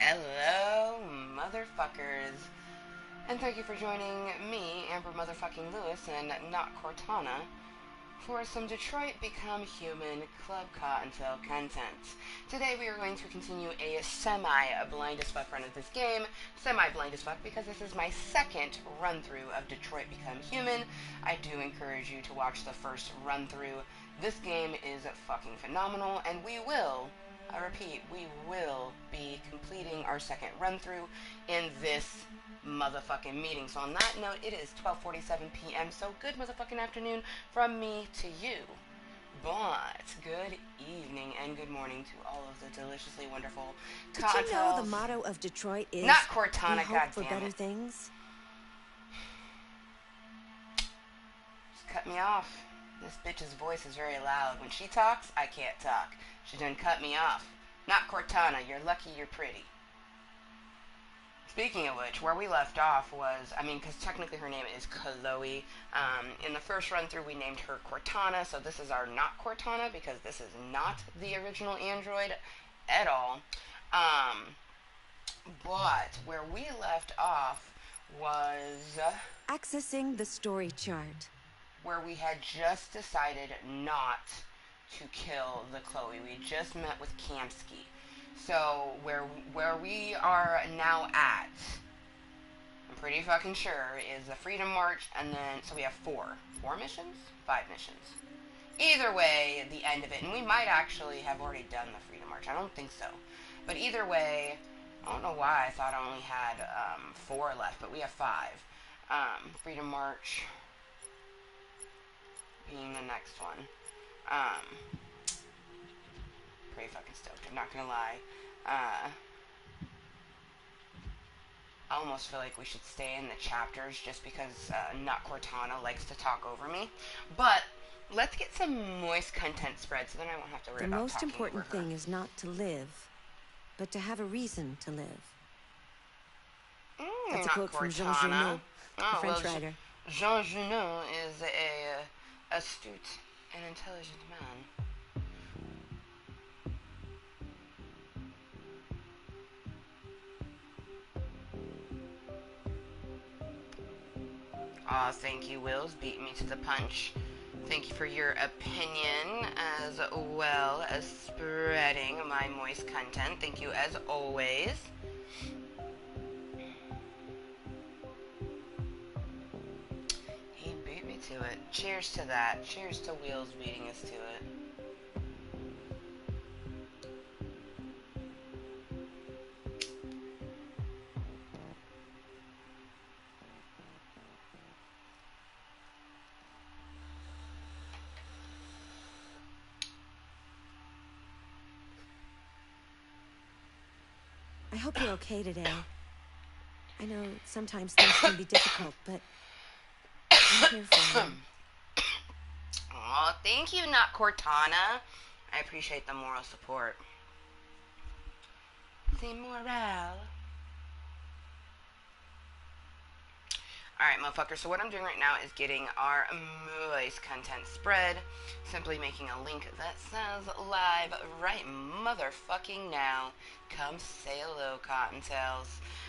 Hello, motherfuckers. And thank you for joining me, Amber motherfucking Lewis, and not Cortana, for some Detroit Become Human Club Kottontale content. Today we are going to continue a semi-blind as fuck run of this game. Semi-blind as fuck because this is my second run-through of Detroit Become Human. I do encourage you to watch the first run-through. This game is fucking phenomenal, and I repeat, we will be completing our second run-through in this motherfucking meeting. So on that note, it is 12:47 p.m. So good motherfucking afternoon from me to you. But good evening and good morning to all of the deliciously wonderful Did you know the motto of Detroit is not Cortana, we hope for better things? Just cut me off. This bitch's voice is very loud. When she talks, I can't talk. She done cut me off. Not Cortana, you're lucky you're pretty. Speaking of which, where we left off was, because technically her name is Chloe. In the first run through, we named her Cortana, so this is our not Cortana, because this is not the original android at all. But where we left off was accessing the story chart, where we had just decided not to kill the Chloe. We just met with Kamsky. So where we are now at, I'm pretty fucking sure, is the Freedom March, and then so we have four missions, 5 missions. Either way, the end of it, and we might actually have already done the Freedom March. I don't think so, but either way, I don't know why I thought I only had 4 left, but we have 5. Freedom March being the next one. Pretty fucking stoked, I'm not gonna lie. I almost feel like we should stay in the chapters just because not Cortana likes to talk over me. But let's get some Mooiisstt content spread so then I won't have to worry about talking over her. The most important thing is not to live, but to have a reason to live. That's a quote from Jean Junot, a French writer. Jean Junot is a astute and intelligent man. Aw, thank you, Wills. Beat me to the punch. Thank you for your opinion, as well as spreading my Mooiisstt content. Thank you, as always. He beat me to it. Cheers to that. Cheers to Wheels beating us to it. I hope you're okay today. I know sometimes things can be difficult, but I'm here for you. Aw, thank you, not Cortana. I appreciate the moral support. The morale. Alright, motherfuckers, so what I'm doing right now is getting our Mooiisstt content spread. Simply making a link that says live right motherfucking now. Come say hello, Cottontails.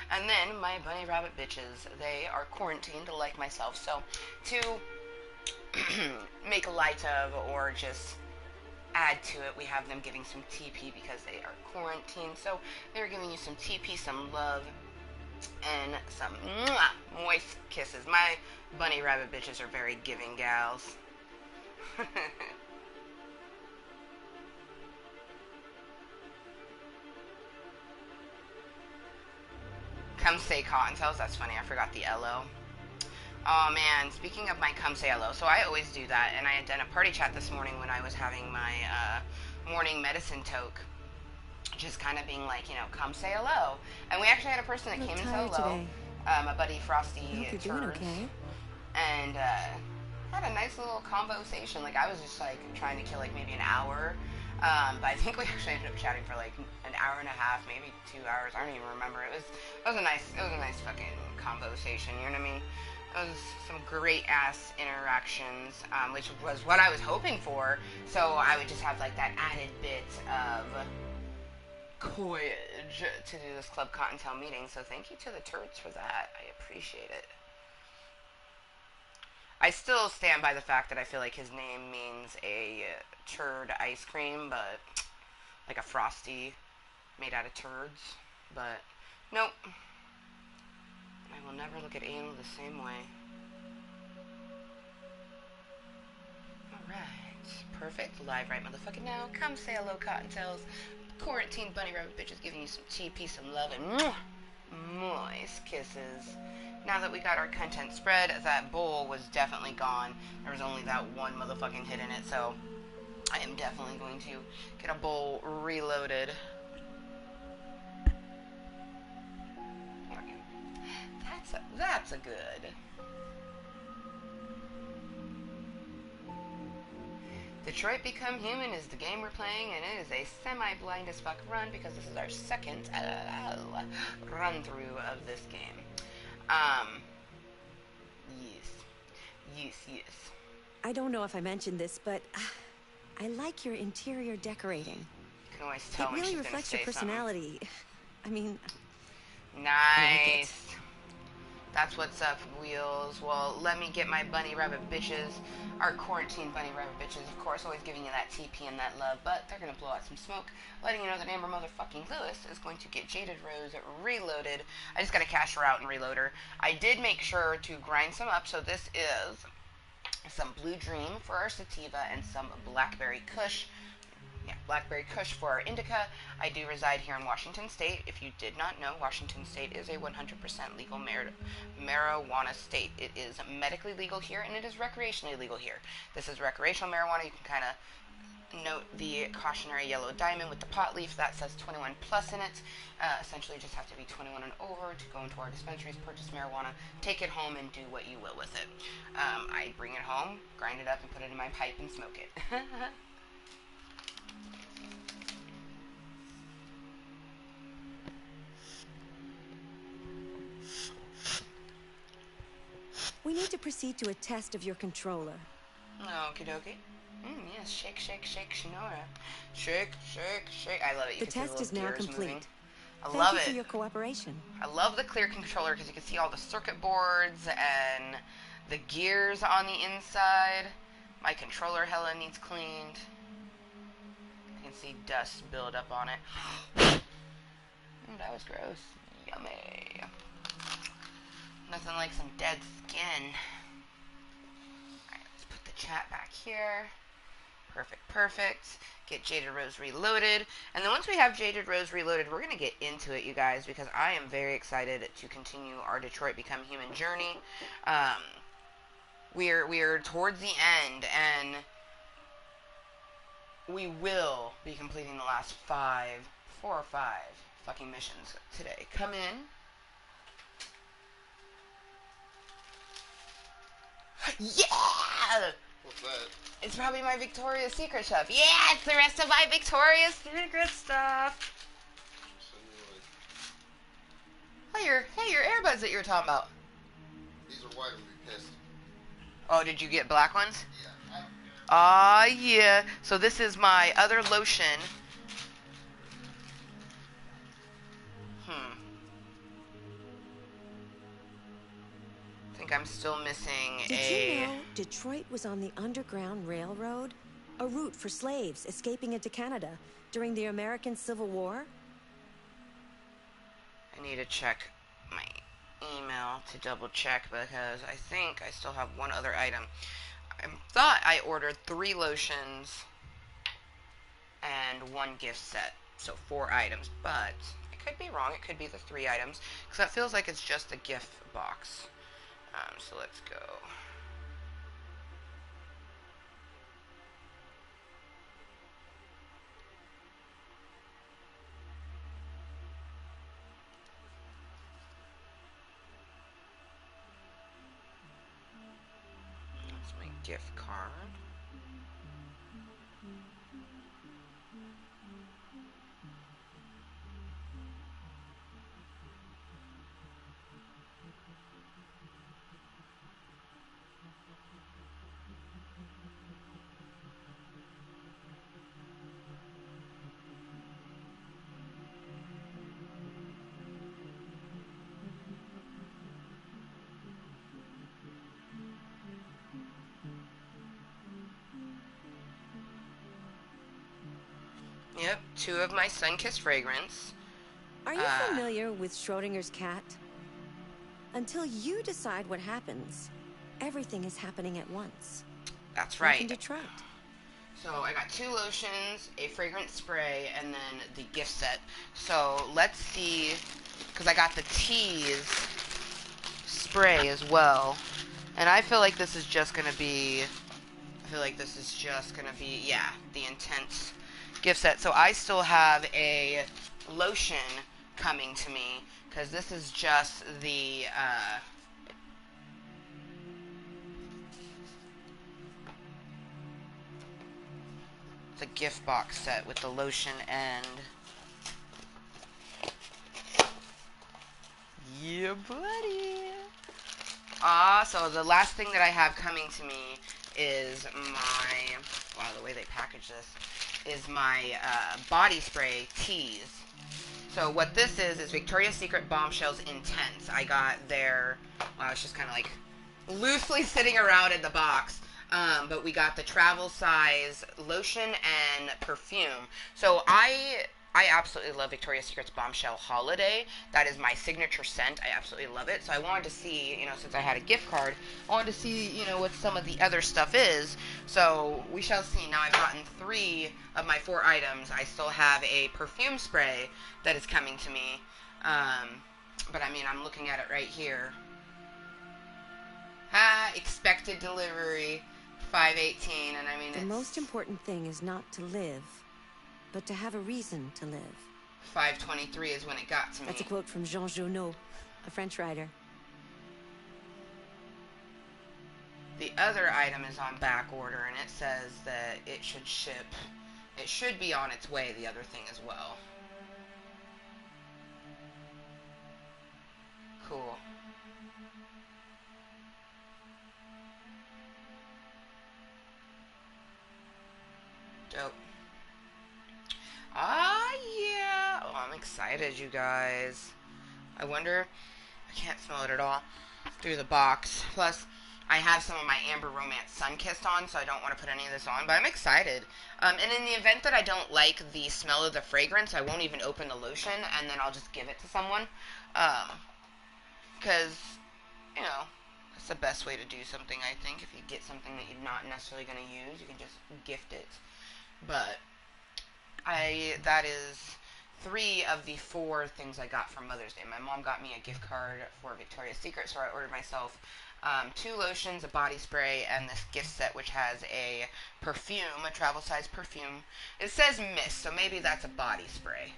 And then my bunny rabbit bitches, they are quarantined like myself. So to make light of or just add to it, we have them giving some TP because they are quarantined. So they're giving you some TP, some love, and some moist kisses. My bunny rabbit bitches are very giving gals. Come say Cottontails. That's funny. I forgot the LO. Oh man, speaking of my come say hello, so I always do that, and I had done a party chat this morning when I was having my morning medicine toke. Just kind of being like, come say hello. And we actually had a person that came and said hello. My buddy Frosty Turds. Okay. And had a nice little conversation. Like, I was just like trying to kill like maybe an hour. But I think we actually ended up chatting for like an hour and a half, maybe 2 hours. I don't even remember. It was a nice fucking conversation, you know what I mean? It was some great ass interactions, which was what I was hoping for. So I would just have like that added bit of courage to do this Club Kottontale meeting, so thank you to the turds for that. I appreciate it. I still stand by the fact that I feel like his name means a turd ice cream, but like a frosty made out of turds. But nope. I will never look at anal the same way. Alright. Perfect. Live right motherfucking now. Come say hello, Kottontales. Quarantine bunny rabbit bitches giving you some TP, some love, and moist kisses. Now that we got our content spread, that bowl was definitely gone. There was only that one motherfucking hit in it, so I am definitely going to get a bowl reloaded. Okay. That's a good. Detroit Become Human is the game we're playing, and it is a semi-blind as fuck run because this is our second run-through of this game. Yes. I don't know if I mentioned this, but I like your interior decorating. You can always tell it when really she's reflects gonna your say personality. I mean, nice. I like it. That's what's up, Wheels. Well, let me get my bunny rabbit bitches, our quarantine bunny rabbit bitches, of course, always giving you that TP and that love, but they're going to blow out some smoke, letting you know that Amber motherfucking Lewis is going to get Jaded Rose reloaded. I just got to cash her out and reload her. I did make sure to grind some up, so this is some Blue Dream for our sativa and some Blackberry Kush. Yeah, Blackberry Kush for our indica. I do reside here in Washington State. If you did not know, Washington State is a 100% legal marijuana state. It is medically legal here, and it is recreationally legal here. This is recreational marijuana. You can kind of note the cautionary yellow diamond with the pot leaf. That says 21 plus in it. Essentially, you just have to be 21 and over to go into our dispensaries, purchase marijuana, take it home, and do what you will with it. I bring it home, grind it up, and put it in my pipe and smoke it. We need to proceed to a test of your controller. Okie dokie. Yes, shake, Shinora. Shake. I love it. You The can see test is little now gears complete. moving. I Thank love you it. for your cooperation. I love the clear controller because you can see all the circuit boards and the gears on the inside. My controller hella needs cleaned. You can see dust build up on it. That was gross. Yummy. Nothing like some dead skin. Alright, let's put the chat back here. Perfect. Get Jaded Rose reloaded. And then once we have Jaded Rose reloaded, we're going to get into it, you guys, because I am very excited to continue our Detroit Become Human journey. We're towards the end, and we will be completing the last 4 or 5 fucking missions today. Come in. Yeah! What's that? It's probably my Victoria's Secret stuff. Yeah, it's the rest of my Victoria's Secret stuff. Hey, your earbuds that you were talking about. These are white and be pissed. Oh, did you get black ones? Yeah. Yeah. So this is my other lotion. I think I'm still missing Did you know Detroit was on the Underground Railroad? A route for slaves escaping into Canada during the American Civil War? I need to check my email to double check because I think I still have one other item. I thought I ordered 3 lotions and 1 gift set, so 4 items, but I could be wrong. It could be the 3 items because that feels like it's just a gift box. So let's go. That's my gift card. Yep, 2 of my sun-kissed fragrance. Are you familiar with Schrodinger's cat? Until you decide what happens, everything is happening at once. That's Like right. in Detroit. So I got 2 lotions, a fragrance spray, and then the gift set. So let's see, because I got the tease spray as well. And I feel like this is just going to be, yeah, the intense gift set. So I still have a lotion coming to me, because this is just the, the gift box set with the lotion and... Yeah, buddy! So the last thing that I have coming to me is my... Wow, the way they package this is my body spray tease. So what this is Victoria's Secret Bombshells Intense. I got their... Wow, it's just kind of like loosely sitting around in the box. But we got the travel size lotion and perfume. So I absolutely love Victoria's Secret's Bombshell Holiday. That is my signature scent. I absolutely love it. So I wanted to see, since I had a gift card, I wanted to see, what some of the other stuff is. So we shall see. Now I've gotten 3 of my 4 items. I still have a perfume spray that is coming to me. But I mean, I'm looking at it right here. Expected delivery, 5/18, and I mean, the most important thing is not to live, but to have a reason to live. 5/23 is when it got to me. That's a quote from Jean Genot, a French writer. The other item is on back order, and it says that it should ship. It should be on its way, the other thing as well. Cool. Dope. Yeah. Oh, I'm excited, you guys. I wonder... I can't smell it at all through the box. Plus, I have some of my Amber Romance Sunkissed on, so I don't want to put any of this on, but I'm excited. And in the event that I don't like the smell of the fragrance, I won't even open the lotion, and then I'll just give it to someone. Because, that's the best way to do something, I think. If you get something that you're not necessarily going to use, you can just gift it. But that is 3 of the 4 things I got for Mother's Day. My mom got me a gift card for Victoria's Secret, so I ordered myself 2 lotions, a body spray, and this gift set, which has a perfume, a travel size perfume. It says mist, so maybe that's a body spray.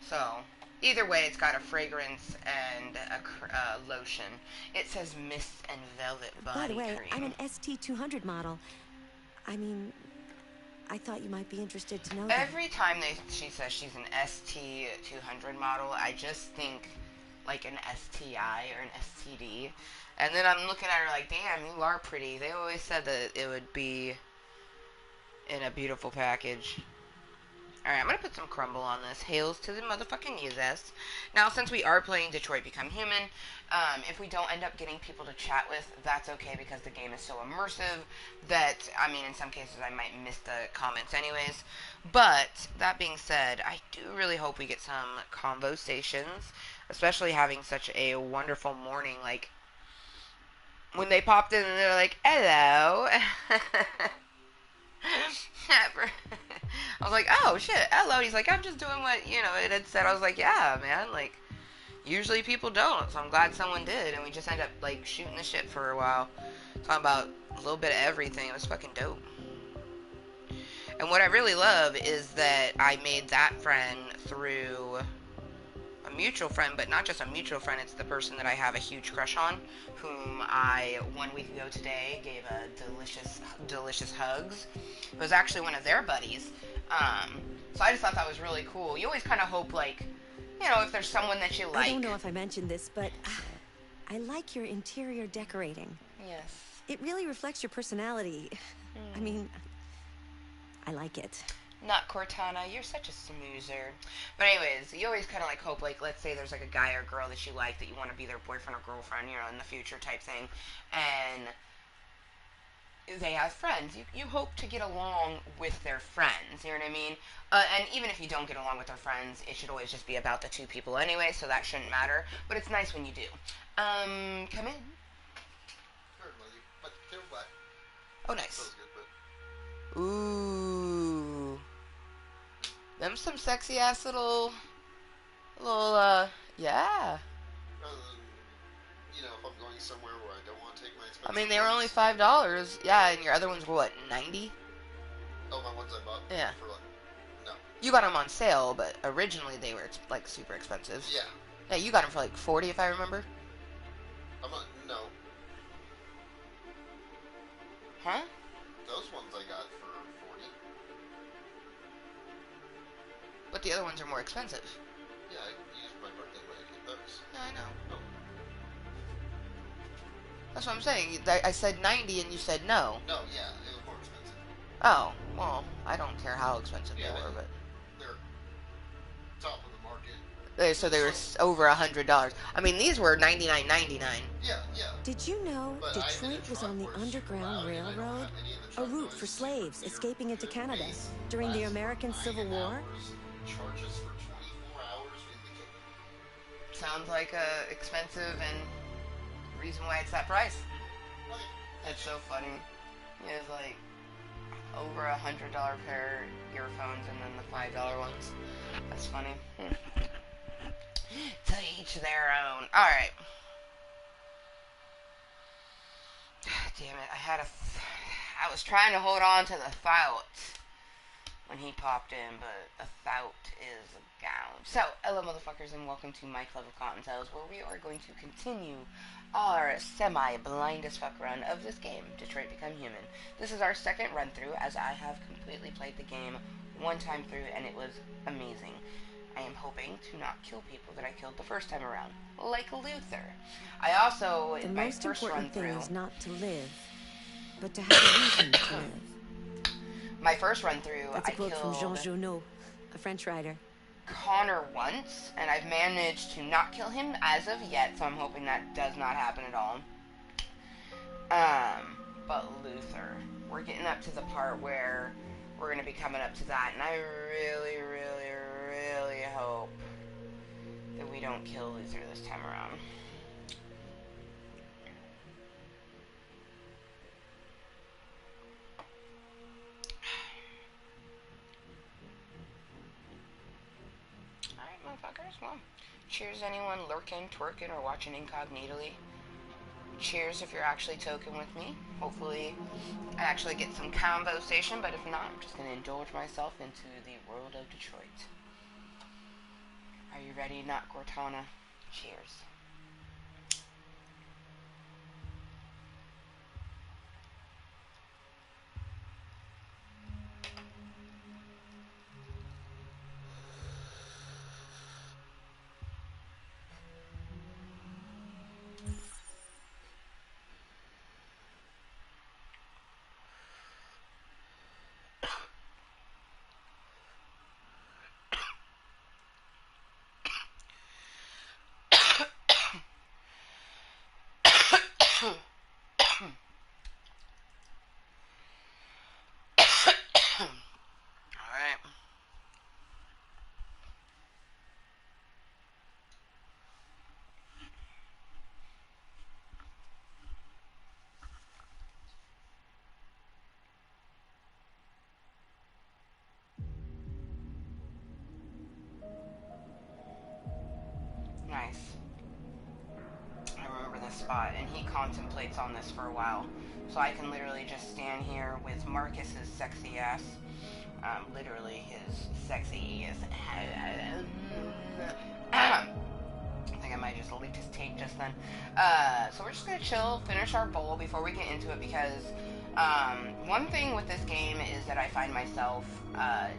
So either way, it's got a fragrance and a lotion. It says mist and velvet body cream. By the way, I'm an ST200 model. I mean, I thought you might be interested to know that. Every time she says she's an ST200 model, I just think like an STI or an STD. And then I'm looking at her like, damn, you are pretty. They always said that it would be in a beautiful package. Alright, I'm going to put some crumble on this. Hails to the motherfucking Mooiisstt. Now, since we are playing Detroit Become Human, if we don't end up getting people to chat with, that's okay, because the game is so immersive that, I mean, in some cases I might miss the comments anyways. But, that being said, I do really hope we get some conversations, especially having such a wonderful morning. Like, when they popped in and they're like, hello. I was like, oh shit, hello. He's like, I'm just doing what, it had said. I was like, yeah, man, like, usually people don't, so I'm glad someone did, and we just ended up, like, shooting the shit for a while, talking about a little bit of everything. It was fucking dope. And what I really love is that I made that friend through a mutual friend, but not just a mutual friend, it's the person that I have a huge crush on, whom I, 1 week ago today, gave a delicious hugs. It was actually one of their buddies. So I just thought that was really cool. You always kind of hope, like, if there's someone that you like. I don't know if I mentioned this, but I like your interior decorating. Yes. It really reflects your personality. I mean, I like it. Not Cortana, you're such a smoozer. But anyways, you always kind of like hope, like, let's say there's like a guy or girl that you like, that you want to be their boyfriend or girlfriend, in the future type thing. And they have friends. You hope to get along with their friends. You know what I mean? And even if you don't get along with their friends, it should always just be about the two people anyway, so that shouldn't matter. But it's nice when you do. Come in. But they were black. Oh, nice. That was good, but... Ooh. Them some sexy ass little, yeah. Rather than, if I'm going somewhere where I don't want to take my expensive I mean, they were only ones. $5. Yeah, and your other ones were what, 90? Oh, my ones I bought? Yeah. For no. You got them on sale, but originally they were, like, super expensive. Yeah. Yeah, you got them for, like, 40 if I remember. No. Huh? Those ones I got for 40. But the other ones are more expensive. Yeah, I used my birthday money to get those. Yeah, I know. Oh. That's what I'm saying. I said 90 and you said no. No, yeah, it was more expensive. Oh, well, I don't care how expensive they were, but... They're top of the market. So they were over $100. I mean, these were $99.99. Yeah. Did you know But Detroit was on the Underground Railroad? A route for slaves escaping into Canada during the American Civil War? Charges for 24 hours in the cave. Sounds like expensive and reason why it's that price. It's so funny. It's like over $100 pair earphones and then the $5 ones. That's funny. To each their own. Alright. Damn it. I was trying to hold on to the thought when he popped in, but the thought is gone. So, hello motherfuckers and welcome to my Club of Kottontales, where we are going to continue our semi-blind as fuck run of this game, Detroit Become Human. This is our second run through, as I have completely played the game one time through, and it was amazing. I am hoping to not kill people that I killed the first time around, like Luther. I also, The my most first run important thing through... is not to live, but to have a reason to live. My first run through, That's a I quote from killed Jean Genot, a French writer. Connor once, and I've managed to not kill him as of yet, so I'm hoping that does not happen at all. But Luther, we're getting up to the part where we're going to be coming up to that, and I really, really, really hope that we don't kill Luther this time around. Alright, motherfuckers, well, cheers anyone lurking, twerking, or watching incognitally. Cheers if you're actually token with me. Hopefully I actually get some conversation, but if not, I'm just going to indulge myself into the world of Detroit. Are you ready, not Cortana? Cheers. Alright. Nice. I remember this spot, and he contemplates on this for a while. So I can literally just stand here with Marcus's sexy ass. Literally his sexy ass. I think I might just licked his tape just then. So we're just gonna chill, finish our bowl before we get into it, because one thing with this game is that I find myself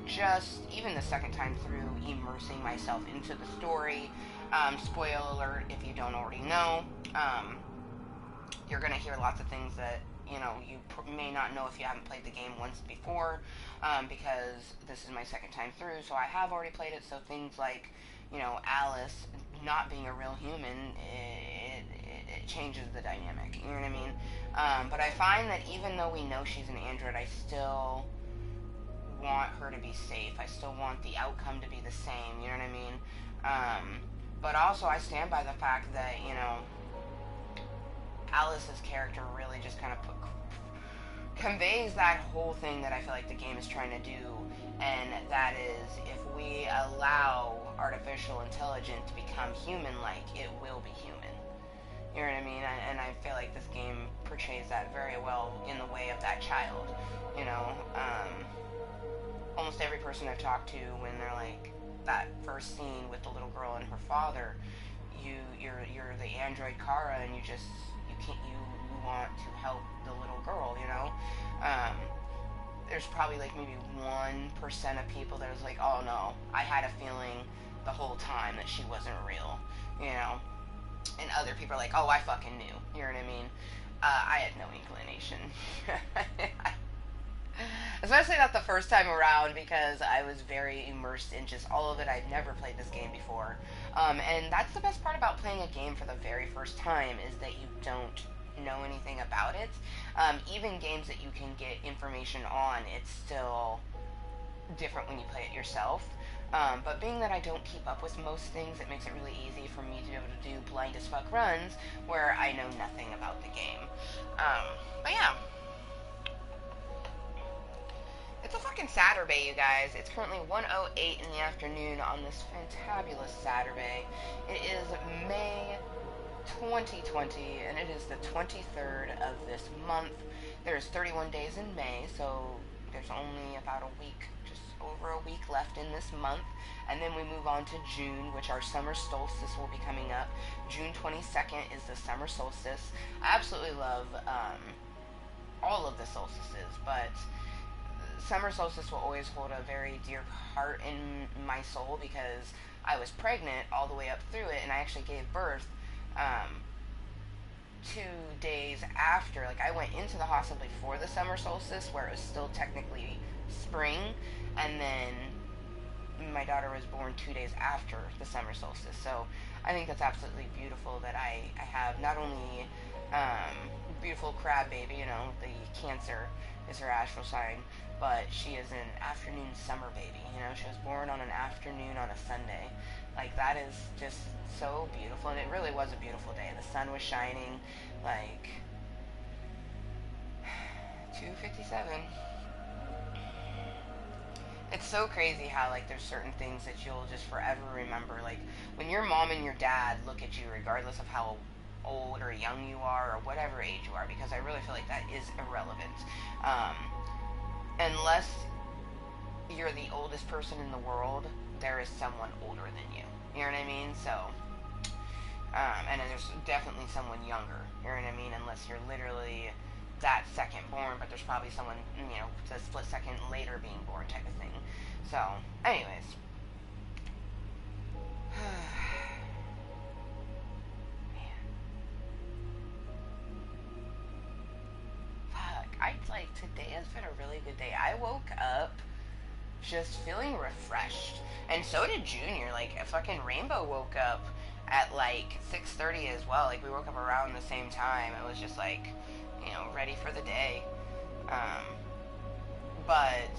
just, even the second time through, immersing myself into the story. Spoiler alert if you don't already know. You're gonna hear lots of things that, you know, you may not know if you haven't played the game once before, because this is my second time through, so I have already played it. So things like, you know, Alice not being a real human, changes the dynamic, you know what I mean? But I find that even though we know she's an android, I still want her to be safe. I still want the outcome to be the same, you know what I mean? But also I stand by the fact that, you know, Alice's character really just kind of conveys that whole thing that I feel like the game is trying to do, and that is, if we allow artificial intelligence to become human-like, it will be human. You know what I mean? And I feel like this game portrays that very well in the way of that child. You know, almost every person I've talked to, when they're like, that first scene with the little girl and her father, you're the android Kara, and you want to help the little girl, you know? There's probably like maybe 1% of people that was like, oh no, I had a feeling the whole time that she wasn't real, you know? And other people are like, oh, I fucking knew, you know what I mean? I had no inclination. Especially not the first time around, because I was very immersed in just all of it. I'd never played this game before. And that's the best part about playing a game for the very first time, is that you don't know anything about it. Even games that you can get information on, it's still different when you play it yourself. But being that I don't keep up with most things, it makes it really easy for me to be able to do blind as fuck runs where I know nothing about the game. But yeah. It's a fucking Saturday, you guys. It's currently 1:08 in the afternoon on this fantabulous Saturday. It is May 2020, and it is the 23rd of this month. There's 31 days in May, so there's only about a week, just over a week left in this month. And then we move on to June, which our summer solstice will be coming up. June 22nd is the summer solstice. I absolutely love all of the solstices, but summer solstice will always hold a very dear heart in my soul, because I was pregnant all the way up through it, and I actually gave birth 2 days after. Like, I went into the hospital before the summer solstice, where it was still technically spring, and then my daughter was born 2 days after the summer solstice. So I think that's absolutely beautiful that I have not only beautiful crab baby, you know, the Cancer is her astral sign, but she is an afternoon summer baby, you know. She was born on an afternoon on a Sunday. Like, that is just so beautiful, and it really was a beautiful day. The sun was shining, like, 2:57. It's so crazy how, like, there's certain things that you'll just forever remember. Like, when your mom and your dad look at you, regardless of how old or young you are, or whatever age you are, because I really feel like that is irrelevant. Unless you're the oldest person in the world, there is someone older than you. You know what I mean? So, and then there's definitely someone younger. You know what I mean? Unless you're literally that second born, but there's probably someone, you know, a split second later being born type of thing. So, anyways. Like, today has been a really good day. I woke up just feeling refreshed, and so did Junior. Like, a fucking Rainbow woke up at like 6:30 as well. Like, we woke up around the same time. It was just like, you know, ready for the day. But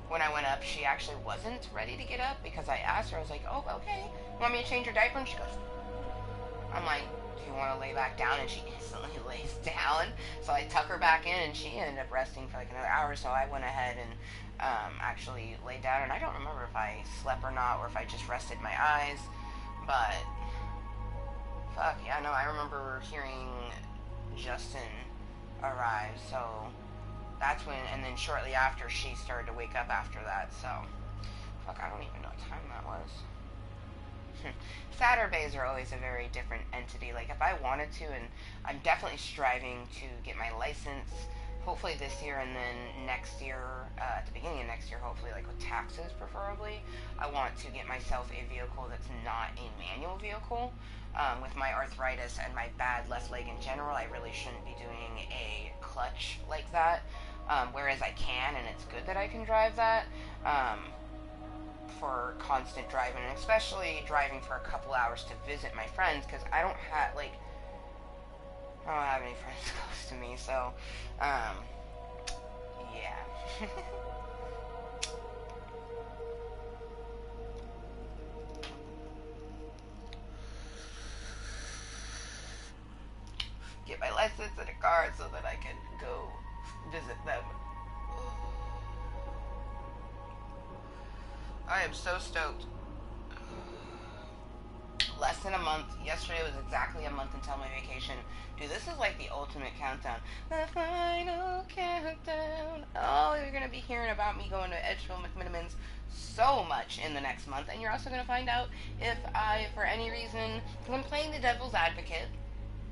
when I went up, she actually wasn't ready to get up, because I asked her, I was like, oh, okay, you want me to change your diaper? And she goes, I'm like, do you want to lay back down? And she instantly lays down. So I tuck her back in, and she ended up resting for like another hour. So I went ahead and actually laid down, and I don't remember if I slept or not, or if I just rested my eyes. But fuck yeah, no, I remember hearing Justin arrive. So that's when, and then shortly after, she started to wake up after that. So fuck, I don't even know what time that was. Saturdays are always a very different entity. Like, if I wanted to, and I'm definitely striving to get my license, hopefully this year, and then next year, at the beginning of next year, hopefully, like with taxes preferably, I want to get myself a vehicle that's not a manual vehicle. With my arthritis and my bad left leg in general, I really shouldn't be doing a clutch like that, whereas I can, and it's good that I can drive that. For constant driving, and especially driving for a couple hours to visit my friends, because I don't have, like, I don't have any friends close to me, so, yeah. Get my license and a card so that I can go visit them. I am so stoked. Less than a month. Yesterday was exactly a month until my vacation. Dude, this is like the ultimate countdown. The final countdown. Oh, you're going to be hearing about me going to Edgefield McMinimans so much in the next month. And you're also going to find out if I, for any reason, because I'm playing the devil's advocate,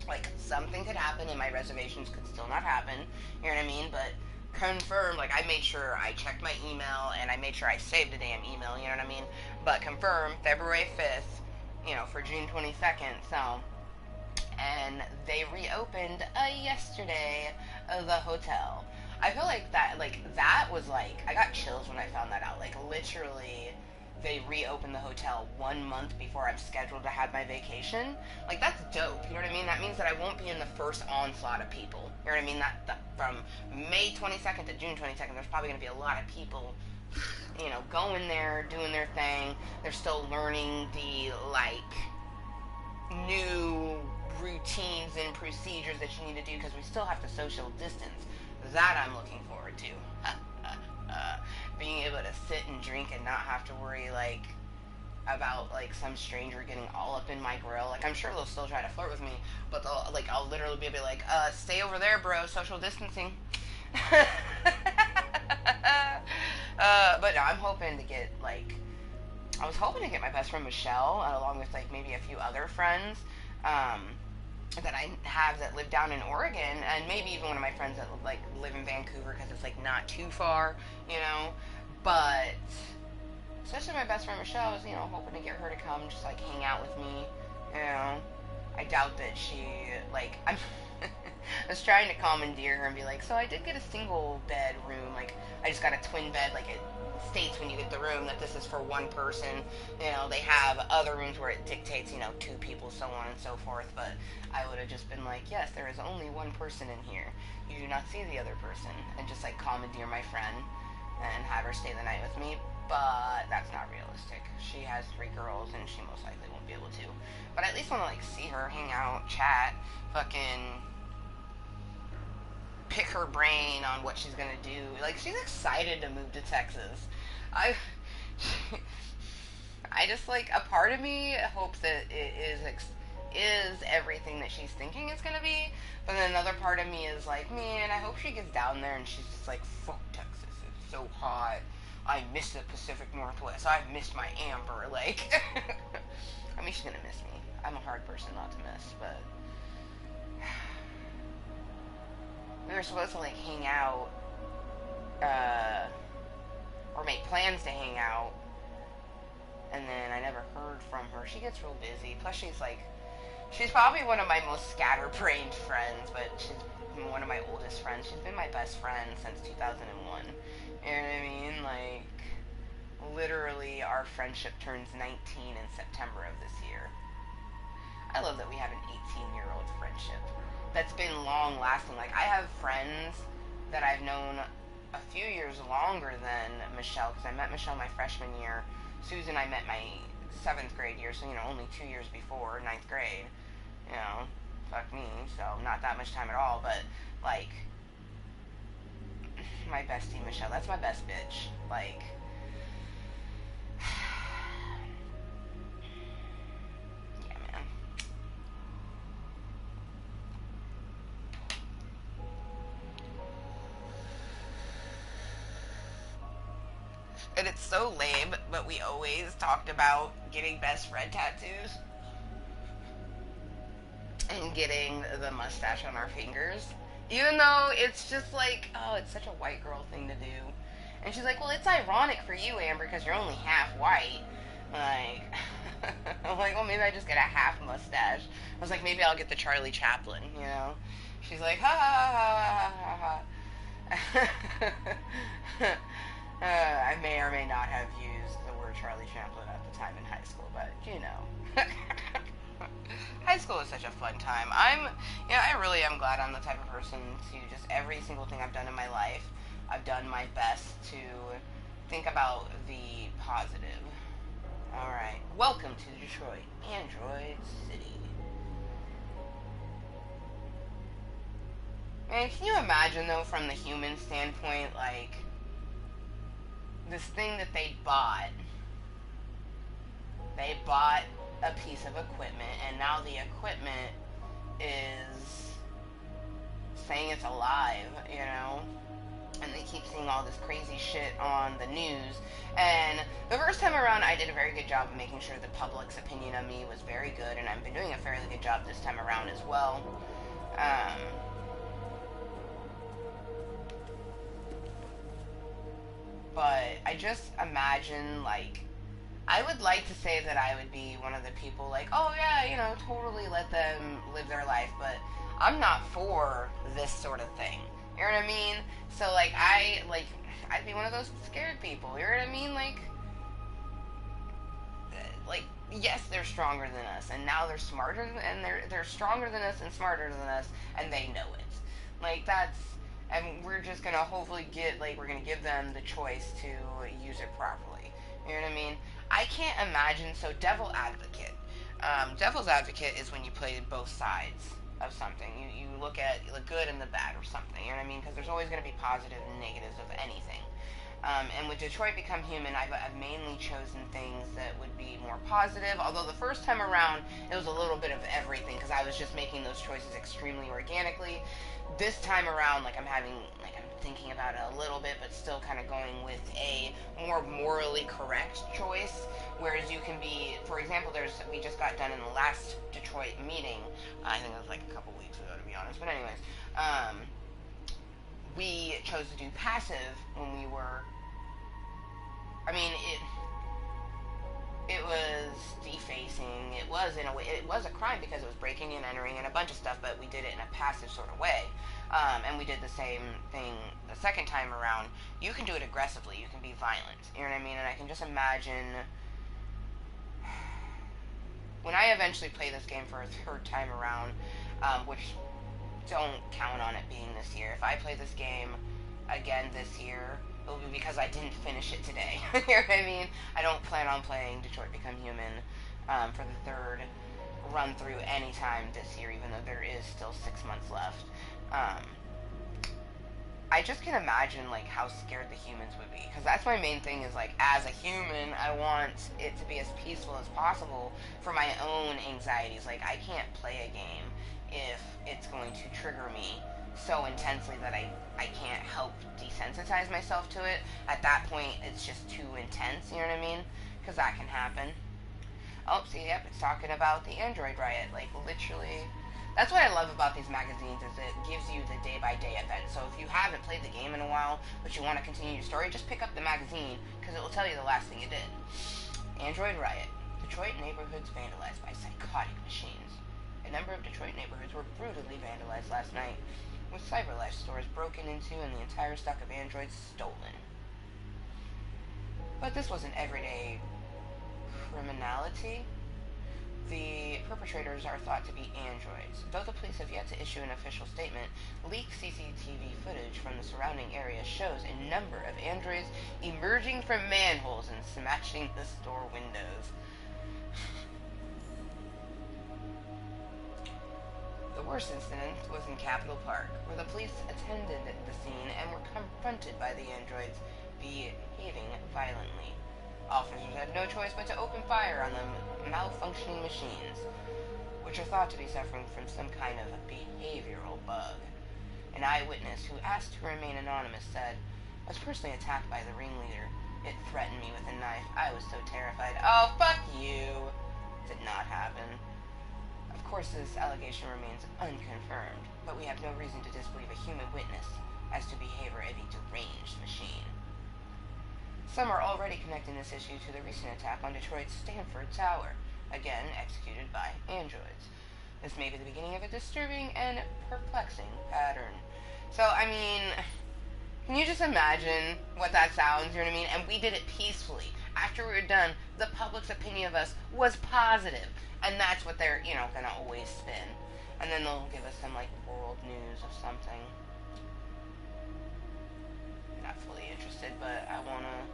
like, something could happen and my reservations could still not happen. You know what I mean? But confirmed, like, I made sure I checked my email and I made sure I saved the damn email, you know what I mean? But confirmed, February 5th, you know, for June 22nd, so, and they reopened yesterday, the hotel. I feel like that was, like, I got chills when I found that out, like, literally, they reopened the hotel 1 month before I'm scheduled to have my vacation. Like, that's dope, you know what I mean? That means that I won't be in the first onslaught of people, you know what I mean? That from May 22nd to June 22nd, there's probably going to be a lot of people, you know, going there, doing their thing. They're still learning the, like, new routines and procedures that you need to do because we still have to social distance. That I'm looking forward to. Being able to sit and drink and not have to worry, like, about, like, some stranger getting all up in my grill. Like, I'm sure they'll still try to flirt with me, but they'll, like, I'll literally be able to, like, stay over there, bro, social distancing. But no, I'm hoping to get, like, I was hoping to get my best friend Michelle, along with, like, maybe a few other friends, that I have that live down in Oregon, and maybe even one of my friends that, like, live in Vancouver, because it's, like, not too far, you know, but, especially my best friend Michelle, I was, you know, hoping to get her to come, just, like, hang out with me, you know. I doubt that she, like, I was trying to commandeer her and be like, so I did get a single bed room, like, I just got a twin bed, like, it states when you get the room that this is for one person, you know, they have other rooms where it dictates, you know, 2 people, so on and so forth, but I would have just been like, yes, there is only one person in here, you do not see the other person, and just, like, commandeer my friend, and have her stay the night with me, but that's not realistic. She has 3 girls, and she most likely won't be able to, but I at least want to, like, see her, hang out, chat, fucking pick her brain on what she's gonna do. Like, she's excited to move to Texas. I just, like, a part of me hopes that it is everything that she's thinking it's gonna be, but then another part of me is like, man, I hope she gets down there and she's just like, fuck Texas, it's so hot, I miss the Pacific Northwest, I miss my Amber, like, I mean, she's gonna miss me. I'm a hard person not to miss, but we were supposed to, like, hang out, or make plans to hang out, and then I never heard from her. She gets real busy, plus she's probably one of my most scatterbrained friends, but she's one of my oldest friends. She's been my best friend since 2001, you know what I mean? Like, literally, our friendship turns 19 in September of this year. I love that we have an 18-year-old friendship that's been long-lasting. Like, I have friends that I've known a few years longer than Michelle, because I met Michelle my freshman year. Susan I met my 7th grade year, so, you know, only 2 years before, 9th grade. You know, fuck me, so not that much time at all, but, like, my bestie Michelle, that's my best bitch. Like, yeah, man. And it's so lame, but we always talked about getting best friend tattoos and getting the mustache on our fingers. Even though it's just like, oh, it's such a white girl thing to do. And she's like, well, it's ironic for you, Amber, because you're only half white. Like, I'm like, well, maybe I just get a half mustache. I was like, maybe I'll get the Charlie Chaplin, you know? She's like, ha ha ha ha ha ha. I may or may not have used the word Charlie Chaplin at the time in high school, but, you know. High school is such a fun time. I really am glad I'm the type of person to just every single thing I've done in my life, I've done my best to think about the positive. Alright, welcome to Detroit, Android City. Man, can you imagine, though, from the human standpoint, like, this thing that they bought a piece of equipment, and now the equipment is saying it's alive, you know? And they keep seeing all this crazy shit on the news. And the first time around, I did a very good job of making sure the public's opinion of me was very good, and I've been doing a fairly good job this time around as well. But I just imagine, like, I would like to say that I would be one of the people like, oh yeah, you know, totally let them live their life, but I'm not for this sort of thing. You know what I mean? So, like, I'd be one of those scared people. You know what I mean? Like, yes, they're stronger than us, and now they're smarter, and they're stronger than us and smarter than us, and they know it. Like, and we're just gonna hopefully we're gonna give them the choice to use it properly. You know what I mean? I can't imagine, so Devil Advocate. Devil's Advocate is when you play both sides of something. You look at the good and the bad or something, you know what I mean? Because there's always going to be positive and negatives of anything. And with Detroit Become Human, I've mainly chosen things that would be more positive, although the first time around, it was a little bit of everything, because I was just making those choices extremely organically. This time around, I'm thinking about it a little bit, but still kind of going with a more morally correct choice, whereas you can be, for example, we just got done in the last Detroit meeting, I think it was a couple weeks ago, to be honest, but anyways, we chose to do passive when we were, it was defacing, it was in a way, it was a crime because it was breaking and entering and a bunch of stuff, but we did it in a passive sort of way. And we did the same thing the second time around. You can do it aggressively, you can be violent, you know what I mean? And I can just imagine, when I eventually play this game for a third time around, which don't count on it being this year. If I play this game again this year, it will be because I didn't finish it today. You know what I mean? I don't plan on playing Detroit Become Human for the third run through anytime this year, even though there is still 6 months left. I just can imagine how scared the humans would be, because that's my main thing is as a human, I want it to be as peaceful as possible for my own anxieties. I can't play a game if it's going to trigger me so intensely that I can't help desensitize myself to it. At that point, it's just too intense, you know what I mean? Because that can happen. Oh, see, yep, it's talking about the Android riot, literally. That's what I love about these magazines, is it gives you the day-by-day event. So if you haven't played the game in a while, but you want to continue your story, just pick up the magazine, because it will tell you the last thing you did. Android riot. Detroit neighborhoods vandalized by psychotic machines. A number of Detroit neighborhoods were brutally vandalized last night, with CyberLife stores broken into and the entire stock of androids stolen. But this wasn't everyday criminality. The perpetrators are thought to be androids. Though the police have yet to issue an official statement, leaked CCTV footage from the surrounding area shows a number of androids emerging from manholes and smashing the store windows. The worst incident was in Capitol Park, where the police attended the scene and were confronted by the androids behaving violently. Officers had no choice but to open fire on the malfunctioning machines, which are thought to be suffering from some kind of behavioral bug. An eyewitness who asked to remain anonymous said, "I was personally attacked by the ringleader. It threatened me with a knife. I was so terrified." Oh, fuck you! Did not happen. Of course, this allegation remains unconfirmed, but we have no reason to disbelieve a human witness as to behavior of a deranged machine. Some are already connecting this issue to the recent attack on Detroit's Stanford Tower, again executed by androids. This may be the beginning of a disturbing and perplexing pattern. So, can you just imagine what that sounds, you know what I mean? And we did it peacefully. after we were done, the public's opinion of us was positive. And that's what they're, you know, gonna always spin. And then they'll give us some, like, world news of something. Not fully interested, but I wanna...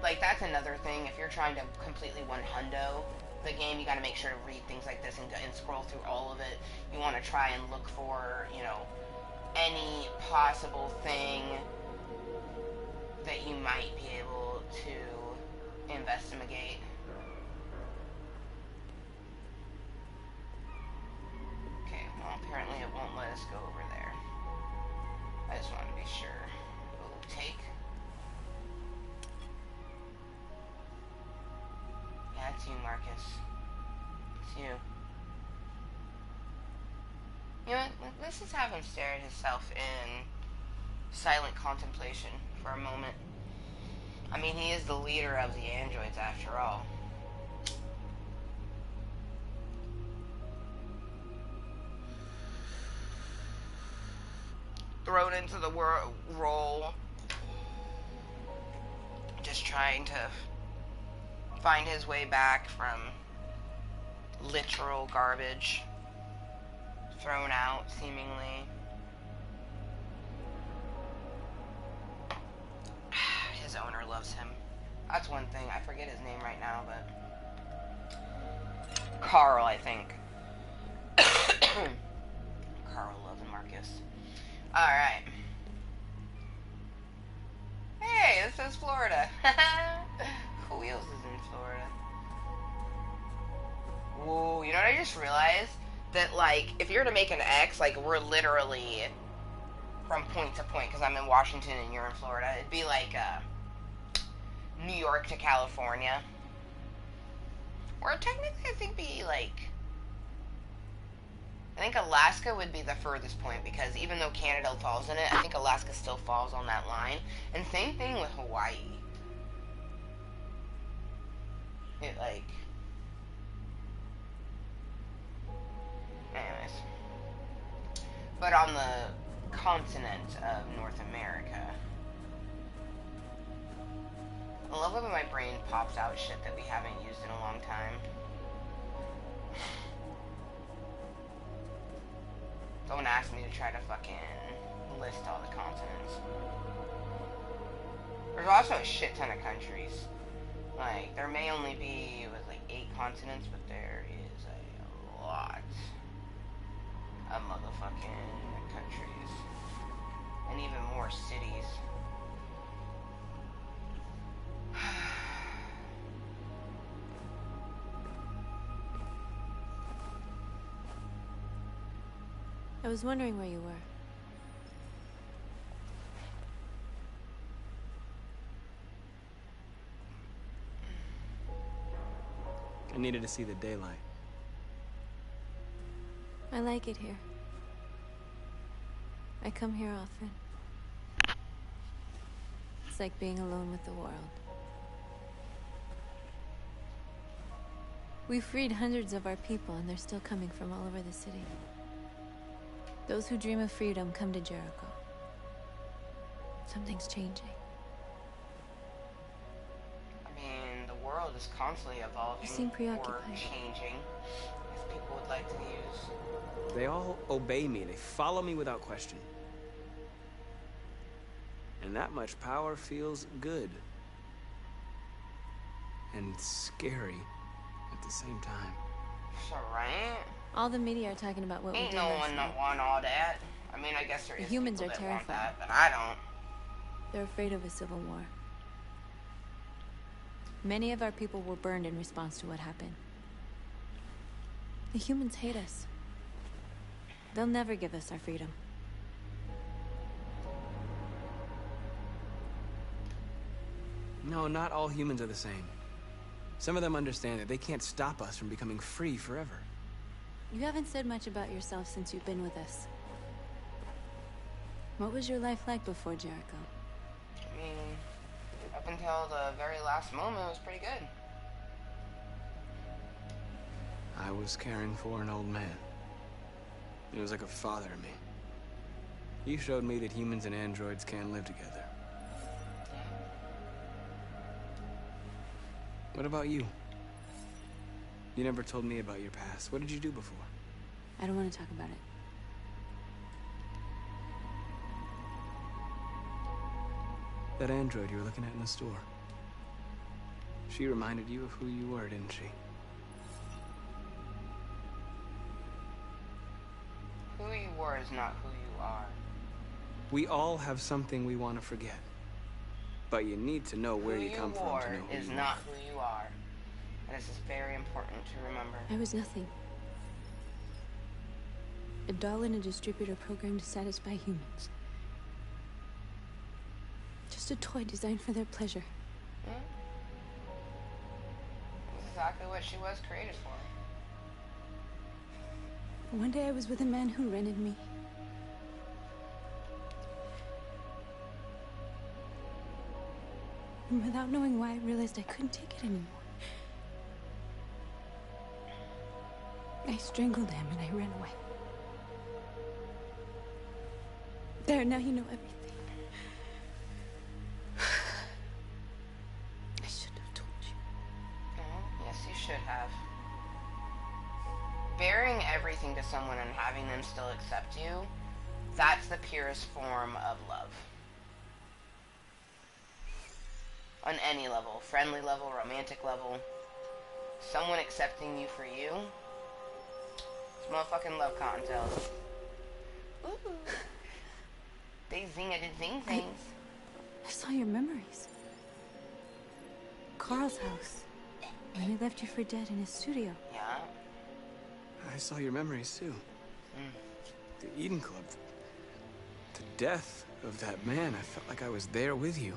like, that's another thing. If you're trying to completely one-hundo the game, you gotta make sure to read things like this and scroll through all of it. You wanna try and look for, you know, any possible thing that you might be able to investigate. Okay, well, apparently it won't let us go over there. I just wanted to be sure. Ooh, take. Yeah, it's you, Marcus. It's you. You know what? Let's just have him stare at himself in silent contemplation for a moment. I mean, he is the leader of the androids after all. Thrown into the role, just trying to find his way back from literal garbage thrown out, seemingly. His owner loves him. That's one thing. I forget his name right now, but Carl, I think. Carl loves Marcus. Alright. Hey, this is Florida. Wheels is in Florida. Whoa, you know what I just realized? That, like, if you're to make an X, like, we're literally from point to point, because I'm in Washington and you're in Florida. It'd be like New York to California. Or technically, I think be like... I think Alaska would be the furthest point, because even though Canada falls in it, I think Alaska still falls on that line. And same thing with Hawaii. It, like... Anyways. But on the continent of North America... I love it when my brain pops out shit that we haven't used in a long time. Don't ask me to try to fucking list all the continents. There's also a shit ton of countries. Like, there may only be, like 8 continents, but there is a lot of motherfucking countries. And even more cities. I was wondering where you were. I needed to see the daylight. I like it here. I come here often. It's like being alone with the world. We freed hundreds of our people, and they're still coming from all over the city. Those who dream of freedom come to Jericho. Something's changing. I mean, the world is constantly evolving. You seem preoccupied. Or changing, if people would like to use. They all obey me. They follow me without question. And that much power feels good. And scary at the same time. So, right? All the media are talking about what we Ain't did no last one night. not want all that. I mean, I guess there The is humans people are that want terrified. that, but I don't. They're afraid of a civil war. Many of our people were burned in response to what happened. The humans hate us. They'll never give us our freedom. No, not all humans are the same. Some of them understand that they can't stop us from becoming free forever. You haven't said much about yourself since you've been with us. What was your life like before Jericho? I mean, up until the very last moment, it was pretty good. I was caring for an old man. He was like a father to me. He showed me that humans and androids can live together. What about you? You never told me about your past. What did you do before? I don't want to talk about it. That android you were looking at in the store. She reminded you of who you were, didn't she? Who you were is not who you are. We all have something we want to forget. But you need to know where you come from to know who you are. Who you were is not who you are. And this is very important to remember. I was nothing. A doll in a distributor program to satisfy humans. Just a toy designed for their pleasure. Hmm? That's exactly what she was created for. One day I was with a man who rented me. And without knowing why, I realized I couldn't take it anymore. I strangled him and I ran away. There, now you know everything. I shouldn't have told you. Yes, you should have. Bearing everything to someone and having them still accept you, that's the purest form of love. On any level, friendly level, romantic level, someone accepting you for you, it's motherfucking love Kottontale. Ooh. They zing things. I saw your memories. Carl's house. When he left you for dead in his studio. Yeah. I saw your memories too. The Eden Club. The death of that man. I felt like I was there with you.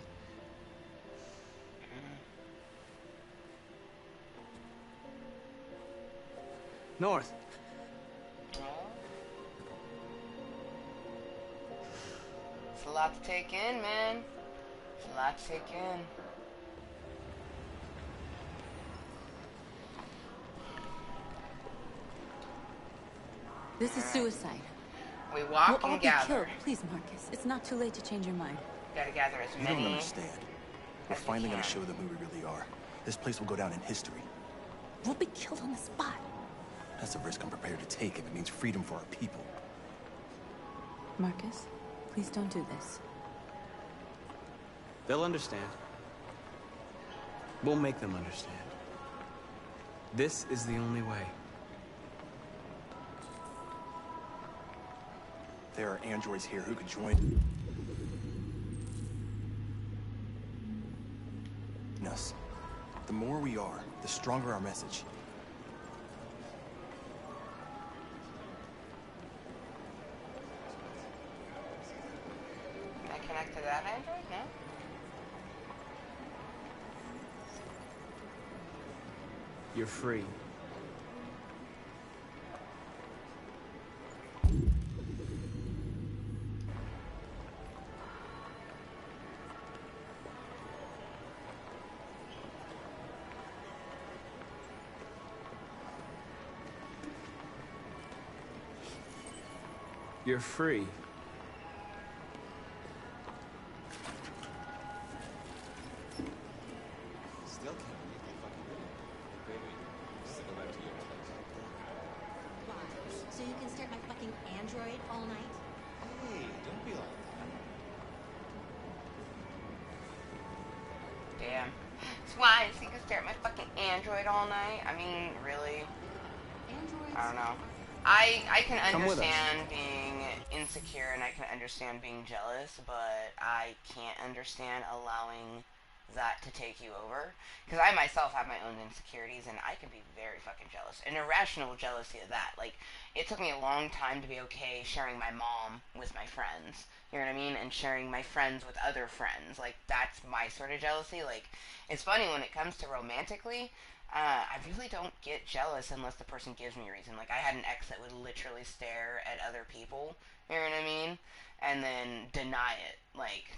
North. It's a lot to take in, man. It's a lot to take in. This is suicide. We walk We'll all and be gather. killed. Please, Marcus. It's not too late to change your mind. Gotta gather as You many. don't understand. We're as we finally gonna can. show them who we really are. This place will go down in history. We'll be killed on the spot. That's a risk I'm prepared to take if it means freedom for our people. Marcus, please don't do this. They'll understand. We'll make them understand. This is the only way. There are androids here who could join us. The more we are, the stronger our message. Can I connect to that android? No? You're free. You're free. Still can't believe they fucking did it. Baby, just go back to your place. Why? So you can stare at my fucking android all night? Hey, don't be like that. Damn. It's why so you can stare at my fucking android all night. I mean, really? Androids? I don't know. I can Come with us. understand being insecure and I can understand being jealous, but I can't understand allowing that to take you over. Because I myself have my own insecurities and I can be very fucking jealous. An irrational jealousy of that. Like, it took me a long time to be okay sharing my mom with my friends. You know what I mean? And sharing my friends with other friends. Like, that's my sort of jealousy. Like, it's funny when it comes to romantically, I really don't get jealous unless the person gives me a reason. Like, I had an ex that would literally stare at other people, you know what I mean? And then deny it. Like,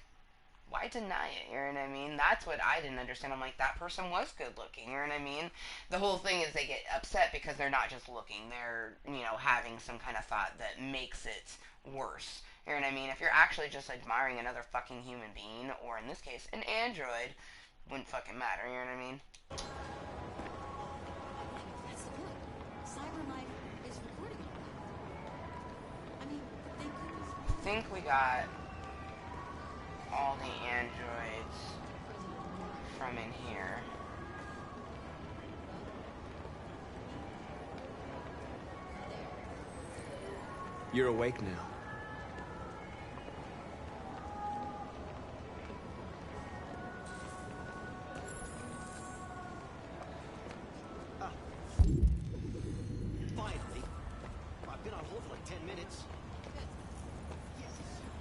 why deny it, you know what I mean? That's what I didn't understand. I'm like, that person was good looking, you know what I mean? The whole thing is they get upset because they're not just looking. They're, you know, having some kind of thought that makes it worse. You know what I mean? If you're actually just admiring another fucking human being, or in this case, an android, wouldn't fucking matter, you know what I mean? think we got all the androids from in here. You're awake now. Finally. I've been on hold for like 10 minutes.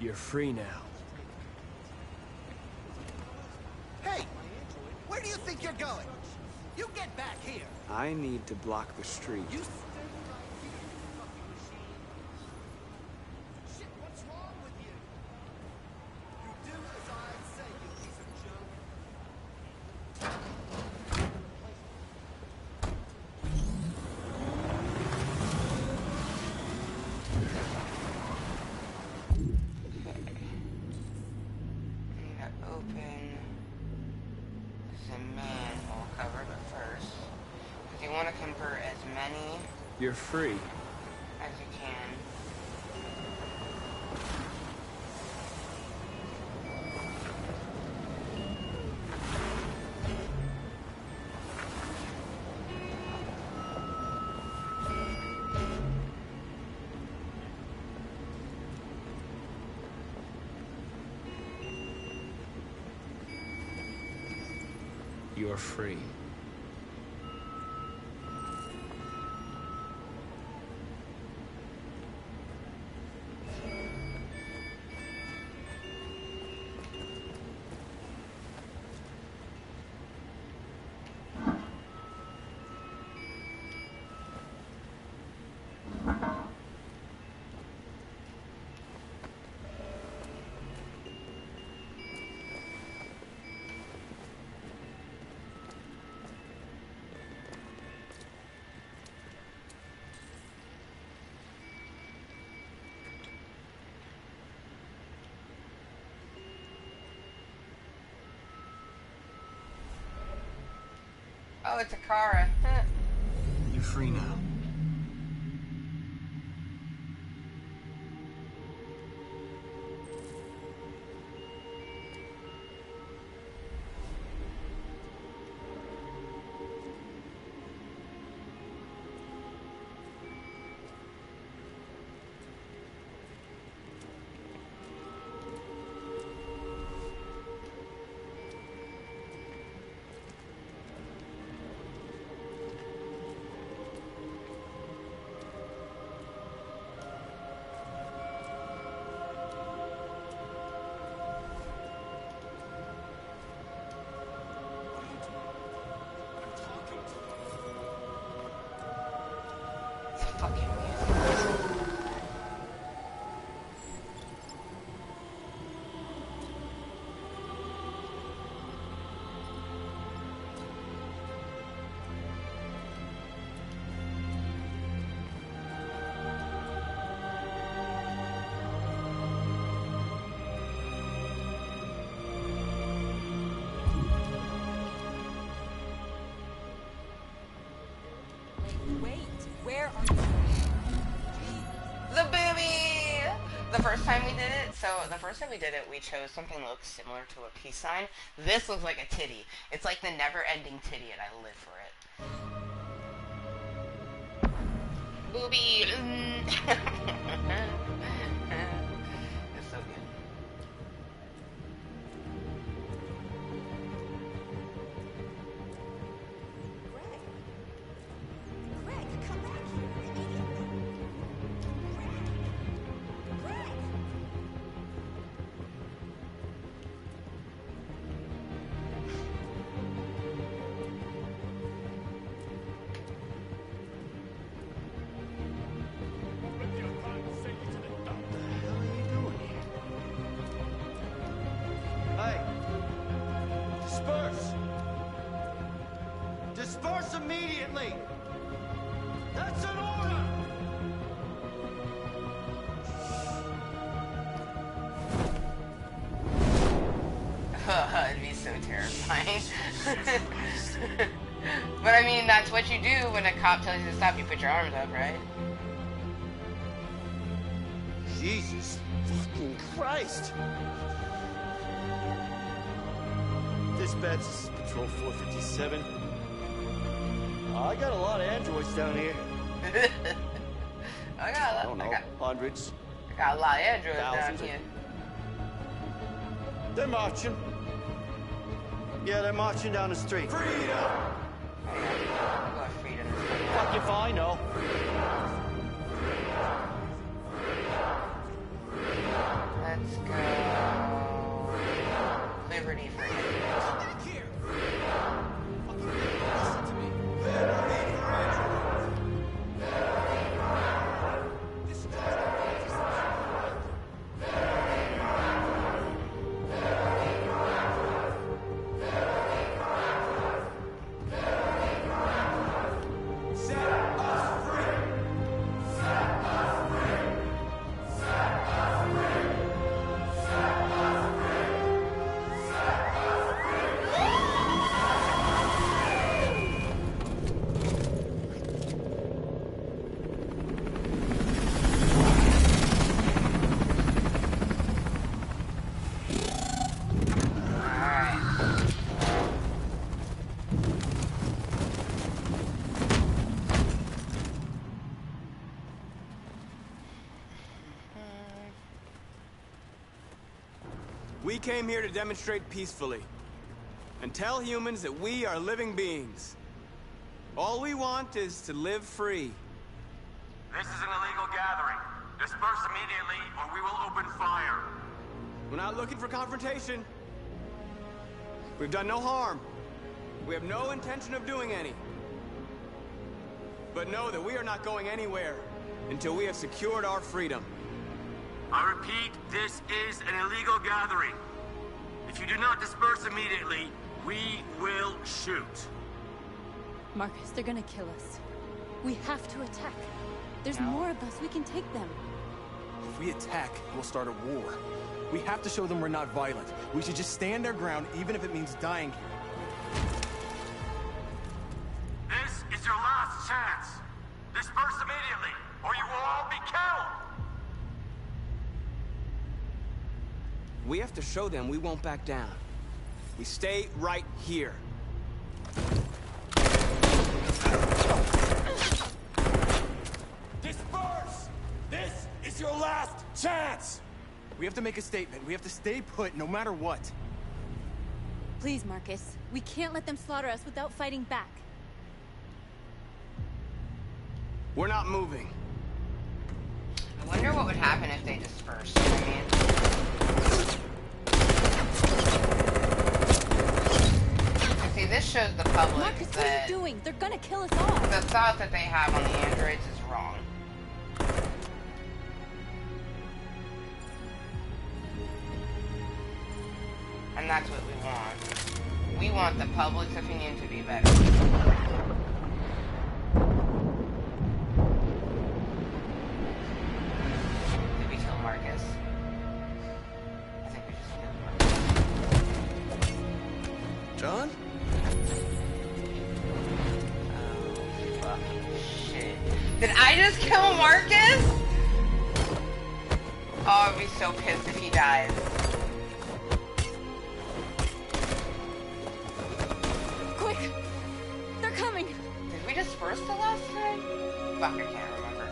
You're free now. Hey! Where do you think you're going? You get back here! I need to block the street. You stay right here, you fucking machine! Shit, what's wrong with you? You do as I say, you piece of junk. Need to open the manhole cover, but first, if you want to convert as many You're free. as you can. You're free. Oh, it's a Kara. You're free now. Fucking weird. Wait, where are you? The booby! The first time we did it, we chose something that looks similar to a peace sign. This looks like a titty. It's like the never-ending titty, and I live for it. Booby! It's so good. Greg, come back here immediately. Greg! Hey! Disperse! Disperse immediately! That's an order! It'd be so terrifying. But I mean, that's what you do when a cop tells you to stop. You put your arms up, right? Jesus. Fucking Christ! Dispatch, this is Patrol 457. I got a lot of androids down here. I don't know, hundreds. I got a lot of androids thousands down here. They're marching. Yeah, they're marching down the street. Freedom! What freedom? Fuck if I know. Let's go. Liberty for him. Listen to me. We came here to demonstrate peacefully and tell humans that we are living beings. All we want is to live free. This is an illegal gathering. Disperse immediately or we will open fire. We're not looking for confrontation. We've done no harm. We have no intention of doing any. But know that we are not going anywhere until we have secured our freedom. I repeat, this is an illegal gathering. If you do not disperse immediately, we will shoot. Marcus, they're gonna kill us. We have to attack. There's more of us. We can take them. If we attack, we'll start a war. We have to show them we're not violent. We should just stand our ground, even if it means dying here. This is your last chance. Disperse immediately, or you will all be killed. We have to show them we won't back down. We stay right here. Disperse! This is your last chance! We have to make a statement. We have to stay put no matter what. Please, Marcus. We can't let them slaughter us without fighting back. We're not moving. I wonder what would happen if they dispersed. I mean, see, this shows the public Marcus, that what are you doing? They're gonna kill us all. the thought that they have on the androids is wrong. And that's what we want. We want the public's opinion to be better. Did we kill Marcus? I think we just killed Marcus. John? Oh, fucking shit. Did I just kill Marcus? Oh, I'd be so pissed if he dies. Quick! They're coming! Did we disperse the last time? Fuck, I can't remember.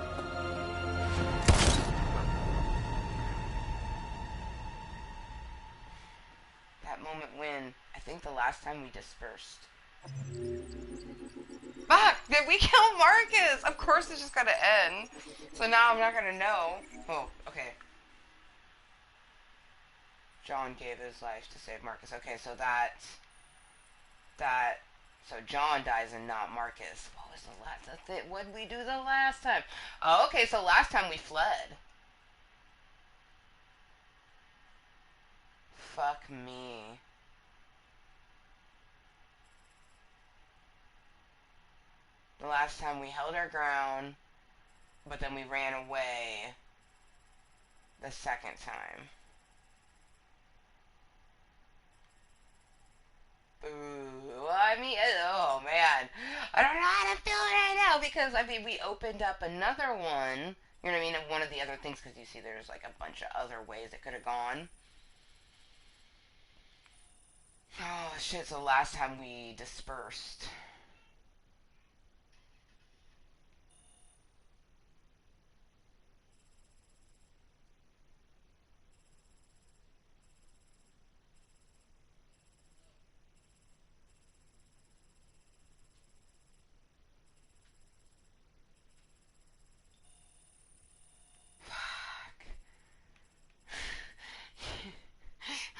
That moment when, I think the last time we dispersed. Fuck! Did we kill Marcus? Of course it's just gotta end. So now I'm not gonna know. Oh, okay. John gave his life to save Marcus. Okay, so so John dies and not Marcus. What was the last? What did we do the last time? Oh, okay, so last time we fled. Fuck me. The last time we held our ground, but then we ran away the second time. Ooh, I mean, oh man, I don't know how to feel right now because I mean we opened up another one You know what I mean? And one of the other things, because you see there's like a bunch of other ways it could have gone. Oh, shit, so last time we dispersed.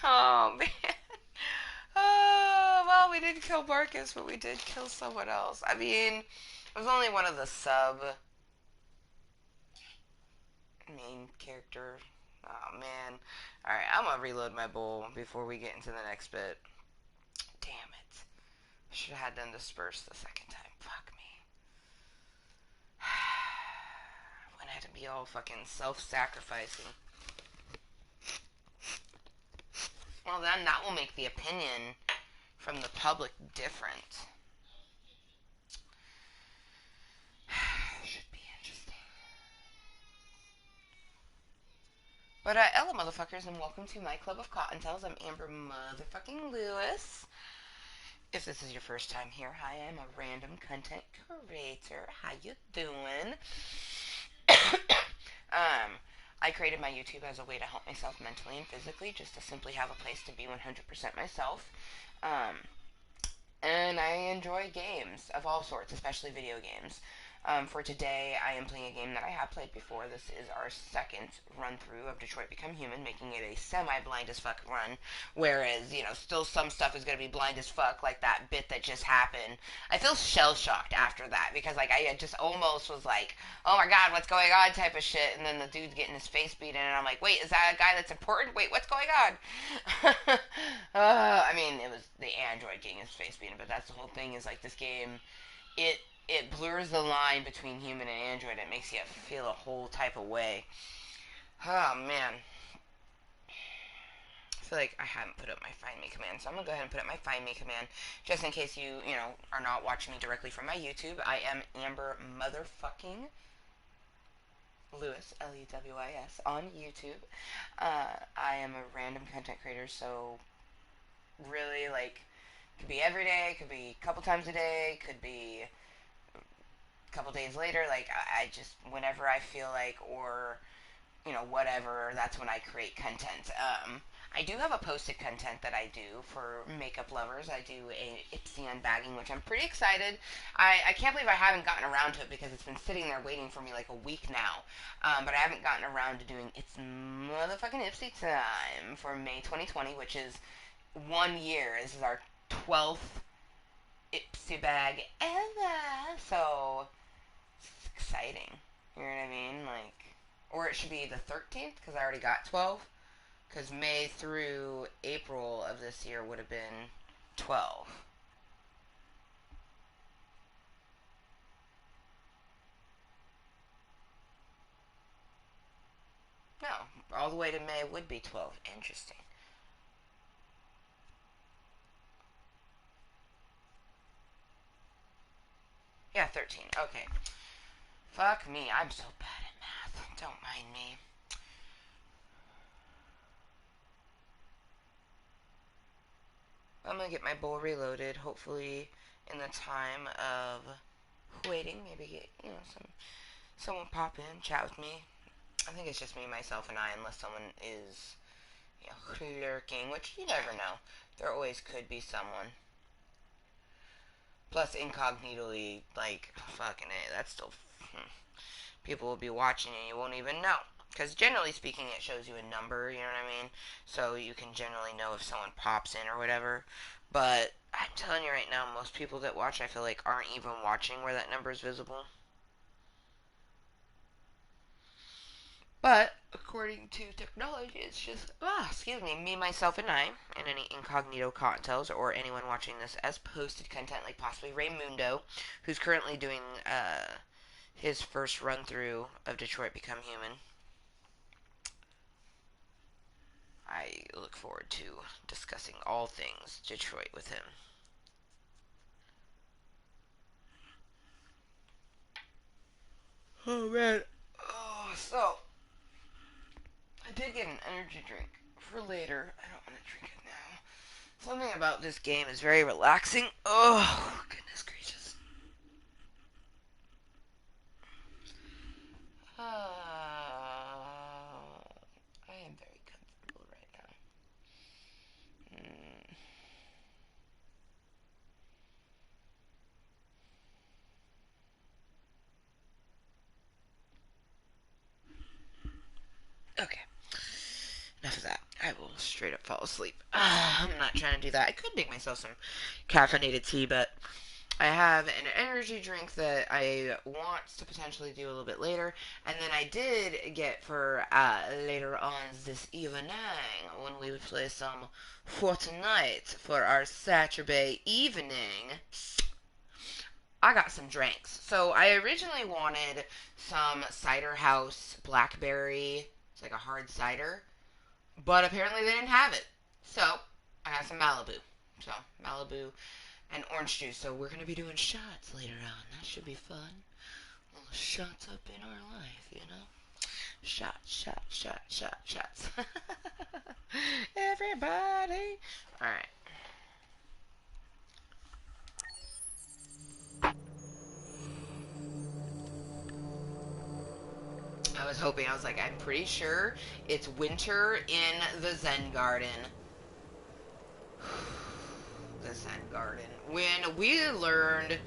Oh, man. Oh, well, we didn't kill Marcus, but we did kill someone else. I mean, it was only one of the sub main character. Oh, man. Alright, I'm gonna reload my bowl before we get into the next bit. Damn it. I should have had them disperse the second time. Fuck me. When I had to be all fucking self-sacrificing. Well, then that will make the opinion from the public different. Should be interesting. But, hello, motherfuckers, and welcome to my Club of Kottontales. I'm Amber motherfucking Lewis. If this is your first time here, hi, I'm a random content creator. How you doing? I created my YouTube as a way to help myself mentally and physically, just to simply have a place to be 100% myself. And I enjoy games of all sorts, especially video games. For today, I am playing a game that I have played before. This is our second run-through of Detroit Become Human, making it a semi-blind as fuck run, whereas, you know, still some stuff is going to be blind as fuck, like that bit that just happened. I feel shell-shocked after that, because, like, I just almost was like, oh my god, what's going on type of shit, and then the dude's getting his face beaten, and I'm like, wait, is that a guy that's important? Wait, what's going on? I mean, it was the android getting his face beaten, but that's the whole thing, is, like, this game, it blurs the line between human and android. It makes you feel a whole type of way. Oh, man. I feel like I haven't put up my Find Me command, so I'm going to go ahead and put up my Find Me command, just in case you know, are not watching me directly from my YouTube. I am Amber motherfucking Lewis, Lewis, on YouTube. I am a random content creator, so really, like, could be every day, could be a couple times a day, could be couple days later, like, I just, whenever I feel like, or, you know, whatever, that's when I create content. I do have a posted content that I do for makeup lovers. I do a Ipsy unbagging, which I'm pretty excited. I can't believe I haven't gotten around to it, because it's been sitting there waiting for me like a week now. But I haven't gotten around to doing It's Motherfucking Ipsy Time for May 2020, which is 1 year. This is our 12th Ipsy bag ever. So it's exciting. You know what I mean? Like, or it should be the 13th, because I already got 12. Because May through April of this year would have been 12. No, all the way to May would be 12. Interesting. Yeah, 13. Okay. Fuck me, I'm so bad at math. Don't mind me. I'm gonna get my bowl reloaded, hopefully in the time of waiting, maybe get, you know, someone pop in, chat with me. I think it's just me, myself, and I, unless someone is, you know, lurking, which you never know. There always could be someone. Plus, incognitally, like, fucking A, that's still, people will be watching and you won't even know. Because generally speaking, it shows you a number, you know what I mean? So you can generally know if someone pops in or whatever. But I'm telling you right now, most people that watch, I feel like, aren't even watching where that number is visible. But, according to technology, it's just, excuse me, myself, and I, and any incognito Kottontales, or anyone watching this as posted content, like possibly Raymundo, who's currently doing, his first run-through of Detroit Become Human. I look forward to discussing all things Detroit with him. Oh, man. Oh, about this game is very relaxing. Oh, goodness gracious. I am very comfortable right now. Okay. Enough of that. I will straight up fall asleep. I'm not trying to do that. I could make myself some caffeinated tea, but I have an energy drink that I want to potentially do a little bit later. And then I did get for later on this evening when we would play some Fortnite for our Saturday evening. I got some drinks. So I originally wanted some Cider House Blackberry. It's like a hard cider. But apparently they didn't have it. So I got some Malibu. So Malibu and orange juice. So we're going to be doing shots later on. That should be fun. Little shots up in our life, you know? Shots. Everybody. Alright. I was hoping, I was like, I'm pretty sure it's winter in the Zen Garden. The Zen Garden. When we learned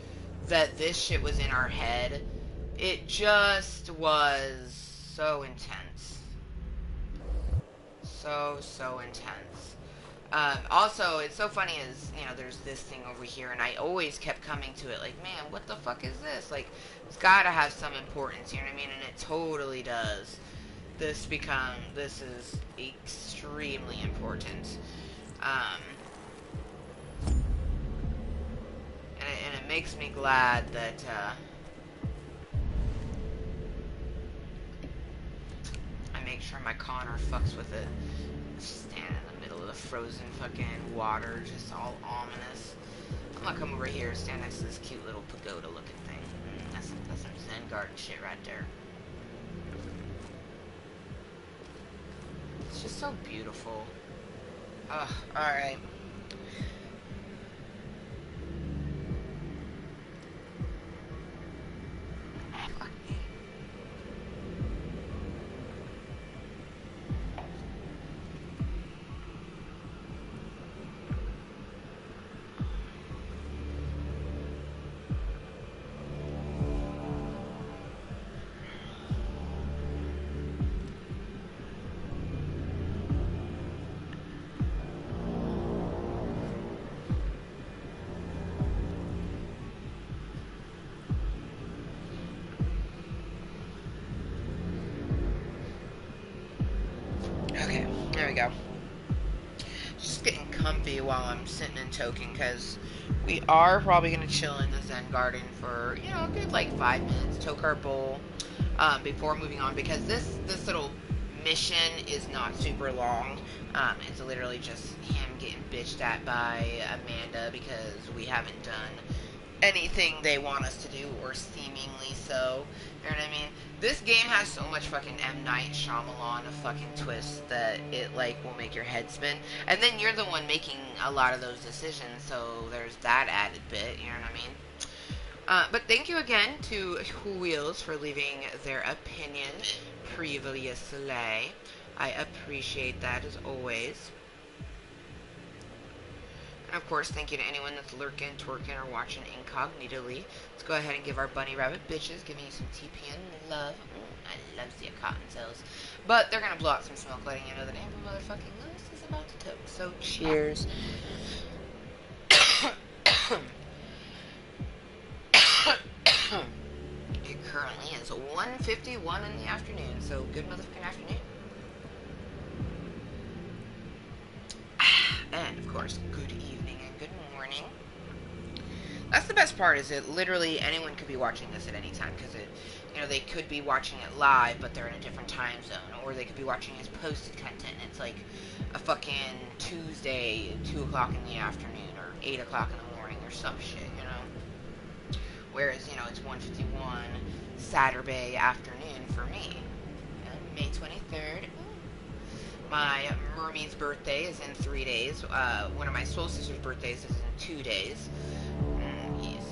that this shit was in our head, it just was so intense. So intense. Also, it's so funny is, you know, there's this thing over here, and I always kept coming to it like, man, what the fuck is this? Like, it's gotta have some importance, you know what I mean? And it totally does. This is extremely important. And it makes me glad that, I make sure my Connor fucks with it. Stand in the middle of the frozen fucking water, just all ominous. I'm gonna come over here and stand next to this cute little pagoda looking thing. That's some Zen Garden shit right there. It's just so beautiful. Ugh, alright. Okay, there we go. Just getting comfy while I'm sitting and toking, because we are probably going to chill in the Zen Garden for, you know, a good, like, 5 minutes, toke our bowl, before moving on, because this little mission is not super long. It's literally just him getting bitched at by Amanda because we haven't done anything they want us to do, or seemingly so. You know what I mean? This game has so much fucking M. Night Shyamalan fucking twists that it, like, will make your head spin. And then you're the one making a lot of those decisions, so there's that added bit, you know what I mean? But thank you again to Wheels for leaving their opinion previously. I appreciate that as always. And of course, thank you to anyone that's lurking, twerking, or watching incognitally. Let's go ahead and give our bunny rabbit bitches giving you some TPN love. I love the cottontails. But they're gonna blow out some smoke, letting you know that Amber motherfucking Lewis is about to toke. So cheers. It currently is 1:51 in the afternoon, so good motherfucking afternoon. And of course, good evening and good morning. That's the best part, is that literally anyone could be watching this at any time, because it, you know, they could be watching it live, but they're in a different time zone, or they could be watching it as posted content. It's like a fucking Tuesday, 2 o'clock in the afternoon, or 8 o'clock in the morning, or some shit, you know? Whereas, you know, it's 1:51 Saturday afternoon for me. May 23rd. My Mermaid's birthday is in 3 days. One of my soul sisters' birthdays is in 2 days. Yes.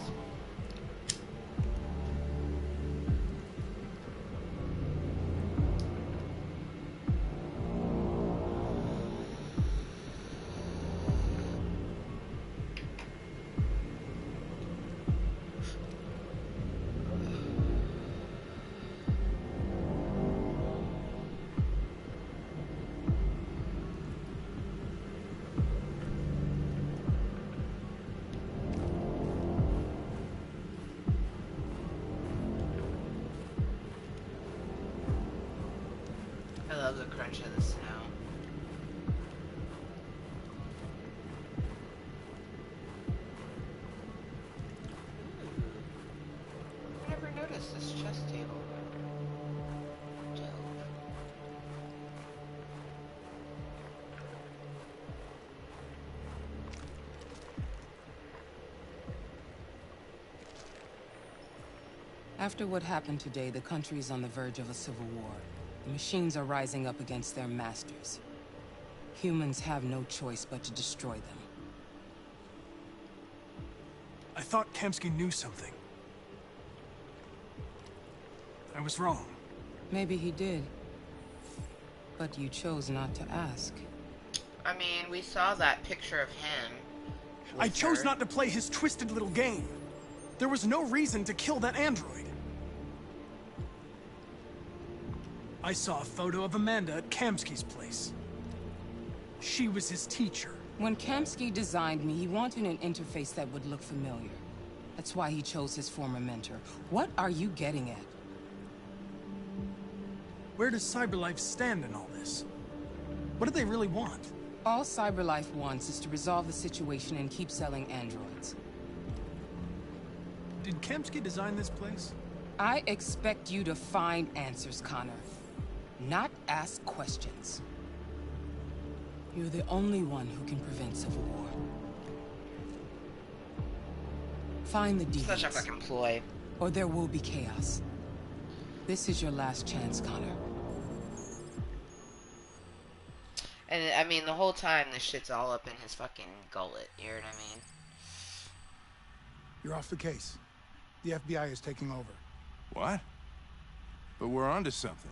I love the crunch of the snow. I never noticed this chess table. Dope. After what happened today, the country is on the verge of a civil war. The machines are rising up against their masters. Humans have no choice but to destroy them. I thought Kemsky knew something. I was wrong. Maybe he did. But you chose not to ask. I mean, we saw that picture of him. I chose not to play his twisted little game. There was no reason to kill that android. I saw a photo of Amanda at Kamsky's place. She was his teacher. When Kamsky designed me, he wanted an interface that would look familiar. That's why he chose his former mentor. What are you getting at? Where does CyberLife stand in all this? What do they really want? All CyberLife wants is to resolve the situation and keep selling androids. Did Kemsky design this place? I expect you to find answers, Connor. Not ask questions. You're the only one who can prevent civil war. Find the demons. Such a fucking ploy. Or there will be chaos. This is your last chance, Connor. And I mean, the whole time this shit's all up in his fucking gullet. You know what I mean? You're off the case. The FBI is taking over. What? But we're onto something.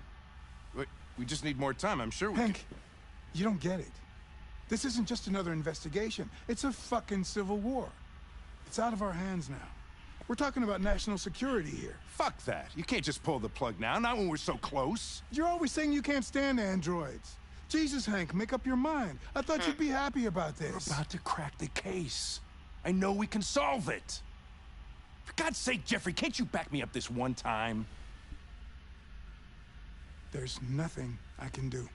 We just need more time, I'm sure we Hank, you don't get it. This isn't just another investigation. It's a fucking civil war. It's out of our hands now. We're talking about national security here. Fuck that. You can't just pull the plug now, not when we're so close. You're always saying you can't stand androids. Jesus, Hank, make up your mind. I thought you'd be happy about this. We're about to crack the case. I know we can solve it. For God's sake, Jeffrey, can't you back me up this one time? There's nothing I can do.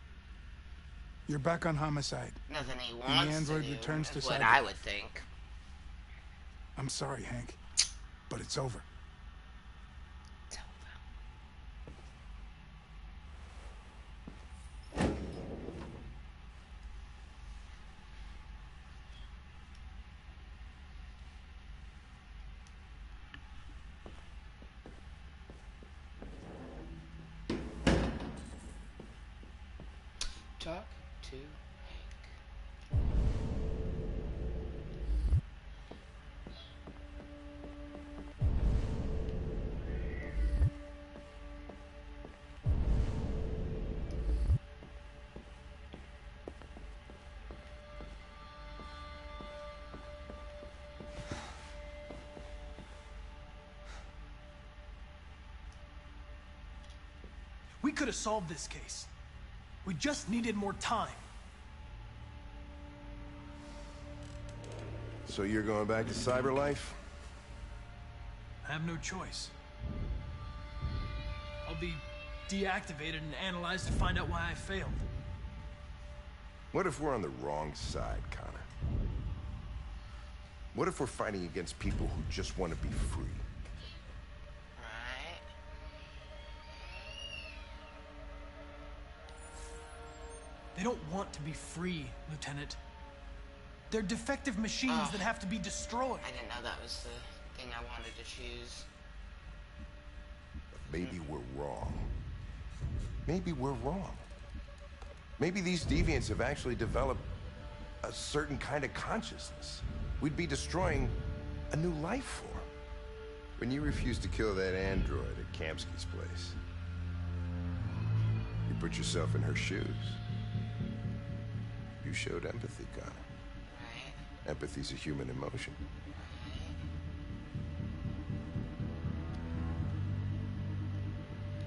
You're back on homicide. Nothing he wants and the android to do, returns to is what cyber. I would think. I'm sorry, Hank, but it's over. It's over. Talk to Hank. We could have solved this case. We just needed more time. So you're going back to CyberLife? I have no choice. I'll be deactivated and analyzed to find out why I failed. What if we're on the wrong side, Connor? What if we're fighting against people who just want to be free? Right. They don't want to be free, Lieutenant. They're defective machines that have to be destroyed. I didn't know that was the thing I wanted to choose. Maybe we're wrong. Maybe we're wrong. Maybe these deviants have actually developed a certain kind of consciousness. We'd be destroying a new life form. When you refused to kill that android at Kamsky's place, you put yourself in her shoes. You showed empathy, Connor. Right. Empathy's a human emotion.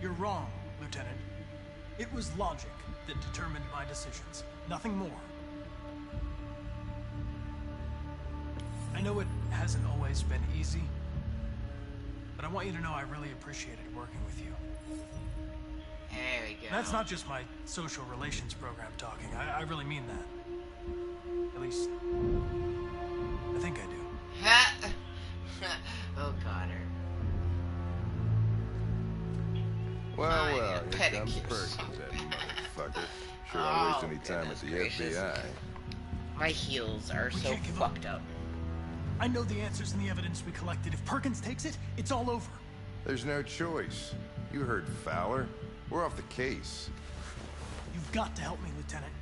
You're wrong, Lieutenant. It was logic that determined my decisions, nothing more. I know it hasn't always been easy, but I want you to know I really appreciated working with you. There we go. That's not just my social relations program talking. I really mean that. At least, I think I do. Oh, Connor. Well, Fine, here comes pedicure. Perkins, that motherfucker. Sure don't waste any time at the gracious. FBI. My heels are so fucked up. I know the answers and the evidence we collected. If Perkins takes it, it's all over. There's no choice. You heard Fowler. We're off the case. You've got to help me, Lieutenant.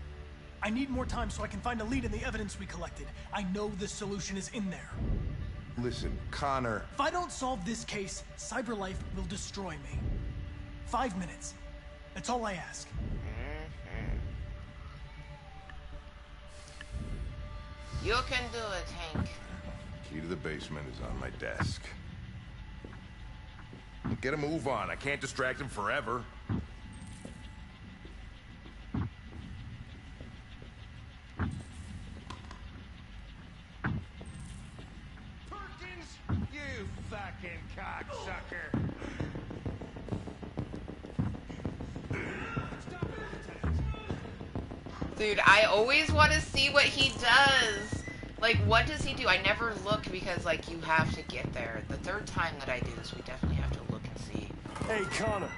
I need more time so I can find a lead in the evidence we collected. I know the solution is in there. Listen, Connor. If I don't solve this case, CyberLife will destroy me. 5 minutes. That's all I ask. You can do it, Hank. Key to the basement is on my desk. Get a move on. I can't distract him forever. Perkins, you fucking cocksucker. Dude, I always want to see what he does. Like, what does he do? I never look because, like, you have to get there. The third time that I do this, we definitely have to look and see. Hey, Connor.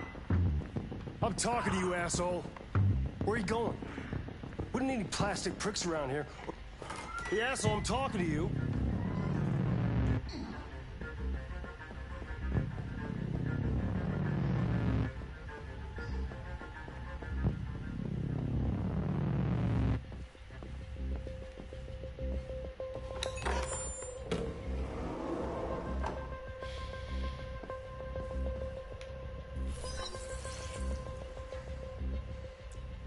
I'm talking to you, asshole. Where are you going? Wouldn't need any plastic pricks around here. Hey, asshole, I'm talking to you.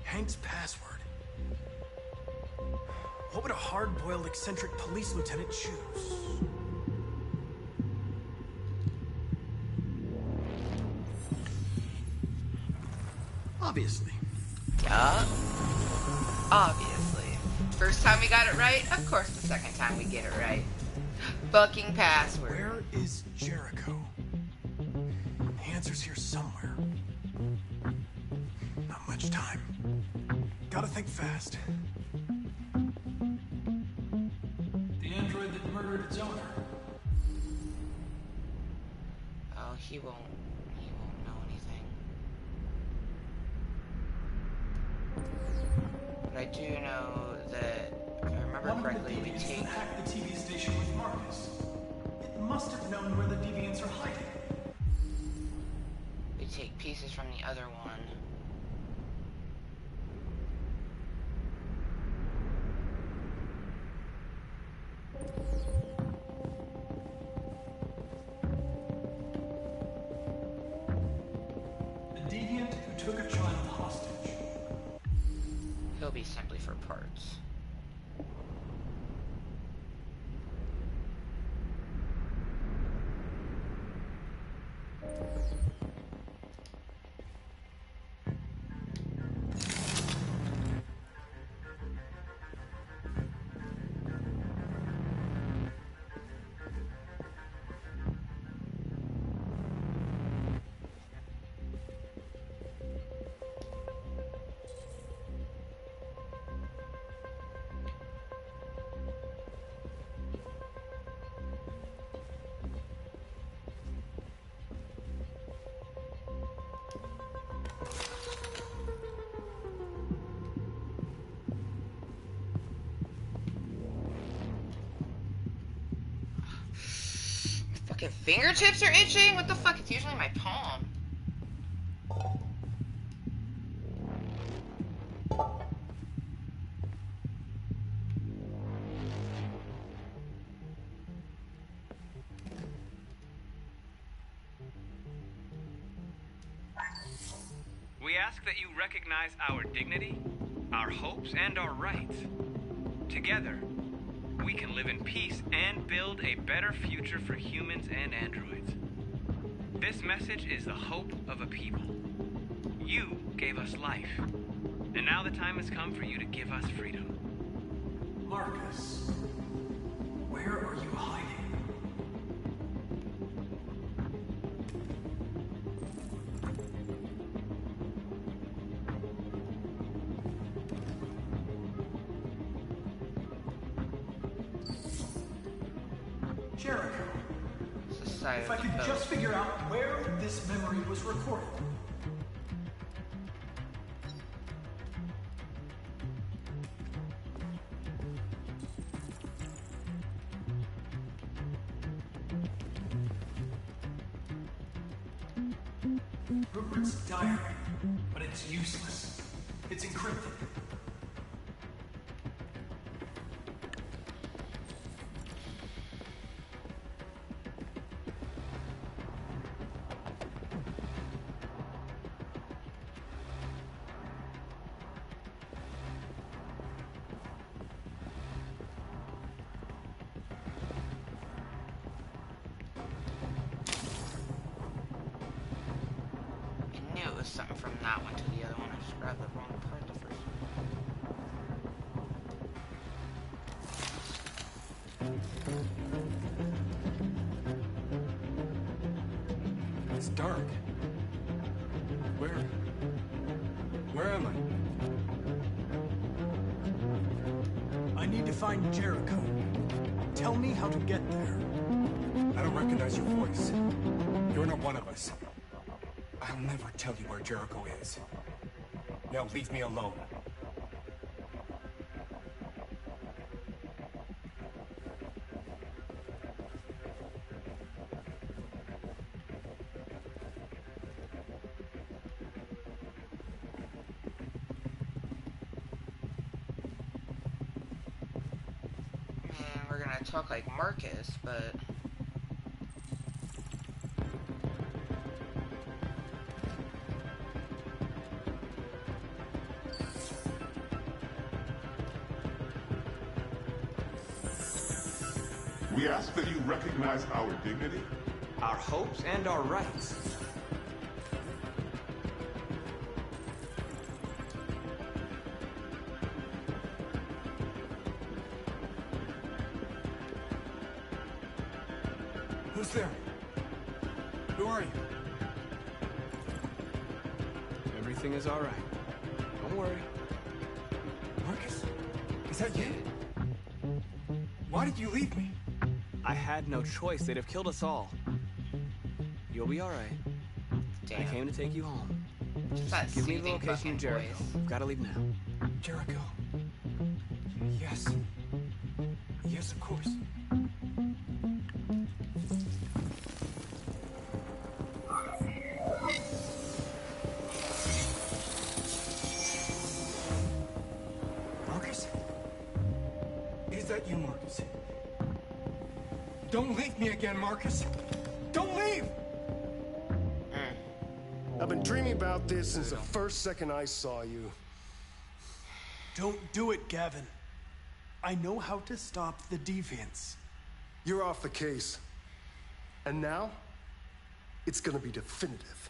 Hank's password. What would a hard-boiled, eccentric police lieutenant choose? Obviously. Duh. Obviously. First time we got it right, of course the second time we get it right. Fucking password. Where is Jericho? The answer's here somewhere. Not much time. Gotta think fast. The android that murdered its owner. Oh, he won't know anything. But I do know that, if I remember correctly, we take... hacked the TV station with Marcus. It must have known where the deviants are hiding. We take pieces from the other one. The deviant who took a child hostage. He'll be simply for parts. Fucking fingertips are itching? What the fuck? It's usually my palm. We ask that you recognize our dignity, our hopes, and our rights. Together, we can live in peace and build a better future for humans and androids. This message is the hope of a people. You gave us life, and now the time has come for you to give us freedom. Marcus, where are you hiding? Jericho. If I could just figure out where this memory was recorded. Rupert's diary, but it's useless. It's encrypted. Something from that one to the other one. I just grabbed the wrong part the first one. It's dark. Where am I? I need to find Jericho. Tell me how to get there. I don't recognize your voice. You're not one of us. I'll never tell you where Jericho is. Now leave me alone. Man, we're gonna talk like Marcus, but... We ask that you recognize our dignity, our hopes, and our rights. Who's there? Who are you? Everything is all right. Don't worry. Marcus? Is that you? Why did you leave me? I had no choice. They'd have killed us all. You'll be all right. Damn. I came to take you home. Just give me the location of Jericho. We've got to leave now. Jericho. Yes. Yes, of course. Marcus? Is that you, Marcus? Don't leave me again, Marcus! Don't leave! I've been dreaming about this since the first second I saw you. Don't do it, Gavin. I know how to stop the deviants. You're off the case. And now, it's gonna be definitive.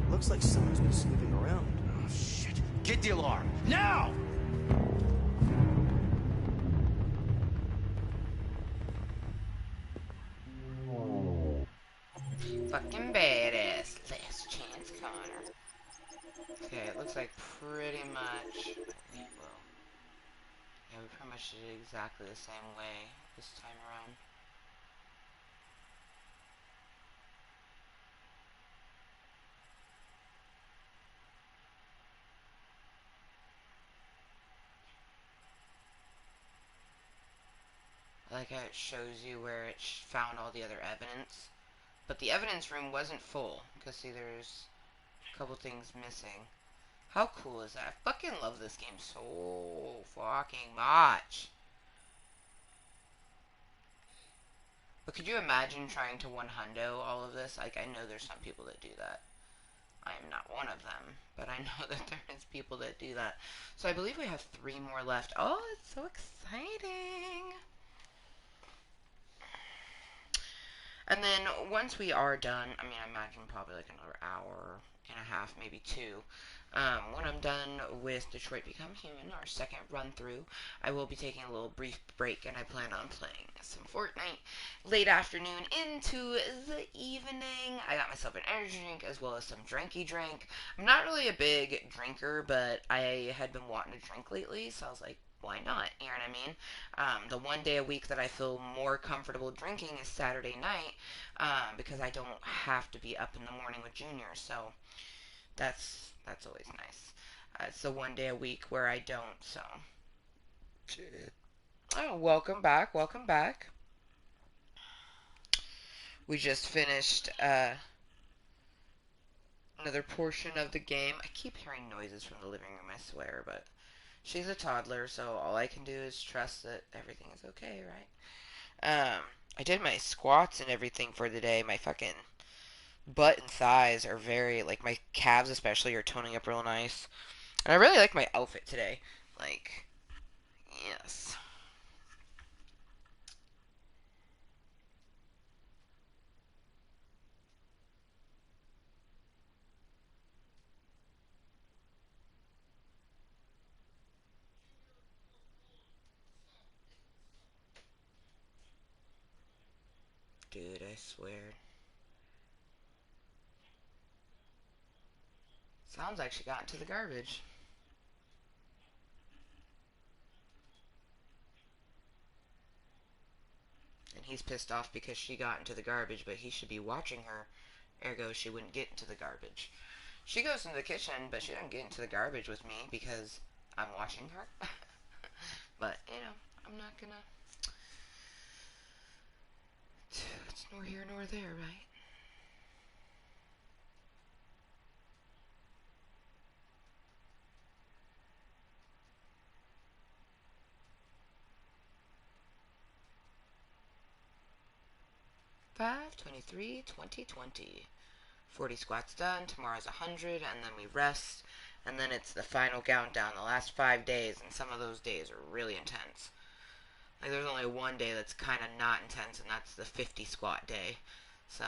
Looks like someone's been snooping around. Oh, shit. Get the alarm. Now! Fucking badass. Last chance, Connor. Okay, it looks like pretty much... Yeah, we pretty much did it exactly the same way this time around. Like it shows you where it found all the other evidence. But the evidence room wasn't full. Because see, there's a couple things missing. How cool is that? I fucking love this game so fucking much. But could you imagine trying to one-hundo all of this? Like, I know there's some people that do that. I am not one of them, but I know that there is people that do that. So I believe we have 3 more left. Oh, it's so exciting. And then once we are done, I mean, I imagine probably like another hour and a half, maybe 2. When I'm done with Detroit Become Human, our second run through, I will be taking a little brief break, and I plan on playing some Fortnite late afternoon into the evening. I got myself an energy drink as well as some drinky drink. I'm not really a big drinker, but I had been wanting to drink lately, so I was like, why not? You know what I mean? The one day a week that I feel more comfortable drinking is Saturday night, because I don't have to be up in the morning with Junior, so that's always nice. It's the one day a week where I don't, so. Oh, welcome back, welcome back. We just finished, another portion of the game. I keep hearing noises from the living room, I swear, but she's a toddler, so all I can do is trust that everything is okay, right? I did my squats and everything for the day. My fucking butt and thighs are very, like, my calves especially are toning up real nice. And I really like my outfit today. Like, yes. Dude, I swear. Sounds like she got into the garbage. And he's pissed off because she got into the garbage, but he should be watching her. Ergo, she wouldn't get into the garbage. She goes into the kitchen, but she doesn't get into the garbage with me because I'm watching her. But, you know, I'm not gonna... It's nor here nor there, right? Five, 23, 2020. 40 squats done, tomorrow's 100, and then we rest, and then it's the final countdown, the last 5 days, and some of those days are really intense. Like, there's only one day that's kind of not intense, and that's the 50 squat day. So,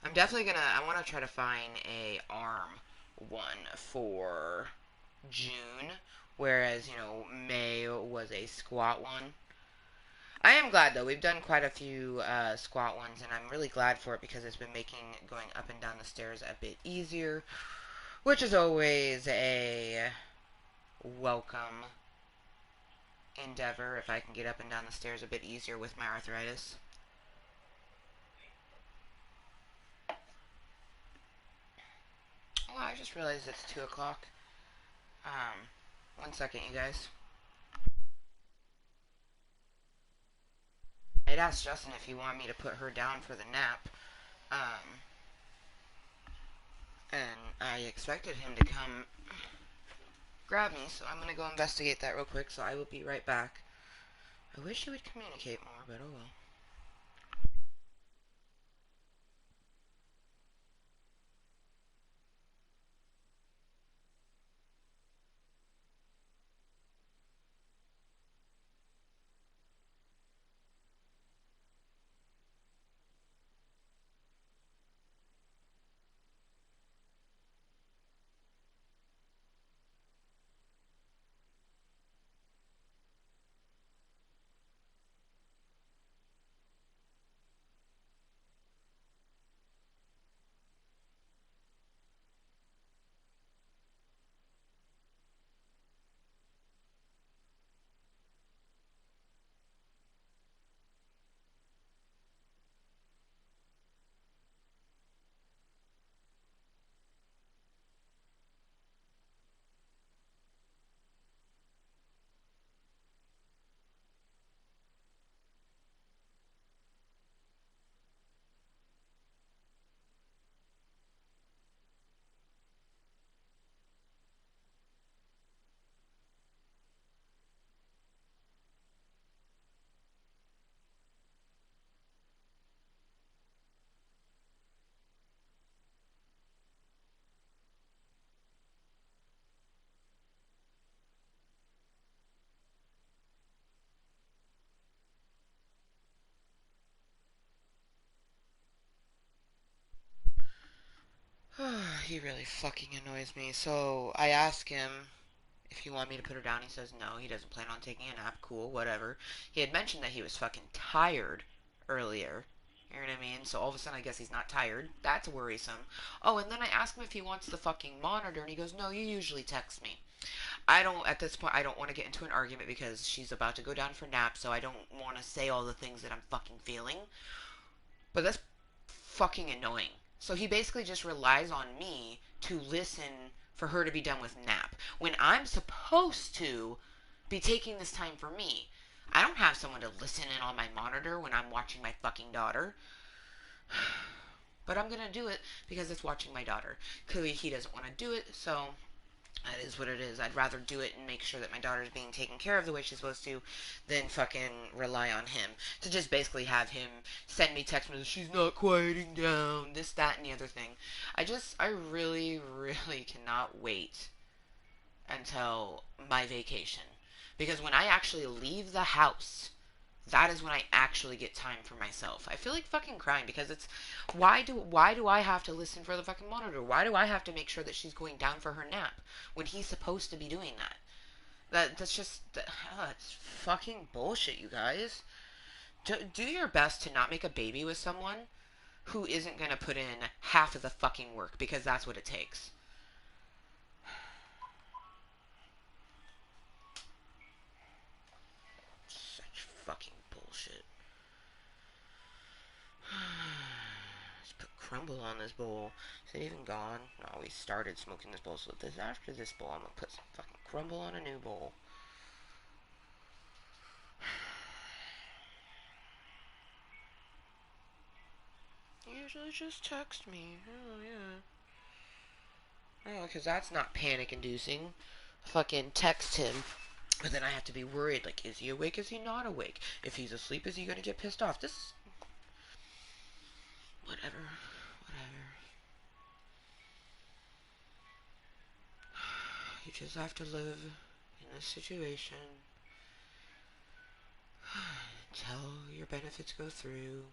I'm definitely gonna, I want to try to find a arm one for June, whereas, you know, May was a squat one. I am glad, though. We've done quite a few squat ones, and I'm really glad for it because it's been making going up and down the stairs a bit easier, which is always a welcome endeavor if I can get up and down the stairs a bit easier with my arthritis. Oh, I just realized it's 2 o'clock. 1 second, you guys. I'd asked Justin if he wanted me to put her down for the nap. And I expected him to come grab me, so I'm gonna go investigate that real quick, so I will be right back. I wish he would communicate more, but oh well. he really fucking annoys me. So I ask him if he want me to put her down. He says no, he doesn't plan on taking a nap. Cool, whatever. He had mentioned that he was fucking tired earlier. You know what I mean? So all of a sudden I guess he's not tired. That's worrisome. Oh, and then I ask him if he wants the fucking monitor, and he goes, no, you usually text me. At this point, I don't want to get into an argument because she's about to go down for nap, so I don't want to say all the things that I'm fucking feeling. But that's fucking annoying. So he basically just relies on me to listen for her to be done with nap, when I'm supposed to be taking this time for me. I don't have someone to listen in on my monitor when I'm watching my fucking daughter. But I'm gonna do it because it's watching my daughter. Clearly he doesn't want to do it, so that is what it is. I'd rather do it and make sure that my daughter's being taken care of the way she's supposed to than fucking rely on him. To just basically have him send me text messages, she's not quieting down, this, that, and the other thing. I really, really cannot wait until my vacation. Because when I actually leave the house, that is when I actually get time for myself. I feel like fucking crying because it's why do I have to listen for the fucking monitor? Why do I have to make sure that she's going down for her nap when he's supposed to be doing that? That's just it's fucking bullshit, you guys. Do your best to not make a baby with someone who isn't gonna put in half of the fucking work, because that's what it takes. Such fucking bullshit. Let's put crumble on this bowl. Is it even gone? No, we started smoking this bowl, so after this bowl, I'm gonna put some fucking crumble on a new bowl. Usually just text me. Oh, yeah. Oh, because that's not panic-inducing. Fucking text him. But then I have to be worried, like, is he awake, is he not awake? If he's asleep, is he gonna get pissed off? This... Whatever. You just have to live in this situation until your benefits go through.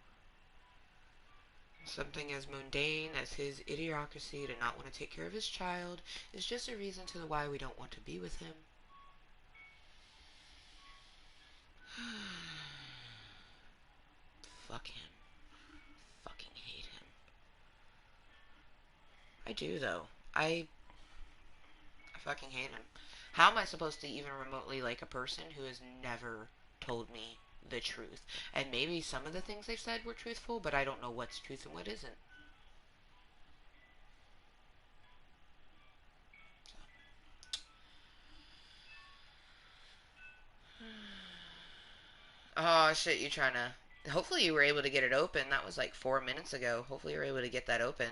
Something as mundane as his idiocracy to not want to take care of his child is just a reason to why we don't want to be with him. Fuck him. Fucking hate him. I do, though. I fucking hate him. How am I supposed to even remotely like a person who has never told me the truth? And maybe some of the things they've said were truthful, but I don't know what's truth and what isn't. Oh shit, you trying to... Hopefully you were able to get it open. That was like 4 minutes ago. Hopefully you were able to get that open.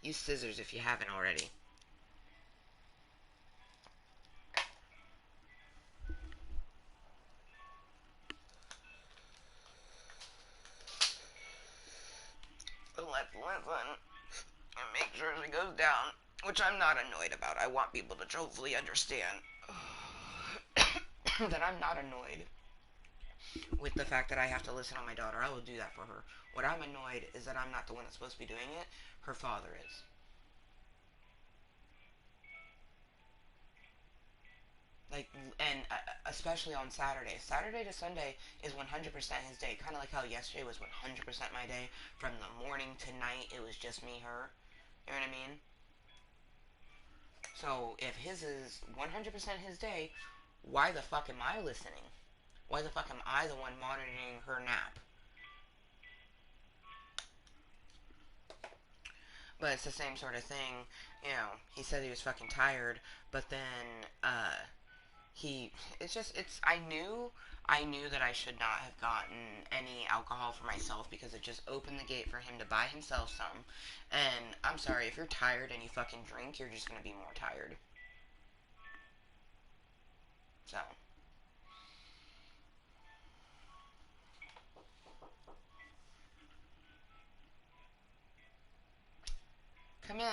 Use scissors if you haven't already. Let's listen and make sure she goes down, which I'm not annoyed about. I want people to hopefully understand that I'm not annoyed with the fact that I have to listen on my daughter. I will do that for her. What I'm annoyed is that I'm not the one that's supposed to be doing it. Her father is. Like, and especially on Saturday. Saturday to Sunday is 100% his day. Kind of like how yesterday was 100% my day. From the morning to night, it was just me, her. You know what I mean? So, if his is 100% his day, why the fuck am I listening? Why the fuck am I the one monitoring her nap? But it's the same sort of thing. You know, he said he was fucking tired, but then, I knew that I should not have gotten any alcohol for myself because it just opened the gate for him to buy himself some. And I'm sorry, if you're tired and you fucking drink, you're just gonna be more tired. So. Come in. I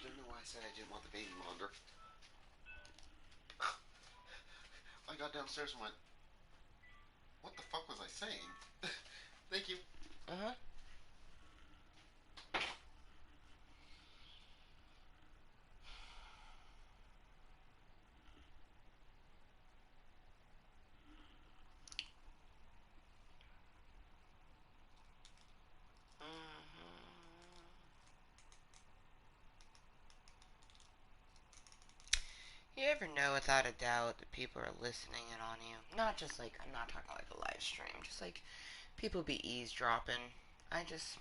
don't know why I said I didn't want the baby monitor. I got downstairs and went, what the fuck was I saying? Thank you. Uh-huh. You ever know without a doubt that people are listening in on you? Not just like, I'm not talking like a live stream, just like people be eavesdropping. That's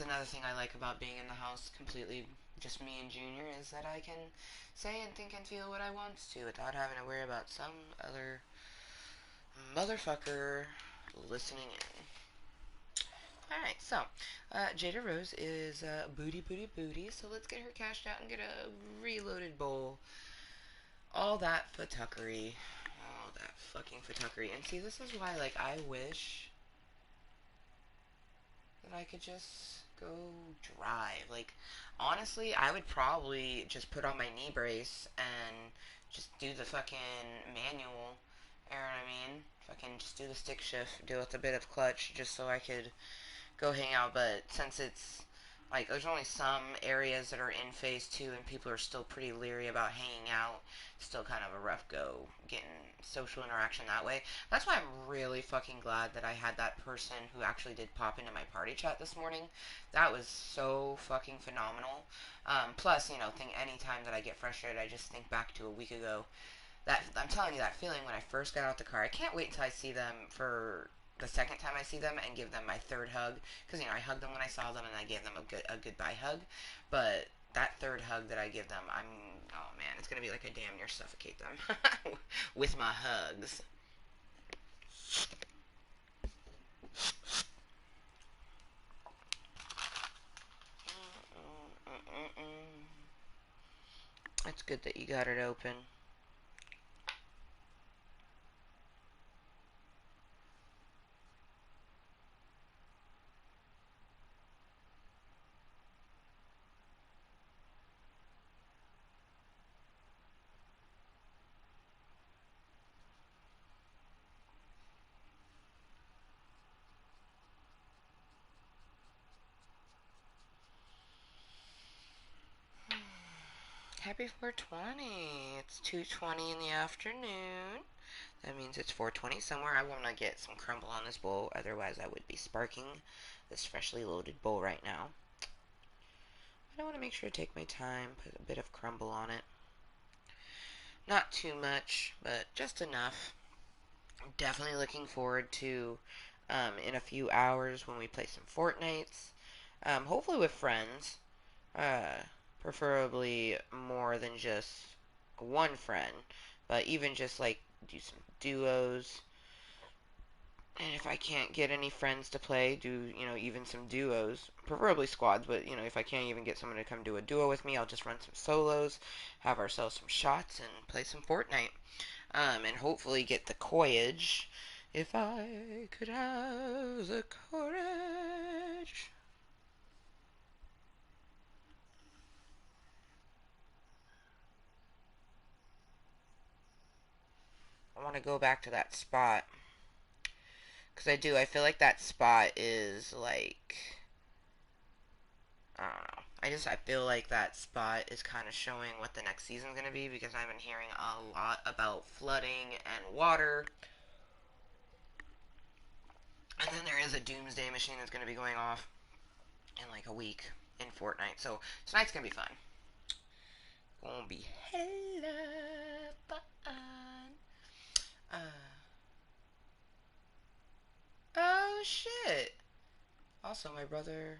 another thing I like about being in the house completely just me and Junior, is that I can say and think and feel what I want to without having to worry about some other motherfucker listening in. Alright, so, Jada Rose is booty, so let's get her cashed out and get a reloaded bowl. All that fuckery. All that fucking fuckery. And see, this is why, like, I wish that I could just go drive. Like, honestly, I would probably just put on my knee brace and just do the fucking manual. You know what I mean? Fucking just do the stick shift, do with a bit of clutch, just so I could go hang out. But since it's like, there's only some areas that are in phase 2 and people are still pretty leery about hanging out, still kind of a rough go getting social interaction that way. That's why I'm really fucking glad that I had that person who actually did pop into my party chat this morning. That was so fucking phenomenal. Plus, you know, anytime that I get frustrated, I just think back to a week ago. That, I'm telling you, that feeling when I first got out the car, I can't wait until I see them for the second time I see them and give them my third hug, because, you know, I hugged them when I saw them and I gave them a goodbye hug, but that third hug that I give them, oh man, it's gonna be like I damn near suffocate them with my hugs. It's good that you got it open. Happy 420. It's 2:20 in the afternoon. That means it's 4:20 somewhere. I want to get some crumble on this bowl, otherwise I would be sparking this freshly loaded bowl right now. But I want to make sure to take my time, put a bit of crumble on it. Not too much, but just enough. I'm definitely looking forward to in a few hours when we play some Fortnites. Hopefully with friends. Preferably more than just one friend, but even just like do some duos. And if I can't get any friends to play, do, you know, even some duos, preferably squads, but, you know, if I can't even get someone to come do a duo with me, I'll just run some solos, have ourselves some shots, and play some Fortnite. And hopefully get the courage. If I could have the courage. I want to go back to that spot. Because I do. I feel like that spot is like, I don't know. I feel like that spot is kind of showing what the next season's going to be, because I've been hearing a lot about flooding and water. And then there is a doomsday machine that's going to be going off in like a week in Fortnite. So tonight's going to be fun. Gonna be hella fun. Oh shit. Also, my brother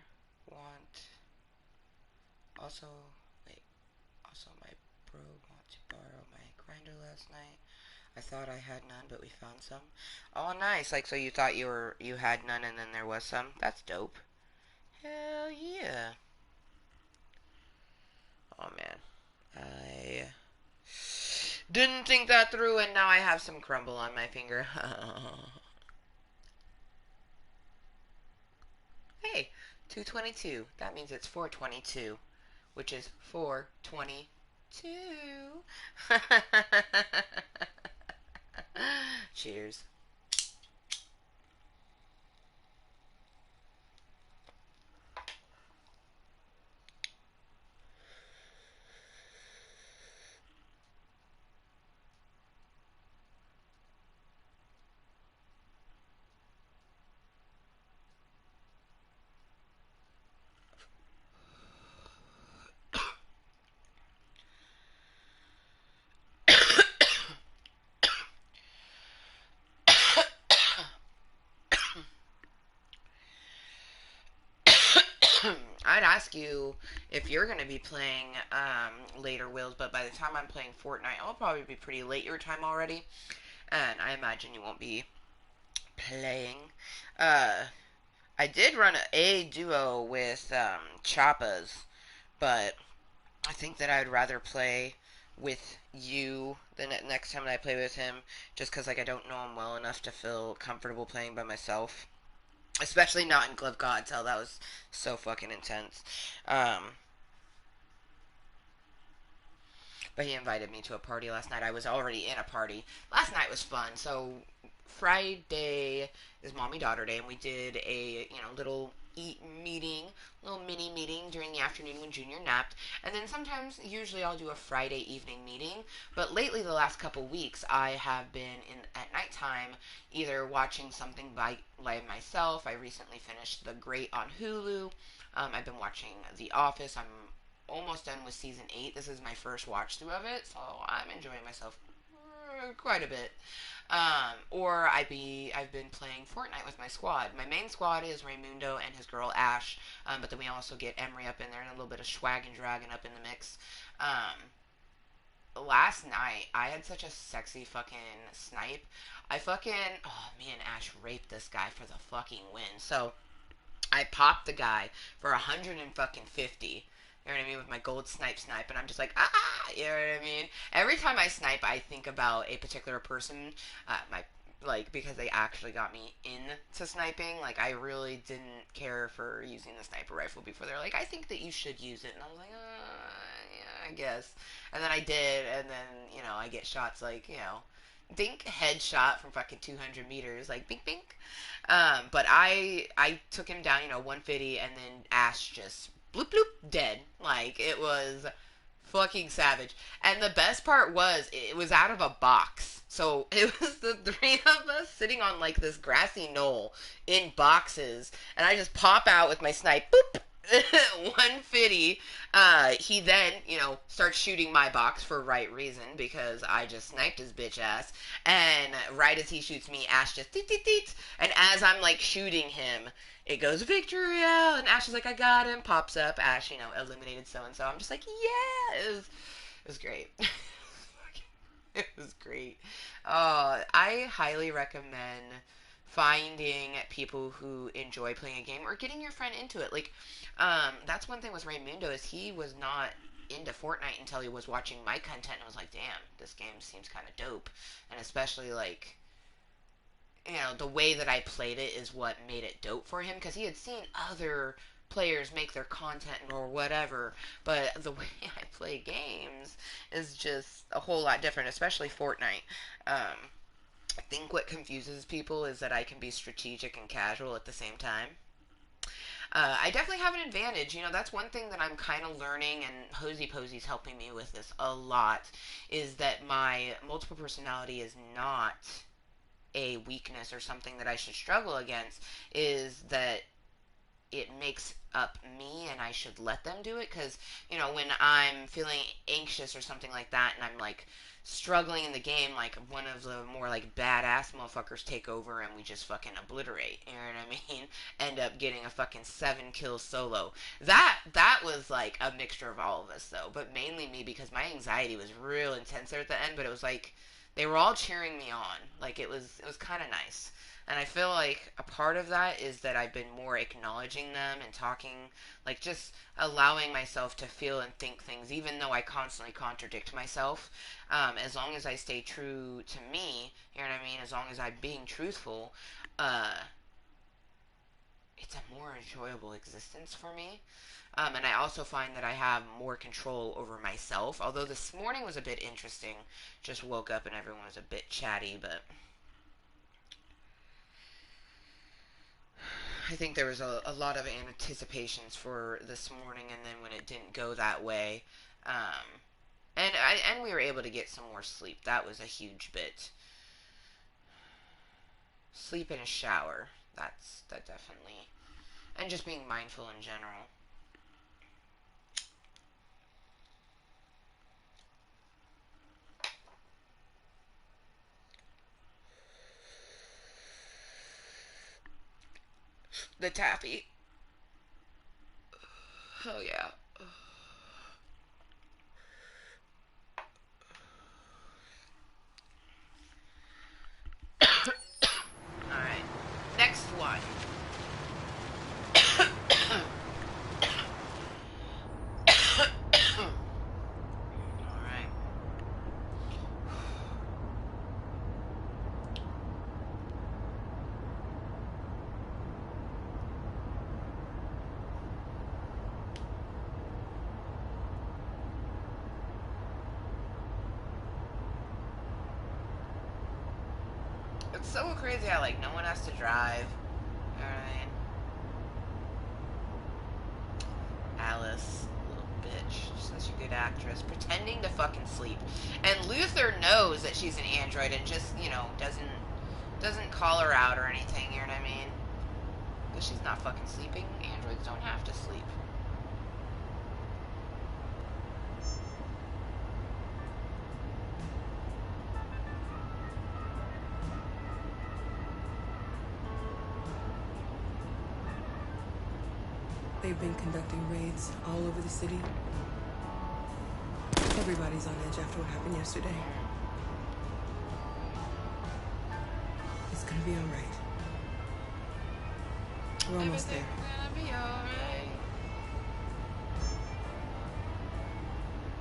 also, my bro want to borrow my grinder last night. I thought I had none, but we found some. Oh, nice. Like, so you thought you had none and then there was some? That's dope. Hell yeah. Oh, man. I didn't think that through, and now I have some crumble on my finger. Hey, 2:22. That means it's 4:22, which is 4:22. Cheers. I'd ask you if you're going to be playing later, Wills, but by the time I'm playing Fortnite, I'll probably be pretty late your time already, and I imagine you won't be playing. I did run a duo with Chappas, but I think that I'd rather play with you the next time that I play with him, just because like I don't know him well enough to feel comfortable playing by myself. Especially not in Klub Kottontale. That was so fucking intense. But he invited me to a party last night. I was already in a party. Last night was fun. So Friday is mommy-daughter day, and we did a, little little mini meeting during the afternoon when Junior napped. And then sometimes, usually I'll do a Friday evening meeting. But lately, the last couple weeks, I have been at nighttime either watching something by myself. I recently finished The Great on Hulu. I've been watching The Office. I'm almost done with season 8. This is my first watch through of it, so I'm enjoying myself quite a bit. Or I've been playing Fortnite with my squad. My main squad is Raymundo and his girl Ash, but then we also get Emery up in there and a little bit of Swag and Dragon up in the mix. Last night, I had such a sexy fucking snipe. Me and Ash raped this guy for the fucking win. So, I popped the guy for 150. You know what I mean? With my gold snipe, and I'm just like, you know what I mean? Every time I snipe, I think about a particular person, because they actually got me into sniping. Like, I really didn't care for using the sniper rifle before. They're like, I think that you should use it. And I was like, yeah, I guess. And then I did, and then, I get shots like, dink, headshot from fucking 200 meters, like, bink, bink. But I took him down, 150, and then Ash just bloop, bloop, dead. Like, it was fucking savage. And the best part was, it was out of a box. So, it was the three of us sitting on, like, this grassy knoll in boxes. And I just pop out with my snipe, boop, 150. He then, starts shooting my box for right reason, because I just sniped his bitch ass. And right as he shoots me, Ash just teet, teet, teet. And as I'm, like, shooting him, it goes, victory out, and Ash is like, I got him, pops up, Ash, eliminated so-and-so. I'm just like, yeah, it was great. It was great. I highly recommend finding people who enjoy playing a game or getting your friend into it. Like, that's one thing with Raymundo is he was not into Fortnite until he was watching my content and was like, damn, this game seems kind of dope. And especially, like, the way that I played it is what made it dope for him, because he had seen other players make their content or whatever, but the way I play games is just a whole lot different, especially Fortnite. I think what confuses people is that I can be strategic and casual at the same time. I definitely have an advantage. That's one thing that I'm kind of learning, and Hosey Posey's helping me with this a lot, is that my multiple personality is not a weakness or something that I should struggle against, is that it makes up me and I should let them do it. Because, when I'm feeling anxious or something like that and I'm, like, struggling in the game, like, one of the more, like, badass motherfuckers take over and we just fucking obliterate, you know what I mean? End up getting a fucking 7-kill solo. That was, like, a mixture of all of us, though. But mainly me, because my anxiety was real intense there at the end, but it was, like, they were all cheering me on. Like, it was kind of nice. And I feel like a part of that is that I've been more acknowledging them and talking, like, just allowing myself to feel and think things, even though I constantly contradict myself. As long as I stay true to me, you know what I mean? As long as I'm being truthful, it's a more enjoyable existence for me. And I also find that I have more control over myself. Although this morning was a bit interesting. Just woke up and everyone was a bit chatty, but I think there was a lot of anticipations for this morning, and then when it didn't go that way, and we were able to get some more sleep. That was a huge bit. Sleep and a shower. That definitely, and just being mindful in general. The taffy. Oh, yeah. Alright. Next one. Alright. It's so crazy how, like, no one has to drive. Alright. Alice, little bitch. Such a good actress. Pretending to fucking sleep. And Luther knows that she's an android and just, you know, doesn't call her out or anything, you know what I mean? But she's not fucking sleeping. Androids don't have to sleep. They've been conducting raids all over the city. Everybody's on edge after what happened yesterday. It's gonna be all right. We're almost there. Gonna be alright.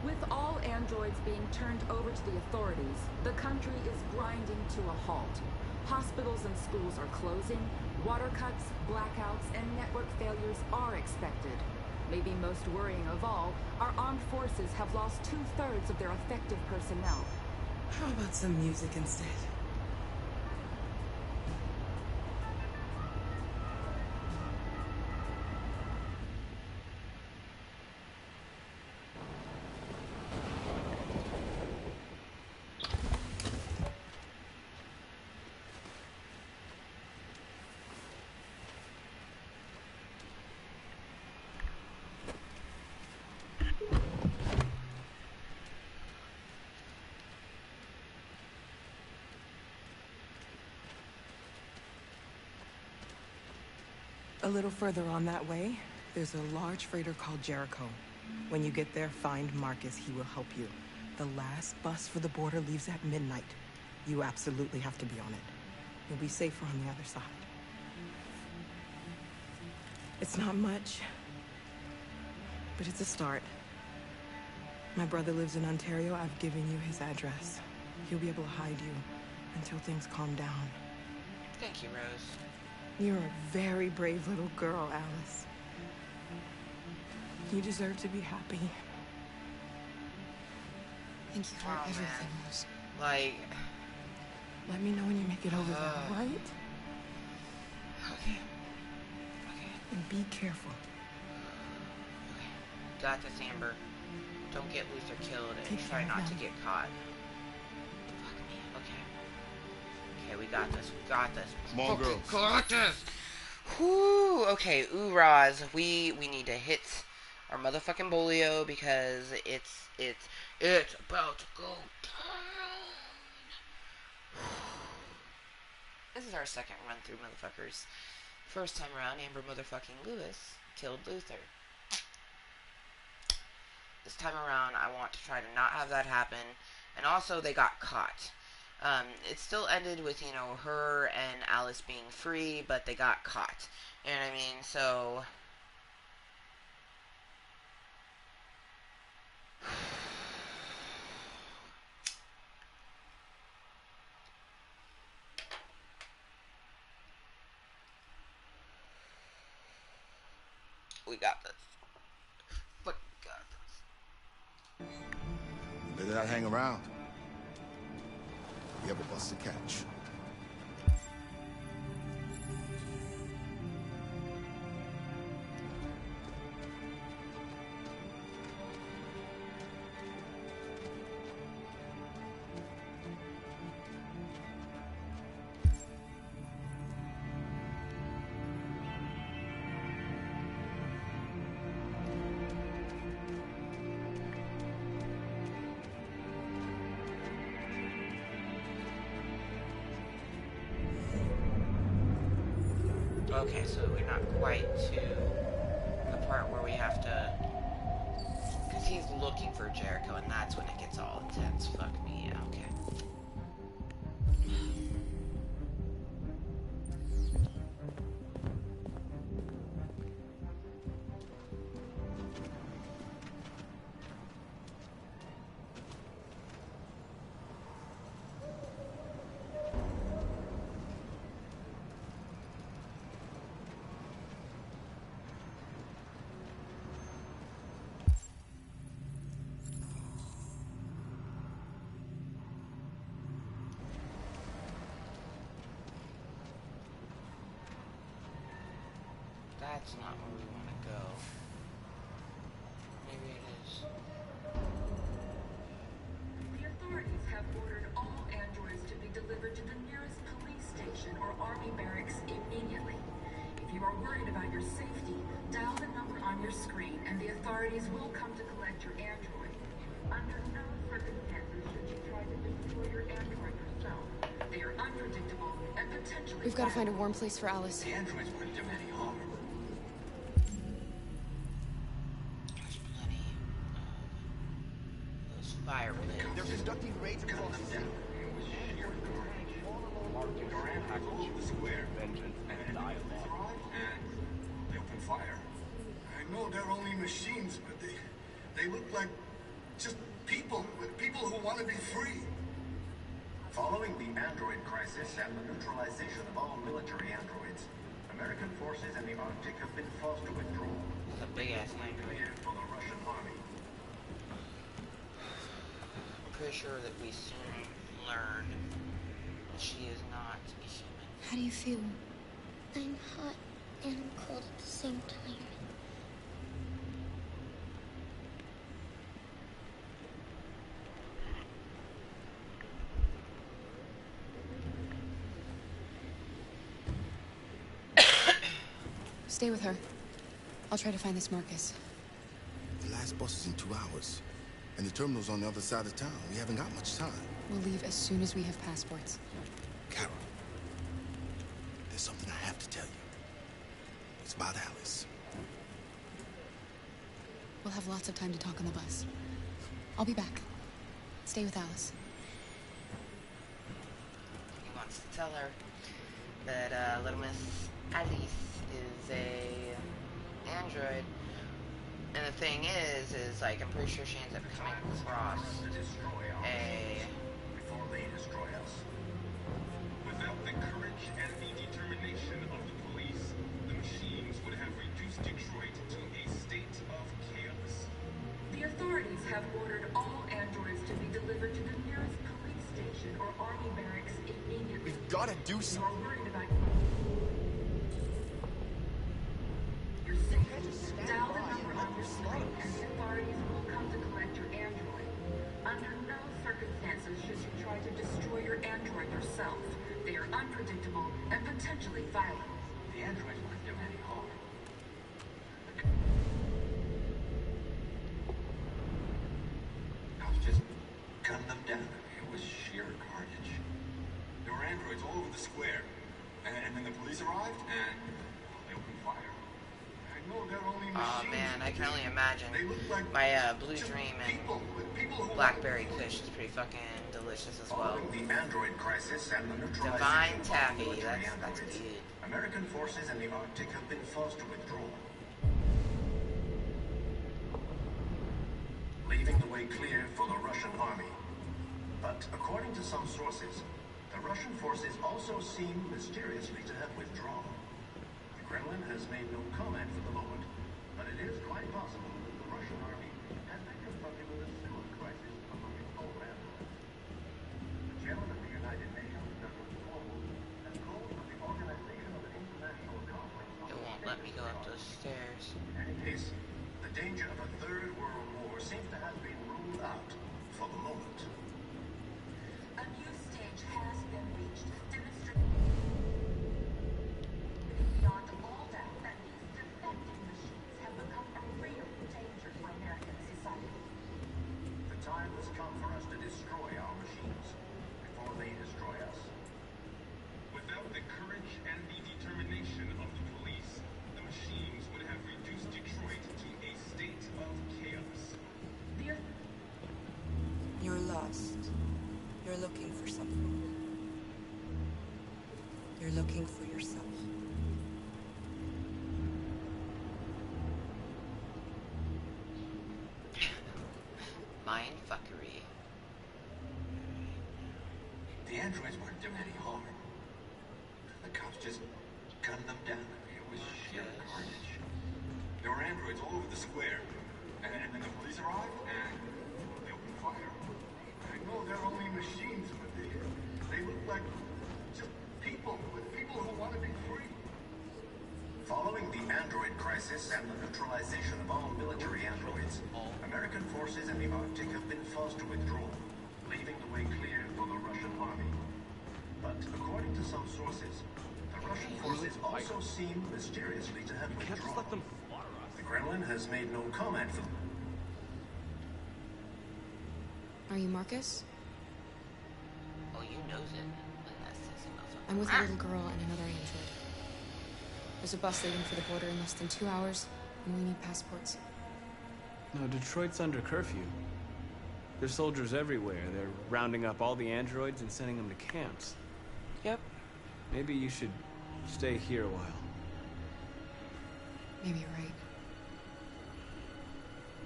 With all androids being turned over to the authorities, the country is grinding to a halt. Hospitals and schools are closing, water cuts, blackouts, and network failures are expected. Maybe most worrying of all, our armed forces have lost 2/3 of their effective personnel. How about some music instead? A little further on that way, there's a large freighter called Jericho. When you get there, find Marcus. He will help you. The last bus for the border leaves at midnight. You absolutely have to be on it. You'll be safer on the other side. It's not much, but it's a start. My brother lives in Ontario. I've given you his address. He'll be able to hide you until things calm down. Thank you, Rose. You're a very brave little girl, Alice. You deserve to be happy. Thank you for everything, Rose. Like... Let me know when you make it over there, all right? Okay. And be careful. Got this, Amber. Don't get Luther killed and Take try care of not to him. get caught. Fuck me. Okay. Okay, we got this. We got this. Come on, Okay, girls. got this. Whoo. Okay, oorahs. We need to hit our motherfucking bolio because it's about to go down. This is our second run through, motherfuckers. First time around, Amber motherfucking Lewis killed Luther. This time around, I want to try to not have that happen. And also, they got caught. It still ended with, you know, her and Alice being free, but they got caught. You know what I mean? So... we got this. But we got this. You better not hang around. You have a bus to catch. Okay, so we're not quite to the part where we have to... Because he's looking for Jericho, and that's when it gets all intense. Fuck me, yeah, okay. That's not where we want to go. Maybe it is. The authorities have ordered all androids to be delivered to the nearest police station or army barracks immediately. If you are worried about your safety, dial the number on your screen and the authorities will come to collect your android. Under no circumstances should you try to destroy your android yourself. They are unpredictable and potentially... We've got to find a warm place for Alice. The androids wouldn't do any harm. Fire pits. They're conducting raids across the city. The square. Vengeance and dialogue. And they open fire. I know they're only machines, but they look like just people who want to be free. Following the android crisis and the neutralization of all military androids, American forces in the Arctic have been forced to withdraw. It's a big ass language. For the Russian army. Pretty sure that we soon learn that she is not a human. How do you feel? I'm hot and cold at the same time. Stay with her. I'll try to find this Marcus. The last bus is in 2 hours. And the terminal's on the other side of town. We haven't got much time. We'll leave as soon as we have passports. Carol, there's something I have to tell you. It's about Alice. We'll have lots of time to talk on the bus. I'll be back. Stay with Alice. He wants to tell her that little Miss Alice is a android. And the thing is like, I'm pretty sure she ends up coming across Before they destroy us. Without the courage and the determination of the police, the machines would have reduced Detroit to a state of chaos. The authorities have ordered all androids to be delivered to the nearest police station or army barracks immediately. We've got to do You something. are worried about your safety. Dial the number on your screen and the authorities will come to collect your android. Under no circumstances should you try to destroy your android yourself. They are unpredictable and potentially violent. The androids wouldn't do any harm. I was just cutting them down. It was sheer carnage. There were androids all over the square. And then the police arrived, and they opened fire. I know they're only Oh machines. man, I can only imagine. They look like My Blue Dream and Blackberry Kush is pretty fucking delicious as well. Following the android crisis and the neutralization Divine of Taffy, military that's androids, good. American forces in the Arctic have been forced to withdraw. Leaving the way clear for the Russian army. But according to some sources, the Russian forces also seem mysteriously to have withdrawn. The Kremlin has made no comment for the moment, but it is quite possible that the Russian army has been confronted with a similar crisis among its own androids. The chairman of the United Nations, Dr. Klub, has called for the organization of an international conference on It won't let me go up those stairs. In any case, the danger of a third world war seems to have been ruled out for the moment. A new stage has been reached, demonstrating beyond all doubt that these defective machines have become a real danger for American society. The time has come for us to destroy our machines before they destroy us. Without the courage and the determination of the police, the machines would have reduced Detroit You're looking for something. You're looking for yourself. Mindfuckery. The androids weren't doing any harm. The cops just gunned them down. It was sheer carnage. There were androids all over the square. And then the police arrived, and they opened fire. I know they're only machines, but they look like just people who want to be free. Following the android crisis and the neutralization of all military androids, American forces in the Arctic have been forced to withdraw, leaving the way clear for the Russian army. But according to some sources, the Russian forces also seem mysteriously to have withdrawn. The Kremlin has made no comment for them. Are you Marcus? Oh, you knows it. I'm with a little girl and another android. There's a bus leaving for the border in less than 2 hours, and we need passports. No, Detroit's under curfew. There's soldiers everywhere. They're rounding up all the androids and sending them to camps. Yep. Maybe you should stay here a while. Maybe you're right.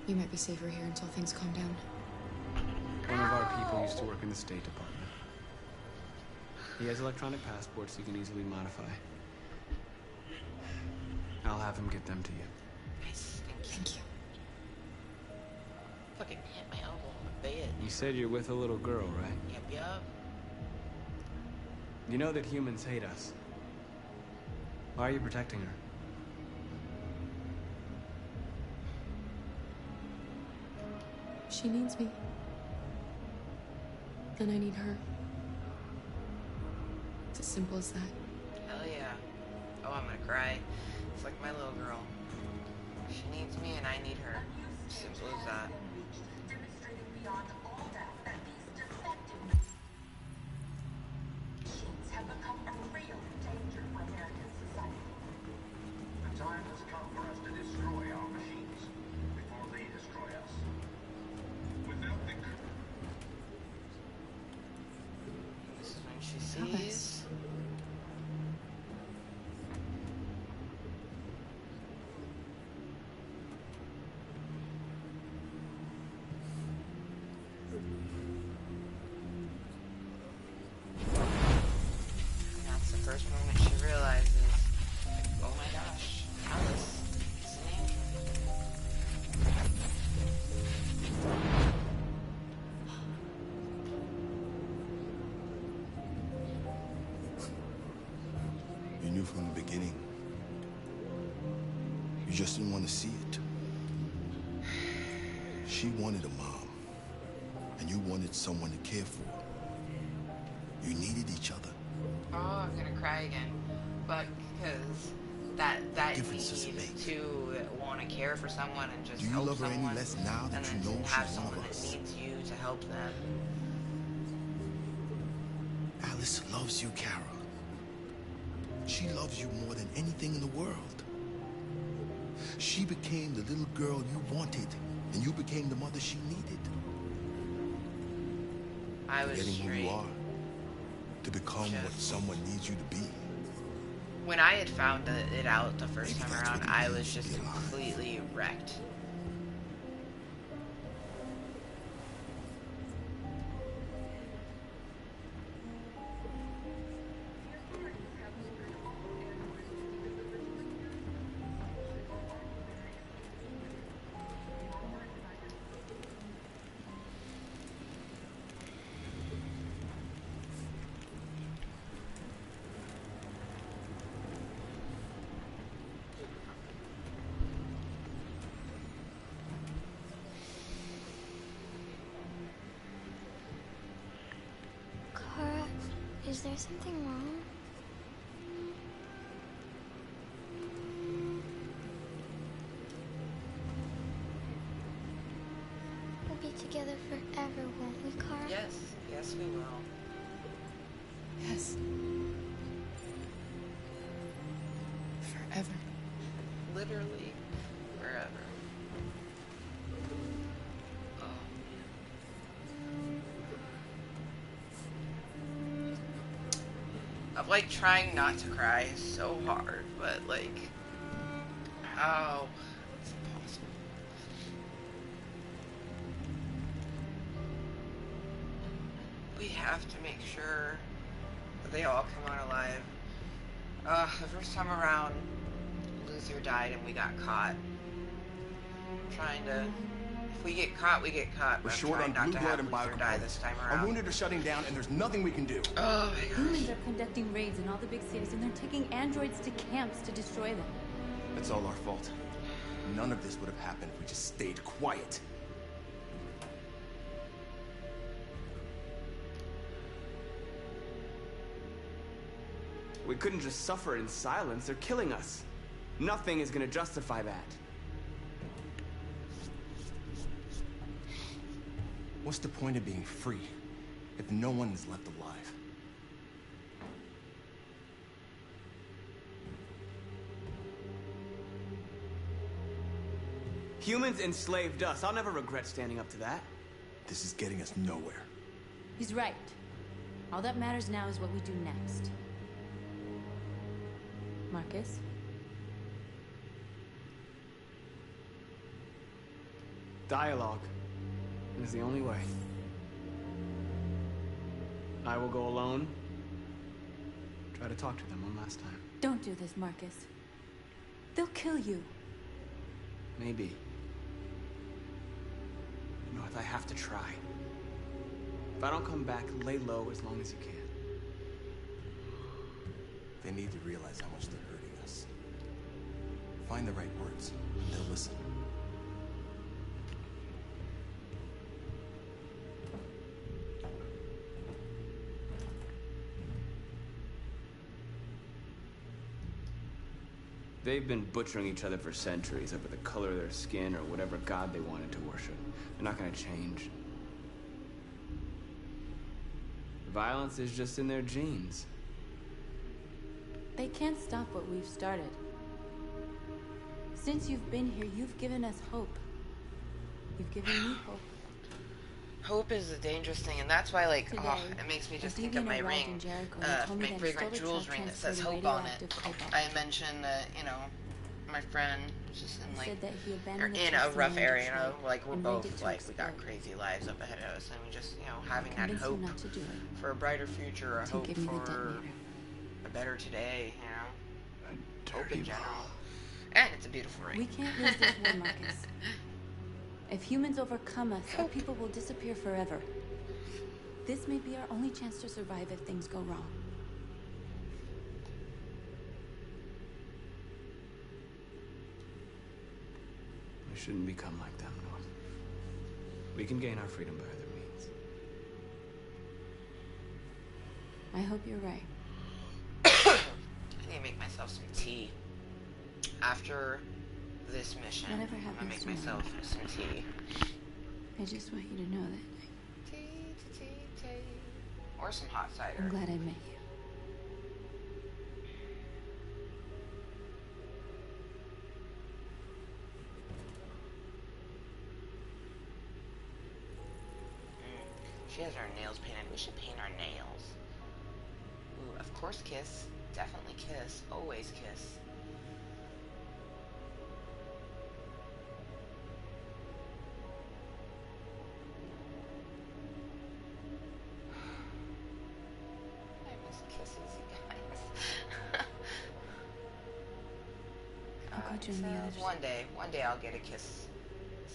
You might be safer here until things calm down. One of our people used to work in the State Department. He has electronic passports he can easily modify. I'll have him get them to you. Nice. Thank you. Fucking hit my elbow on the bed. You said you're with a little girl, right? Yep. You know that humans hate us. Why are you protecting her? She needs me. And I need her. It's as simple as that. Hell yeah. Oh, I'm gonna cry. It's like my little girl. She needs me and I need her. Simple as that. Have become a real danger for American society. The time has come for us to destroy our machines before they destroy us. Without the This is when she sees. That's the first moment she realizes, oh my gosh, Alice is an android. You knew from the beginning. You just didn't want to see it. She wanted a mom, and you wanted someone to care for. You needed each other. Oh, I'm gonna cry again. But because that need to want to care for someone and just Do you help love her someone, any less now that and you then know to have she's one someone of that us? needs you to help them. Alice loves you, Kara. She loves you more than anything in the world. She became the little girl you wanted, and you became the mother she needed. I was Getting who straight. you are to become what someone needs you to be. When I had found it out the first time around, I was just completely wrecked. Kara, is there something wrong? We'll be together forever, won't we, Kara? Yes, yes we will. Yes. Forever. Literally forever. Oh. I'm like trying not to cry so hard, but like, how? It's impossible. We have to make sure that they all come out alive. The first time around, Luther died and we got caught. I'm trying to... If we get caught, we get caught. We're But short I'm on trying blue not to blood have and Luther die this time Our around. wounded are shutting down, and there's nothing we can do. Oh my gosh. Humans are conducting raids in all the big cities, and they're taking androids to camps to destroy them. It's all our fault. None of this would have happened if we just stayed quiet. We couldn't just suffer in silence. They're killing us. Nothing is gonna justify that. What's the point of being free if no one is left alive? Humans enslaved us. I'll never regret standing up to that. This is getting us nowhere. He's right. All that matters now is what we do next. Marcus? Dialogue is the only way. I will go alone. Try to talk to them one last time. Don't do this, Marcus. They'll kill you. Maybe. North, I have to try. If I don't come back, lay low as long as you can. They need to realize how much they're hurting us. Find the right words, and they'll listen. They've been butchering each other for centuries over the color of their skin or whatever god they wanted to worship. They're not gonna change. Violence is just in their genes. They can't stop what we've started. Since you've been here, you've given us hope. You've given me hope. Hope is a dangerous thing, and that's why, like, Today, it makes me just a think of my deviant arrived ring, in Jericho and told me my that fragrant a stolen jewels truck ring that says transported hope on it. radioactive cobalt. I mentioned that, you know, my friend was just in, like, Said that he abandoned the in truck a from rough the area, you know, Detroit like, we're and both, rigged it to like, we got explode. crazy lives up ahead of us, and we just, you know, having that Convinced hope him not to do it. for a brighter future, a To hope give me the for detonator. a better today, you know, hope in general. And it's a beautiful ring. We can't lose this war, Marcus. If humans overcome us, our people will disappear forever. This may be our only chance to survive if things go wrong. We shouldn't become like them, North. We can gain our freedom by other means. I hope you're right. I need to make myself some tea. After this mission, Whatever I'm gonna happens make myself some tea. I just want you to know that Or some hot cider. I'm glad I met you. She has her nails painted. We should paint our nails. Ooh, of course kiss. Definitely kiss. Always kiss. I miss kisses, you guys. I'll go join the others. One day I'll get to kiss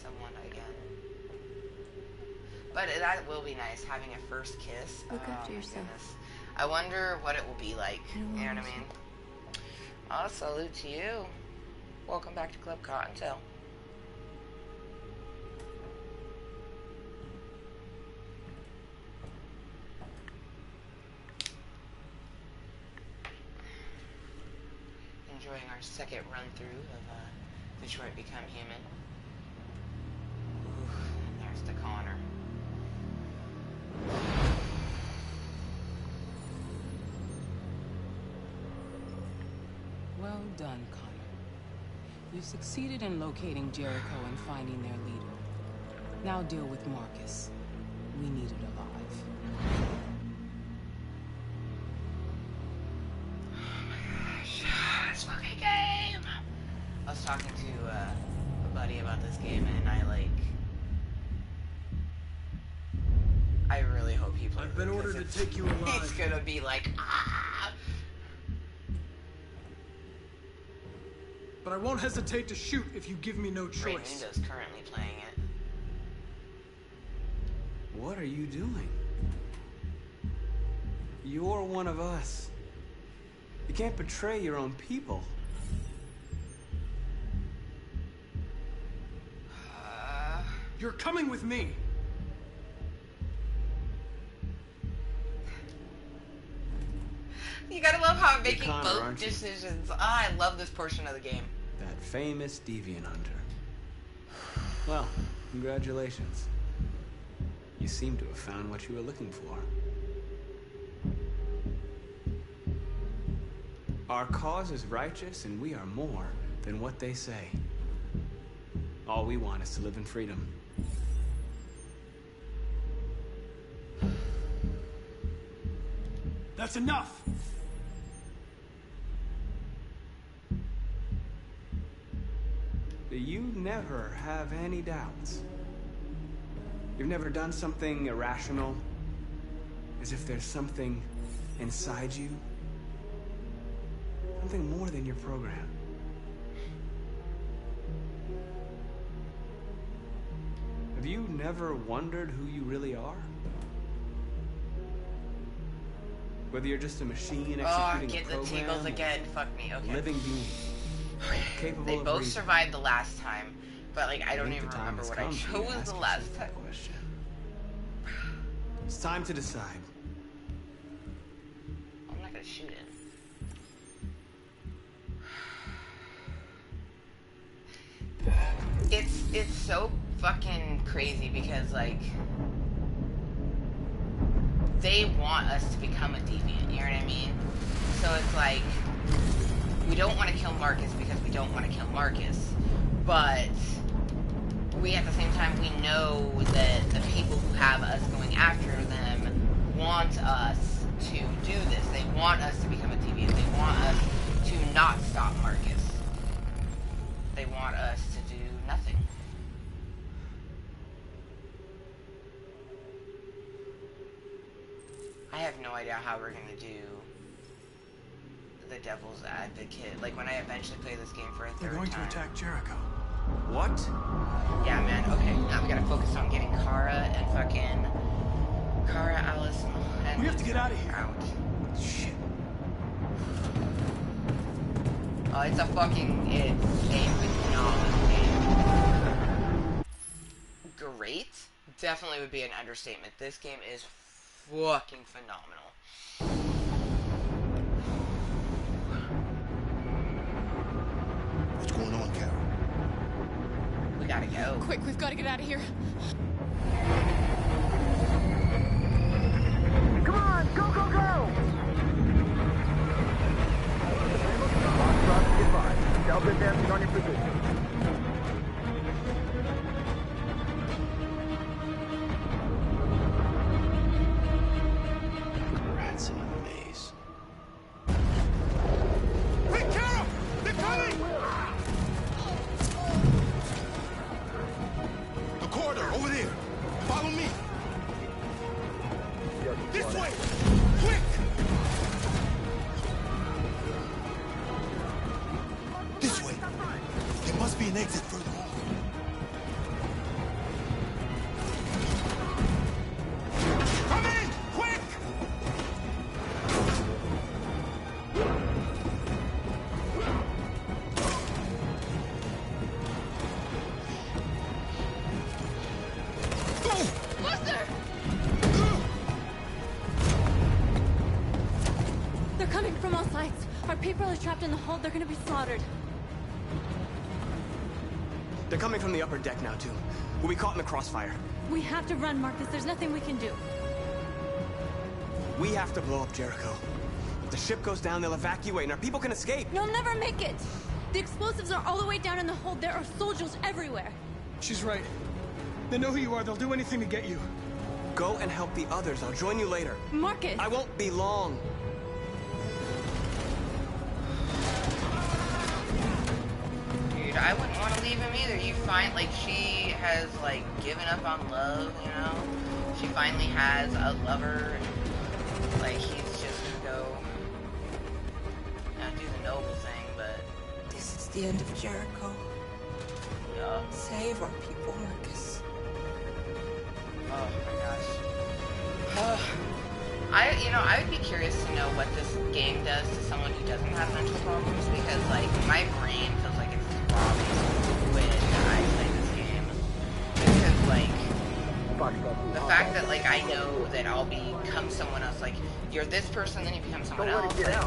someone again. But that will be nice, having a first kiss. Look after my yourself. goodness. I wonder what it will be like. You know what I mean? Oh, salute to you. Welcome back to Club Kottontale. Enjoying our second run through of Detroit Become Human. Ooh, and there's the Connor. Well done, Connor. You succeeded in locating Jericho and finding their leader. Now deal with Marcus. We need it alive. talking to a buddy about this game, and I really hope he plays. I've been ordered to take you alive. He's gonna be like, ah! But I won't hesitate to shoot if you give me no choice. Raimundo's currently playing it. What are you doing? You're one of us. You can't betray your own people. You're coming with me. You gotta love how I'm making Connor, both aren't you? decisions. Ah, I love this portion of the game. That famous deviant hunter. Well, congratulations. You seem to have found what you were looking for. Our cause is righteous, and we are more than what they say. All we want is to live in freedom. That's enough. You never have any doubts. You've never done something irrational, as if there's something inside you, something more than your program. Have you never wondered who you really are? Whether you're just a machine executing Oh, a get the program, tingles again. Fuck me. Okay. living being, capable They of both reason. survived the last time, but I don't think even the time remember has what I come for you to chose ask the yourself last time. that question. It's time to decide. I'm not gonna shoot it. It's so fucking crazy because they want us to become a deviant, you know what I mean? So it's like we don't want to kill Marcus because we don't want to kill Marcus, but we at the same time we know that the people who have us going after them want us to do this. They want us to become a deviant. They want us to not stop Marcus. They want us to do nothing. I have no idea how we're gonna do the devil's advocate. Like when I eventually play this game for a They're third going time. to attack Jericho. What? Yeah, man. Okay, now we gotta focus on getting Kara and fucking Alice, and We have to get out of here. Out. Shit. Oh, it's a phenomenal game. Great? Definitely would be an understatement. This game is fucking phenomenal. What's going on, Carol? We gotta go. Quick, we've got to get out of here. Come on, go, go, go! Delta advancing on your position. Rats in a maze. Hey, Carol! They're coming! The corridor, over there. Follow me. This way! Quick! This way. There must be an exit further on. Come in! Quick! They're coming from all sides. Our people are trapped in the hold. They're gonna be slaughtered. They're coming from the upper deck now, too. We'll be caught in the crossfire. We have to run, Marcus. There's nothing we can do. We have to blow up Jericho. If the ship goes down, they'll evacuate, and our people can escape. You'll never make it. The explosives are all the way down in the hold. There are soldiers everywhere. She's right. They know who you are. They'll do anything to get you. Go and help the others. I'll join you later. Marcus! I won't be long. Dude, I believe him either. You find, like, she has, like, given up on love, you know? She finally has a lover, and, like, he's just gonna go, not do the noble thing, but... This is the end of Jericho. Yeah. Save our people, Marcus. Oh my gosh. I would be curious to know what this game does to someone who doesn't have mental problems, because, like, my brain feels like it's throbbing when I play this game. Because, like, the fact that, like, I know that I'll become someone else, like, you're this person, then you become someone else, like,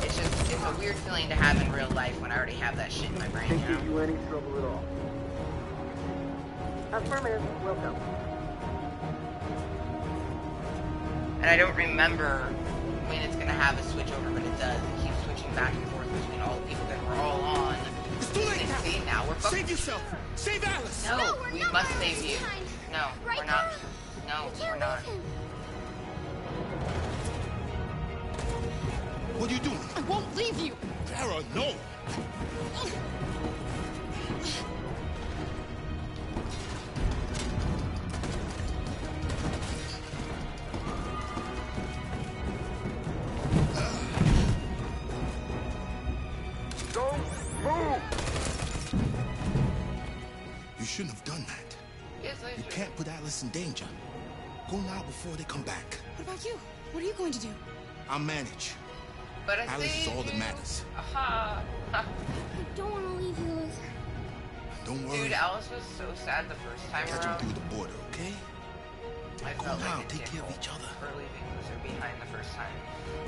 it's a weird feeling to have in real life when I already have that shit in my brain, you know? Can't give you any trouble at all. Affirmative, welcome. And I don't remember when it's going to have a switch over, but it does. It keeps switching back and forth between all the people that we're all on. It's too late now. See, now we're fucked. Save yourself. Save Alice. No, we must save you. No, Right, we're not. Kara? No, We can't we're not. leave him. What are you doing? I won't leave you. Kara, no. Don't move! You shouldn't have done that. Yes, I You can't put Alice in danger. Go now before they come back. What about you? What are you going to do? I'll manage. But I Alice is all that matters. Aha. I don't want to leave you, Liz. Don't worry. Dude, Alice was so sad the first time Catch him around. through the border, okay? I Go felt now, like a take care of dickhole each other. for leaving Loser behind the first time.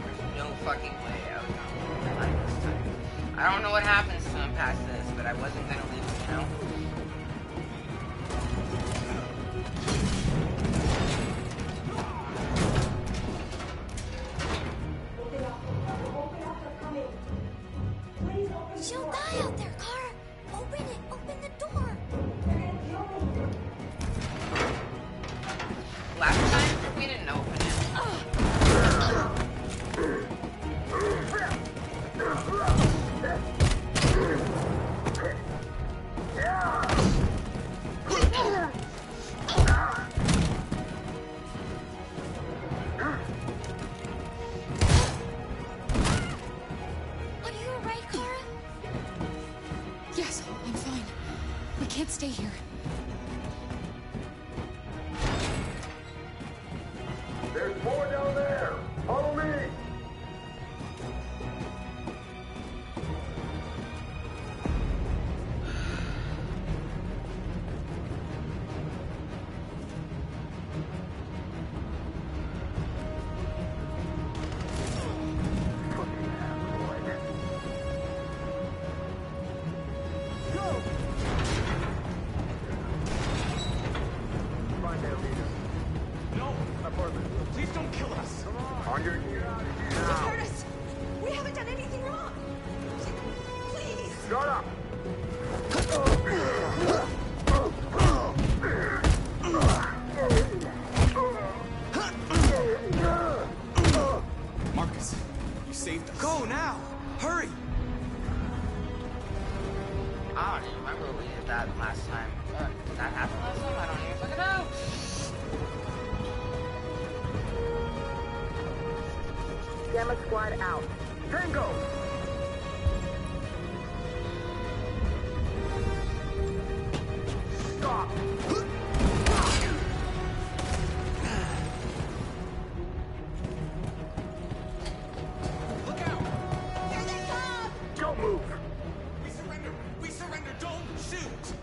There's no fucking way I was gonna leave him behind this time. I don't know what happens to him past this, but I wasn't gonna leave him, you know? She'll die out there, Kara. Open it. Open the door. Last time, we didn't open it. Are you alright, Kara? Yes, I'm fine. We can't stay here. There's more down there! Follow me! Find their leader. No. Apartment. Please don't kill us. On your knees Just now. hurt us. We haven't done anything wrong. Please. Shut up! Marcus, you saved us. Go now! Hurry! I don't even remember we did that last time. Did that happen last time? I don't even fucking know. Gamma squad out. Tango! Stop! Look out. Don't move! We surrender. We surrender. Don't shoot.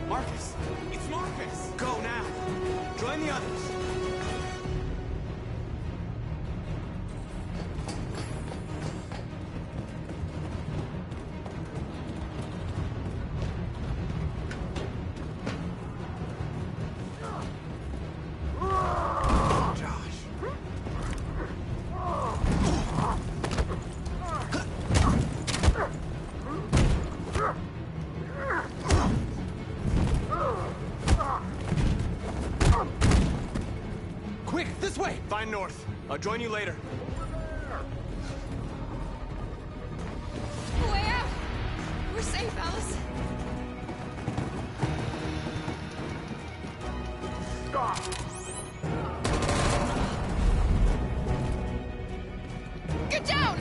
Marcus! It's Marcus! Go now! Join the others! I'll join you later. Way out! We're safe, Alice. Stop! Get down!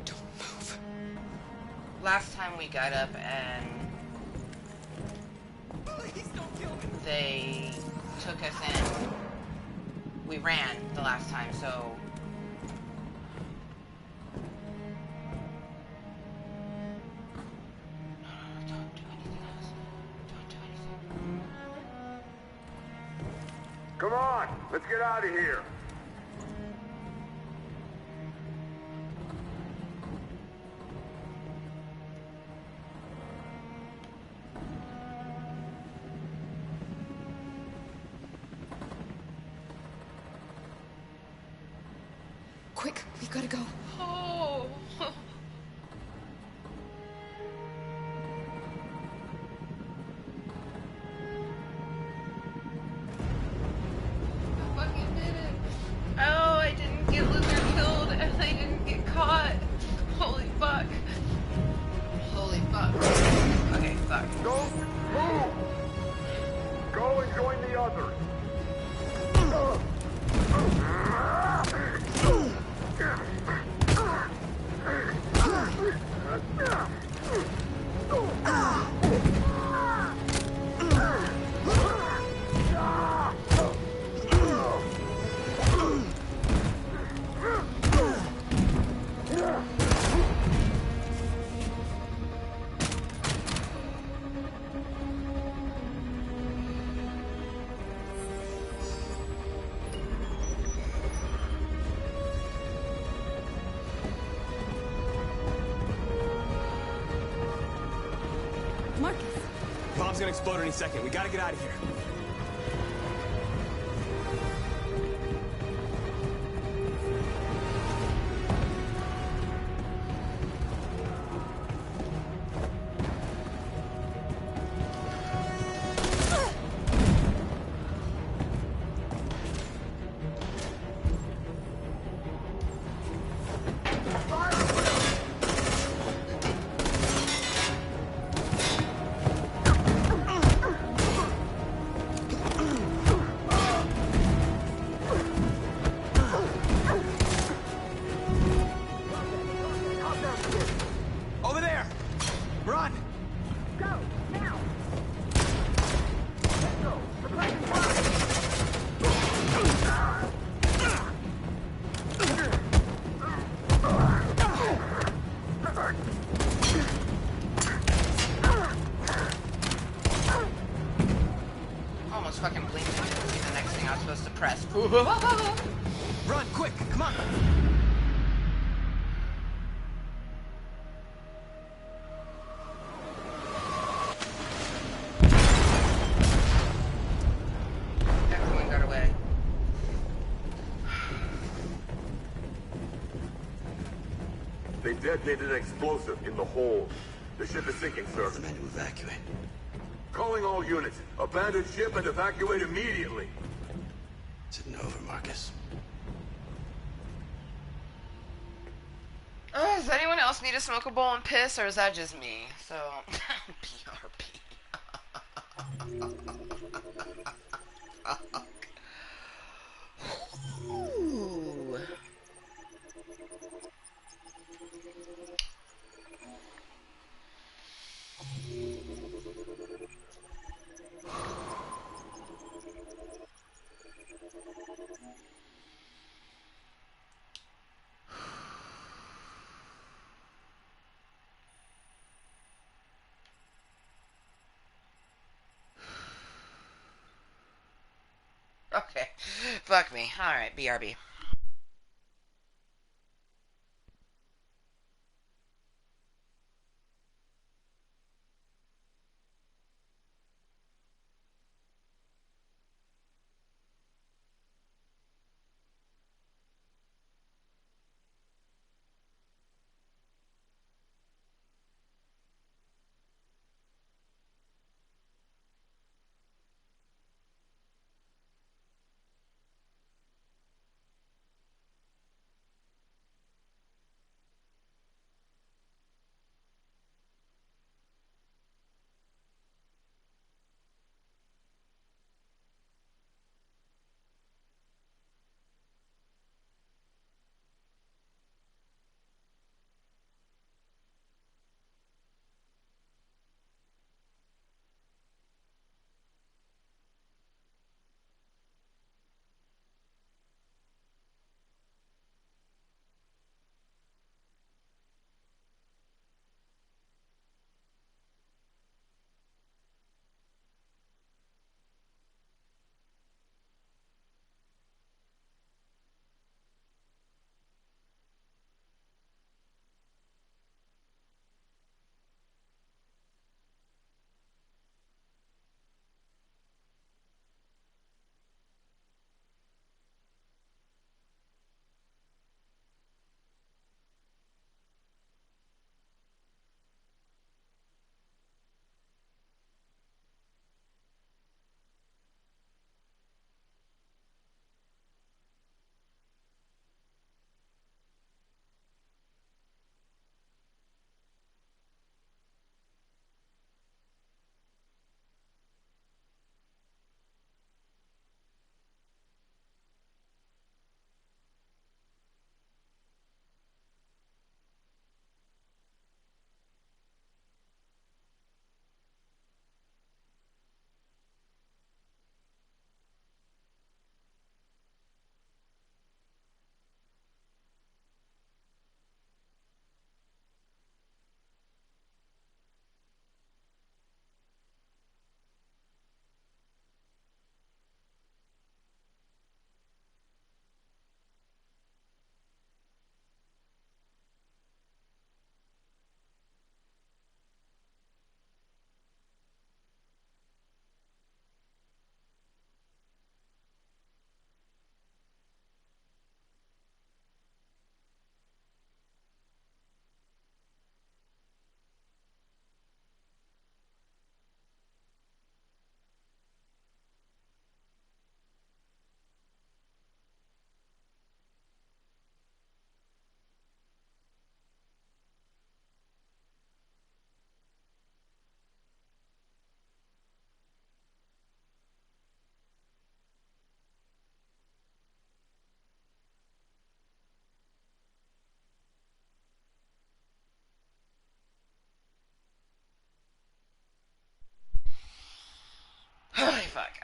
Don't move. Last time we got up and they took us in. We ran the last time, so don't do anything else. Don't do anything. Come on, let's get out of here. Quick, we've got to go. Oh. I fucking did it. Oh, I didn't get Luther killed and I didn't get caught. Holy fuck. Holy fuck. Okay, fuck. Don't move! Go and join the others. Marcus. Bomb's gonna explode any second. We gotta get out of here. Over there! Run! Go, now! Let's go! Suppressing fire! Almost fucking blinked and didn't see the next thing I was supposed to press. Run, quick! Come on! Everyone got away. They detonated an explosive in the hold. The ship is sinking, sir. The men to evacuate. Calling all units. Abandon ship and evacuate immediately. Is it over, Marcus? Does anyone else need to smoke a bowl and piss, or is that just me? So, PRP. Ooh. Okay. Fuck me. Alright, BRB.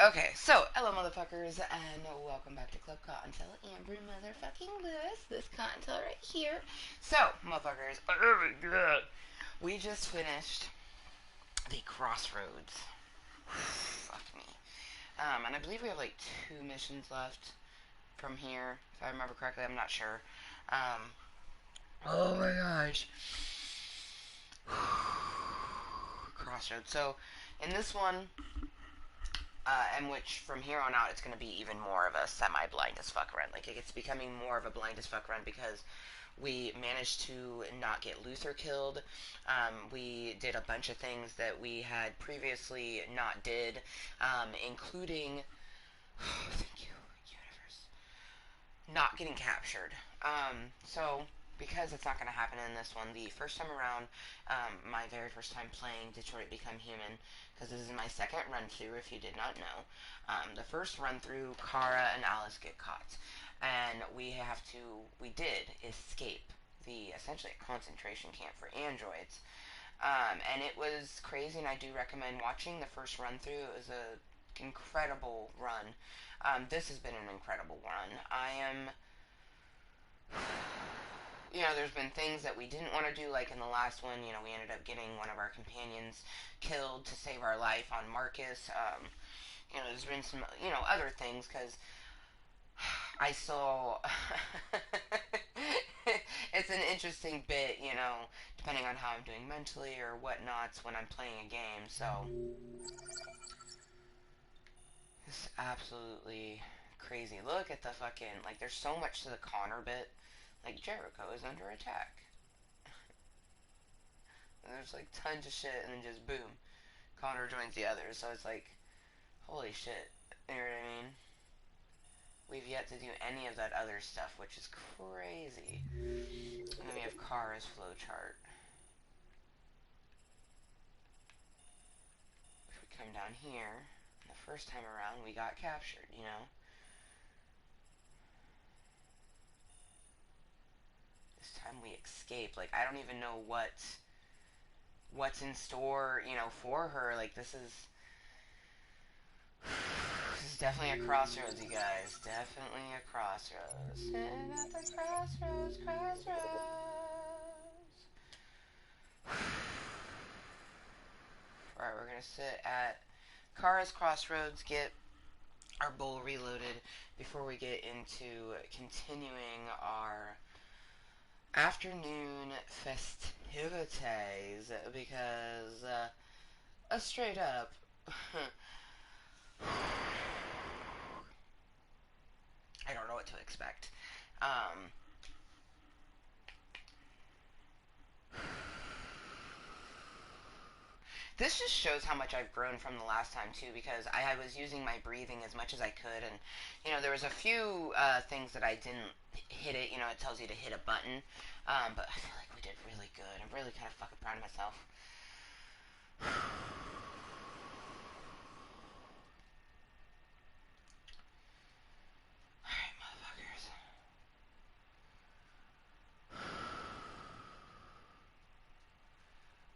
Okay, so, hello motherfuckers, and welcome back to Club Kottontale. Amber motherfucking Lewis, this Kottontale right here. So, motherfuckers, we just finished the Crossroads. Fuck me. And I believe we have like 2 missions left from here, if I remember correctly. I'm not sure. Oh my gosh. Crossroads. So, in this one, and which from here on out, it's going to be even more of a semi-blind as fuck run. Like, it's becoming more of a blind as fuck run because we managed to not get Luther killed. We did a bunch of things that we had previously not did, including, thank you, universe, not getting captured. So, because it's not going to happen in this one, the first time around, my very first time playing Detroit Become Human, because this is my second run-through, if you did not know. The first run-through, Kara and Alice get caught, and we did escape the, essentially a concentration camp for androids, and it was crazy, and I do recommend watching the first run-through. It was an incredible run. This has been an incredible run. You know, there's been things that we didn't want to do, like in the last one, you know, we ended up getting one of our companions killed to save our life on Marcus. You know, there's been some, you know, other things, because I saw, it's an interesting bit, you know, depending on how I'm doing mentally or whatnot when I'm playing a game, so, it's absolutely crazy. Look at the fucking, like, there's so much to the Connor bit. Like, Jericho is under attack. And there's, like, tons of shit, and then just boom. Connor joins the others, so it's like, holy shit. You know what I mean? We've yet to do any of that other stuff, which is crazy. And then we have Kara's flowchart. If we come down here, the first time around, we got captured, you know? This time we escaped. Like, I don't even know what's in store, you know, for her. Like, this is definitely a crossroads, you guys. Definitely a crossroads. Sitting at the crossroads. Alright, we're gonna sit at Kara's crossroads, get our bowl reloaded before we get into continuing our afternoon festivities, because straight up I don't know what to expect. This just shows how much I've grown from the last time, too, because I was using my breathing as much as I could, and, you know, there was a few things that I didn't hit it. You know, it tells you to hit a button, but I feel like we did really good. I'm really kind of fucking proud of myself. Alright, motherfuckers.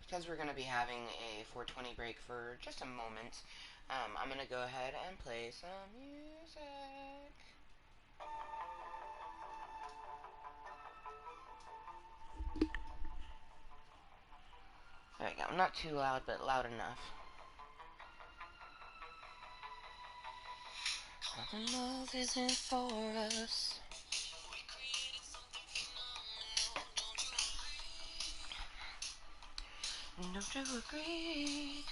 Because we're going to be having a 420 break for just a moment, I'm going to go ahead and play some music. There we go. Not too loud, but loud enough. Love isn't for us. Don't you agree?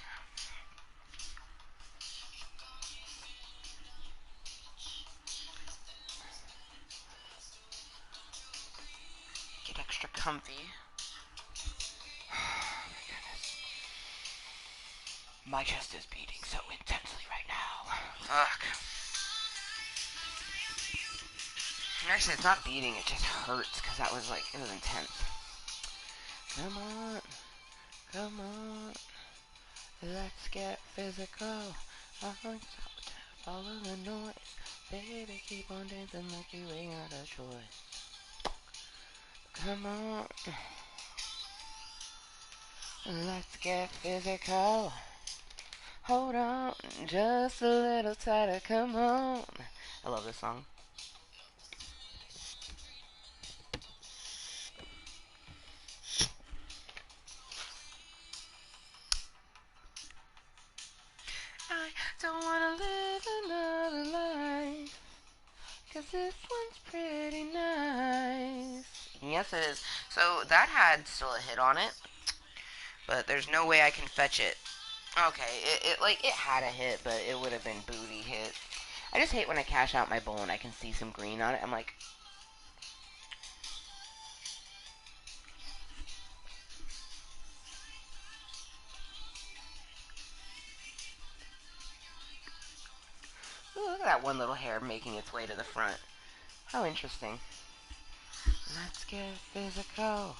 Get extra comfy. Oh my goodness. My chest is beating so intensely right now. Fuck. Actually, it's not beating, it just hurts, because that was like, it was intense. Come on. Come on. Let's get physical. Follow the noise. Baby, keep on dancing like you ain't got a choice. Come on. Let's get physical. Hold on, just a little tighter, come on. I love this song. I don't wanna live another life, 'cause this one's pretty nice. Yes, it is. So that had still a hit on it, but there's no way I can fetch it. Okay, it had a hit, but it would have been booty hit. I just hate when I cash out my bowl and I can see some green on it. I'm like, ooh, look at that one little hair making its way to the front. How interesting. Let's get physical.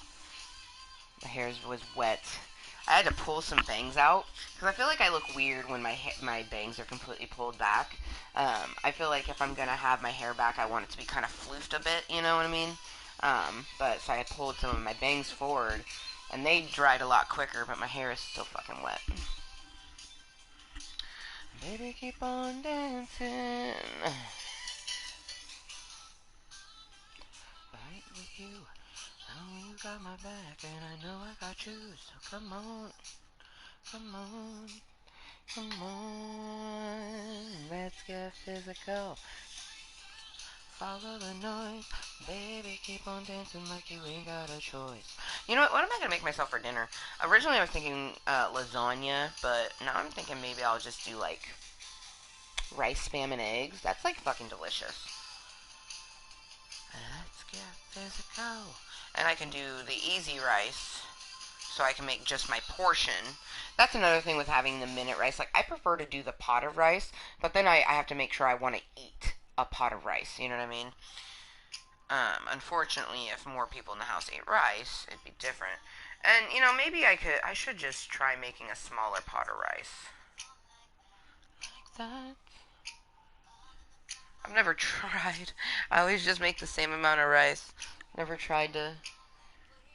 My hair was wet. I had to pull some bangs out because I feel like I look weird when my bangs are completely pulled back. I feel like if I'm gonna have my hair back, I want it to be kind of floofed a bit. You know what I mean? But so I pulled some of my bangs forward, and they dried a lot quicker. But my hair is still fucking wet. Baby, keep on dancing. Right with you. Oh, you got my back, and I know I got you. So come on. Come on, come on, let's get physical. Follow the noise, baby, keep on dancing like you ain't got a choice. You know what am I gonna make myself for dinner? Originally I was thinking lasagna, but now I'm thinking maybe I'll just do like rice, spam, and eggs. That's like fucking delicious. Let's get physical. And I can do the easy rice, so I can make just my portion. That's another thing with having the minute rice. Like, I prefer to do the pot of rice, but then I have to make sure I want to eat a pot of rice. You know what I mean? Unfortunately, if more people in the house ate rice, it'd be different. And, you know, maybe I should just try making a smaller pot of rice. Like that. I've never tried. I always just make the same amount of rice. Never tried to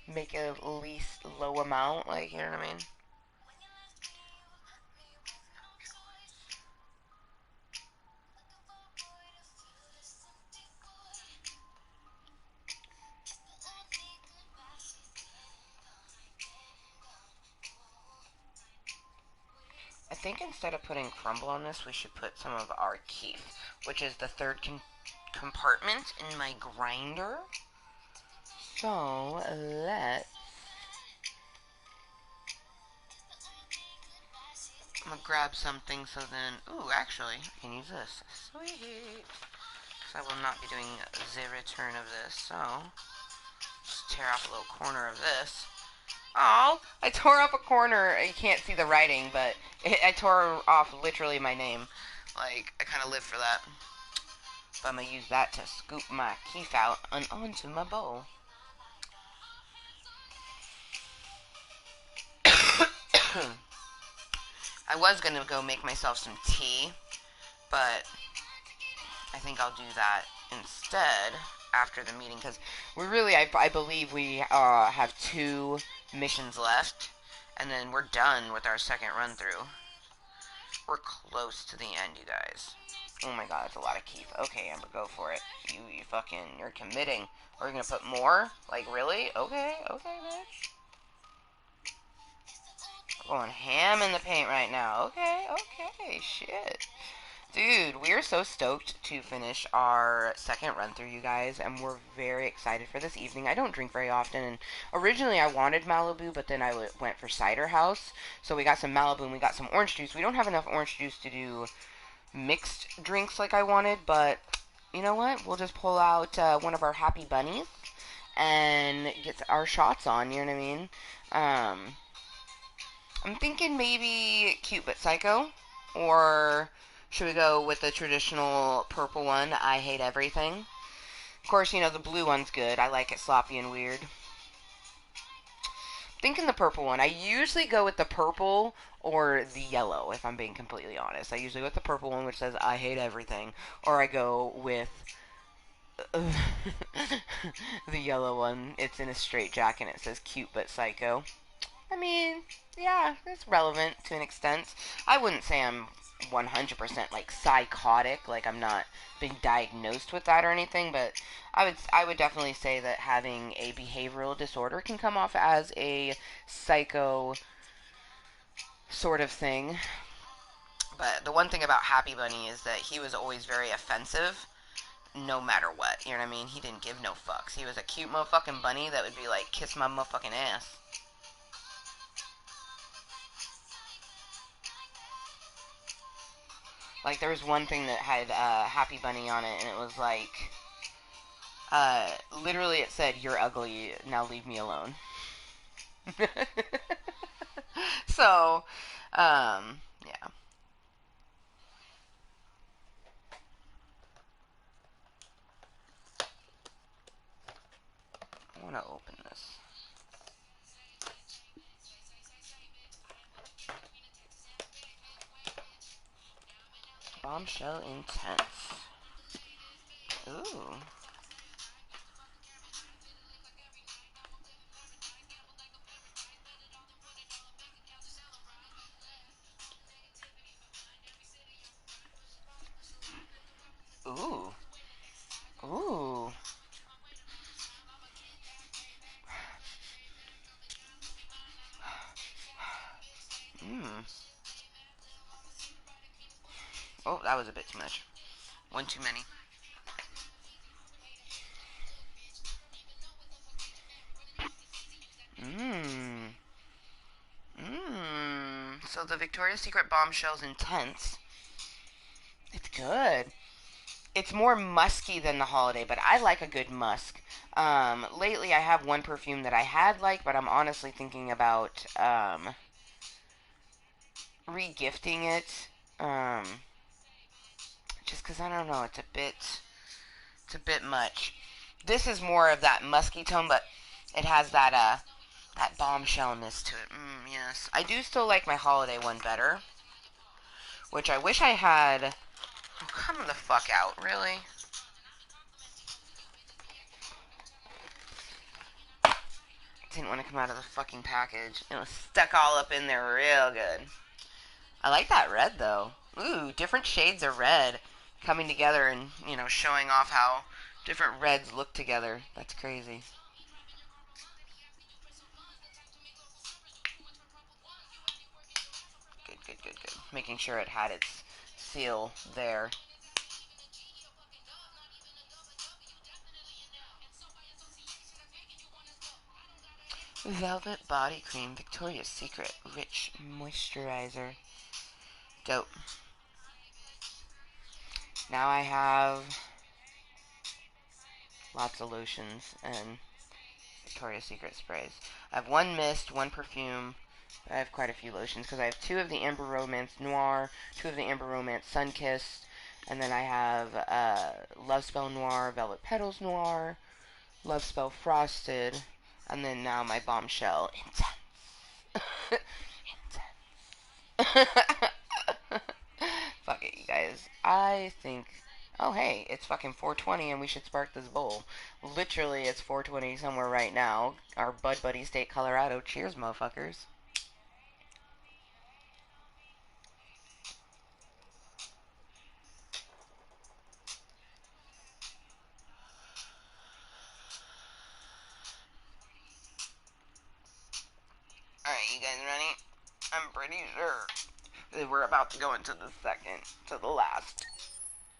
make a least low amount, like, you know what I mean? I think instead of putting crumble on this, we should put some of our keef, which is the third compartment in my grinder. So, let's... I'm gonna grab something so then... Ooh, actually, I can use this. Sweet! Because I will not be doing the return of this, so... Just tear off a little corner of this. Oh, I tore up a corner. You can't see the writing, but I tore off literally my name. Like, I kind of live for that. But I'm going to use that to scoop my keef out and onto my bowl. I was going to go make myself some tea, but I think I'll do that instead after the meeting, because we really, I believe we have 2 missions left, and then we're done with our second run through. We're close to the end, you guys. Oh my god, that's a lot of keef. Okay, Amber, go for it. You fucking, you're committing. Are you gonna put more? Like, really? Okay, bitch. Going ham in the paint right now. Okay, shit. Dude, we're so stoked to finish our second run through, you guys, and we're very excited for this evening. I don't drink very often, and originally I wanted Malibu, but then I went for Cider House, so we got some Malibu and we got some orange juice. We don't have enough orange juice to do mixed drinks like I wanted, but you know what? We'll just pull out one of our Happy Bunnies and get our shots on, you know what I mean? I'm thinking maybe Cute But Psycho, or... should we go with the traditional purple one, I Hate Everything? Of course, you know, the blue one's good. I like it sloppy and weird. Thinking the purple one. I usually go with the purple or the yellow, if I'm being completely honest. I usually go with the purple one, which says I Hate Everything. Or I go with the yellow one. It's in a straight jacket and it says Cute But Psycho. I mean, yeah, it's relevant to an extent. I wouldn't say I'm 100% like psychotic, like I'm not being diagnosed with that or anything, but I would definitely say that having a behavioral disorder can come off as a psycho sort of thing. But the one thing about Happy Bunny is that he was always very offensive no matter what. You know what I mean? He didn't give no fucks. He was a cute motherfucking bunny that would be like, kiss my motherfucking ass. Like, there was one thing that had Happy Bunny on it, and it was like, literally it said, "You're ugly, now leave me alone." So, yeah. I want to open this. Bombshell Intense. Ooh. Ooh. Ooh. Mmm. Oh, that was a bit too much. One too many. Mmm. Mmm. So the Victoria's Secret Bombshell's Intense. It's good. It's more musky than the Holiday, but I like a good musk. Lately I have one perfume that I had liked, but I'm honestly thinking about, re-gifting it. Just because I don't know, it's a bit much. This is more of that musky tone, but it has that bombshellness to it. Yes. I do still like my Holiday one better, which I wish I had. Oh, come the fuck out, really? Didn't want to come out of the fucking package. It was stuck all up in there real good. I like that red, though. Ooh, different shades of red coming together and, showing off how different reds look together. That's crazy. Good, good, good, good. Making sure it had its seal there. Velvet Body Cream, Victoria's Secret, Rich Moisturizer. Dope. Now I have lots of lotions and Victoria's Secret sprays. I have one mist, one perfume. I have quite a few lotions because I have two of the Amber Romance Noir, two of the Amber Romance Sunkissed, and then I have Love Spell Noir, Velvet Petals Noir, Love Spell Frosted, and then now my Bombshell Intense. Intense. Fuck it, you guys. I think... Oh, hey, it's fucking 4:20 and we should spark this bowl. Literally, it's 4:20 somewhere right now. Our Bud Buddy State, Colorado. Cheers, motherfuckers. Alright, you guys ready? I'm pretty sure that we're about to go into the last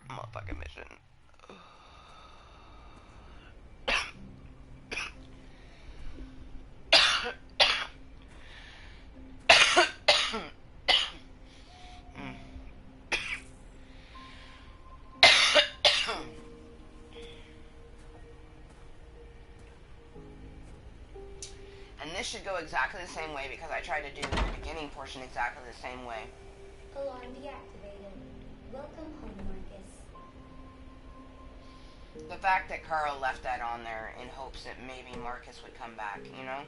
motherfucking mission. And this should go exactly the same way because I tried to do the beginning portion exactly the same way. Alarm deactivated. Welcome home, Marcus. The fact that Carl left that on there in hopes that maybe Marcus would come back, you know?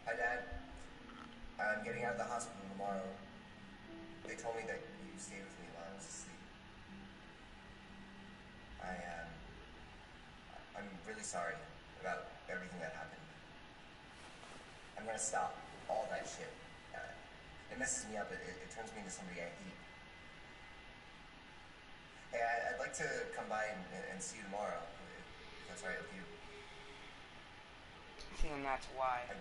Hi, Dad. I'm getting out of the hospital tomorrow. They told me that you stayed with me while I was asleep. I'm really sorry about everything that happened. I'm gonna stop all that shit. It messes me up. It turns me into somebody I hate. Hey, I'd like to come by and see you tomorrow, if that's all right with you. See, and that's why. I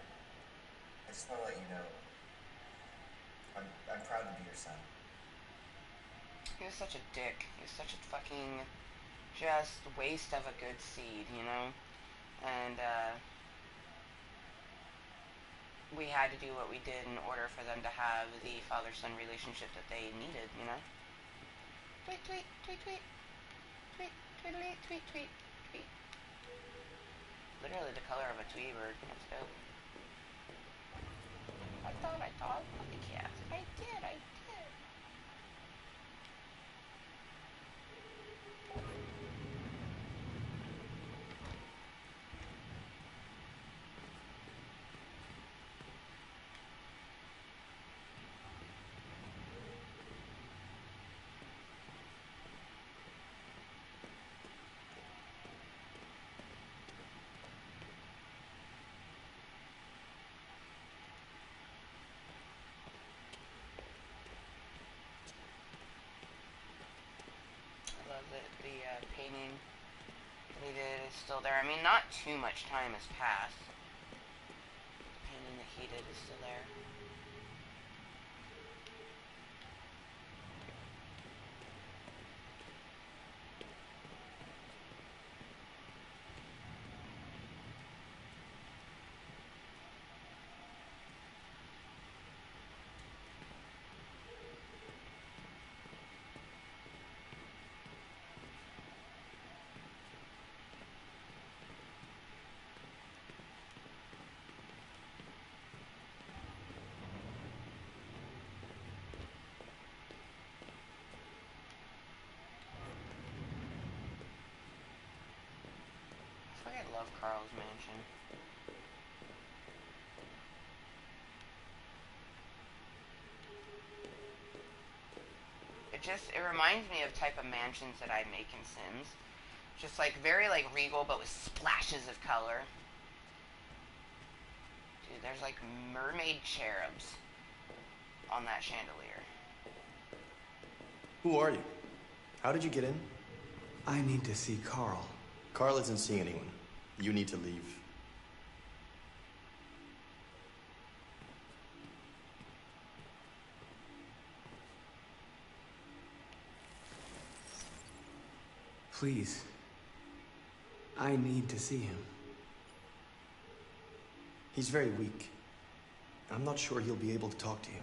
just want to let you know, I'm proud to be your son. He was such a dick. He was such a fucking just waste of a good seed, you know? And, we had to do what we did in order for them to have the father-son relationship that they needed, you know? Tweet, tweet, tweet, tweet. Tweet, tweet, tweet, tweet, tweet. Literally the color of a Tweety bird. That's dope. I thought yes, I did. I love that the painting that he did is still there. I mean, not too much time has passed. The painting that he did is still there. I love Carl's mansion. It reminds me of type of mansions that I make in Sims. Just like very like regal but with splashes of color. Dude, there's like mermaid cherubs on that chandelier. Who are you? How did you get in? I need to see Carl. Carl isn't seeing anyone. You need to leave. Please. I need to see him. He's very weak. I'm not sure he'll be able to talk to you.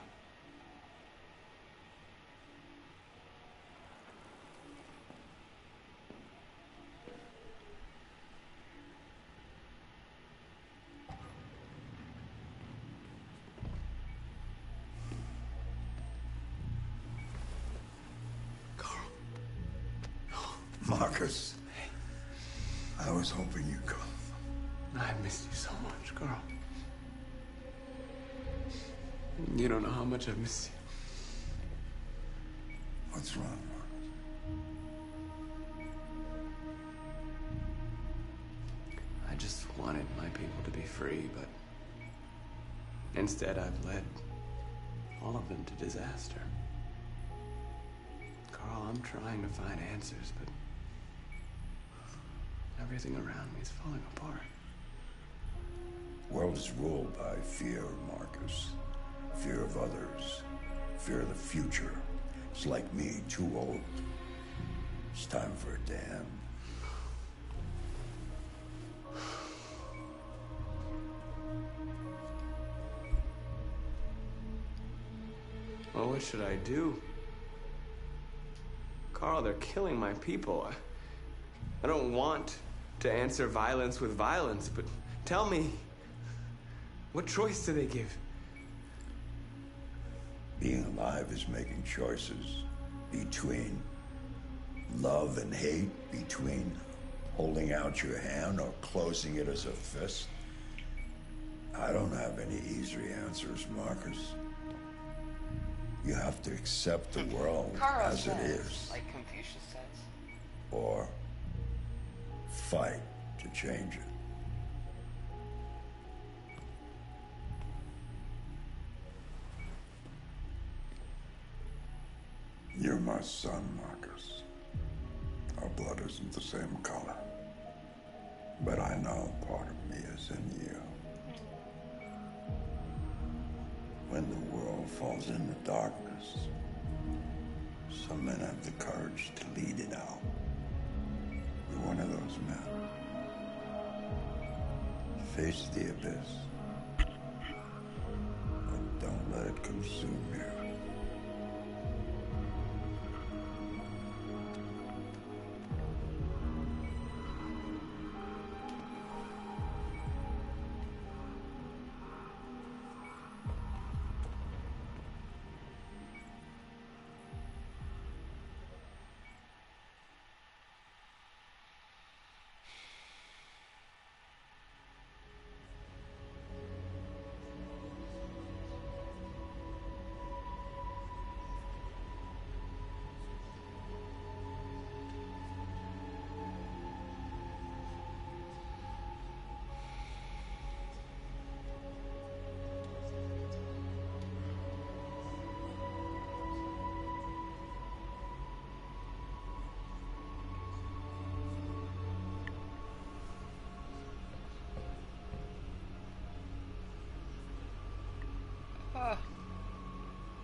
Marcus, I was hoping you'd come. I missed you so much, Carl. You don't know how much I missed you. What's wrong, I just wanted my people to be free, but instead I've led all of them to disaster. Carl, I'm trying to find answers, but everything around me is falling apart. World is ruled by fear, Marcus. Fear of others. Fear of the future. It's like me, too old. It's time for a dam. Well, what should I do? Carl, they're killing my people. I don't want to answer violence with violence, but tell me, what choice do they give? Being alive is making choices between love and hate, between holding out your hand or closing it as a fist. I don't have any easy answers, Marcus. You have to accept the world Carl as it says, is. like Confucius says. Or fight to change it. You're my son, Marcus. Our blood isn't the same color. But I know part of me is in you. When the world falls into darkness, some men have the courage to lead it out. You're one of those men. Face the abyss. But don't let it consume you.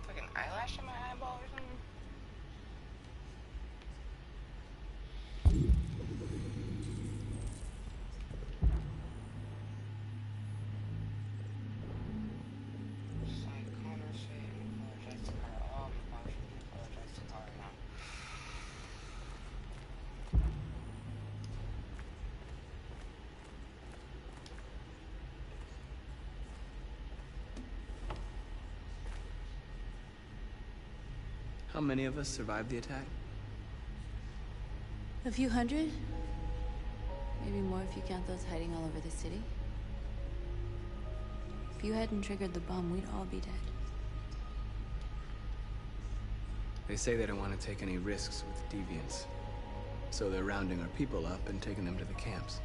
Fucking eyelash in my eyeball or something. How many of us survived the attack? A few hundred? Maybe more if you count those hiding all over the city. If you hadn't triggered the bomb, we'd all be dead. They say they don't want to take any risks with deviants. So they're rounding our people up and taking them to the camps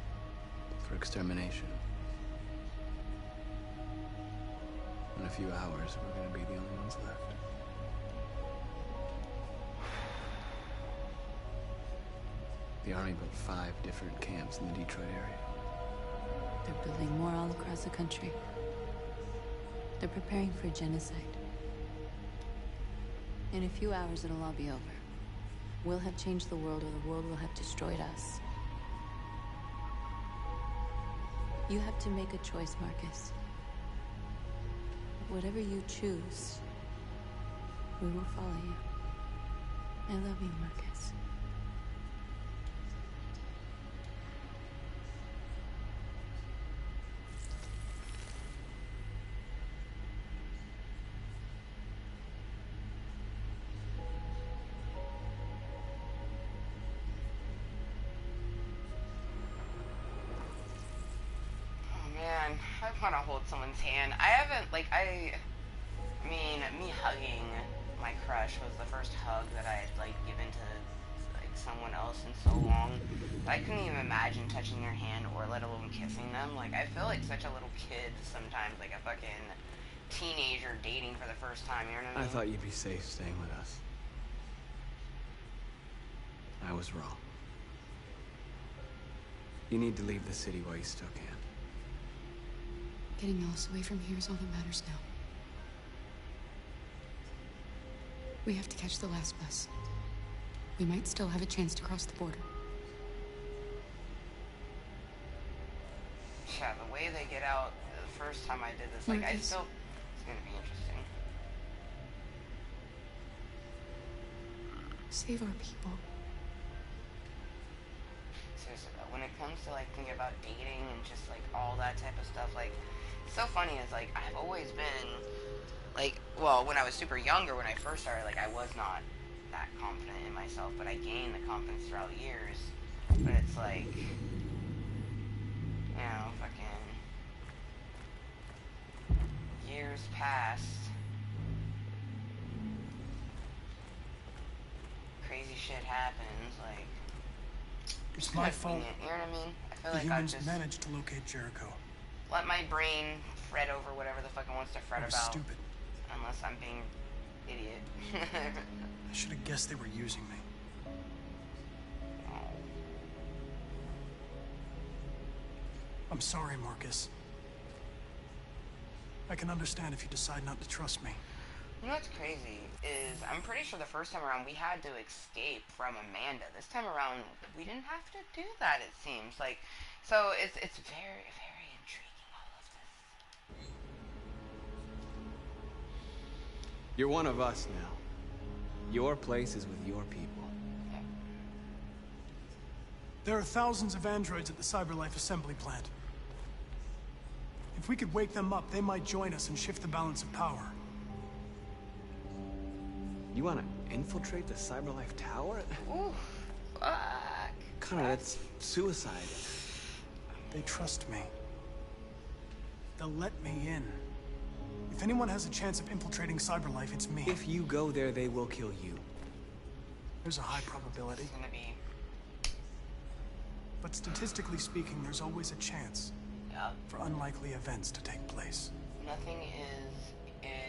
for extermination. In a few hours, we're gonna be the only ones left. The Army built 5 different camps in the Detroit area. They're building more all across the country. They're preparing for genocide. In a few hours, it'll all be over. We'll have changed the world, or the world will have destroyed us. You have to make a choice, Marcus. Whatever you choose, we will follow you. I love you, Marcus. I want to hold someone's hand. I haven't, like, I mean, me hugging my crush was the first hug that I had, like, given to, like, someone else in so long. I couldn't even imagine touching their hand or let alone kissing them. Like, I feel like such a little kid sometimes, like a fucking teenager dating for the first time, you know what I mean? I thought you'd be safe staying with us. I was wrong. You need to leave the city while you still can. Getting Alice away from here is all that matters now. We have to catch the last bus. We might still have a chance to cross the border. Yeah, the way they get out the first time I did this, like, I still... It's gonna be interesting. Save our people. Seriously, though, when it comes to, like, thinking about dating and just, like, all that type of stuff, like... It's so funny is, like, I've always been, like, well, when I was super younger, when I first started, like, I was not that confident in myself, but I gained the confidence throughout years. But it's like, you know, fucking years past, crazy shit happens, like... It's my fault. You know what I mean? I feel The like humans I've just managed to locate Jericho. let my brain fret over whatever the fuck it wants to fret It was about. stupid. Unless I'm being idiot. I should have guessed they were using me. I'm sorry, Marcus. I can understand if you decide not to trust me. You know what's crazy is I'm pretty sure the first time around we had to escape from Amanda. This time around we didn't have to do that, it seems. Like, so it's very, very intriguing, all of this. You're one of us now. Your place is with your people. There are thousands of androids at the CyberLife assembly plant. If we could wake them up, they might join us and shift the balance of power. You want to infiltrate the CyberLife tower? Ooh, fuck. Connor, that's suicide. They trust me. They'll let me in. If anyone has a chance of infiltrating CyberLife, it's me. If you go there, they will kill you. There's a high probability. It's gonna be. But statistically speaking, there's always a chance for unlikely events to take place. Nothing is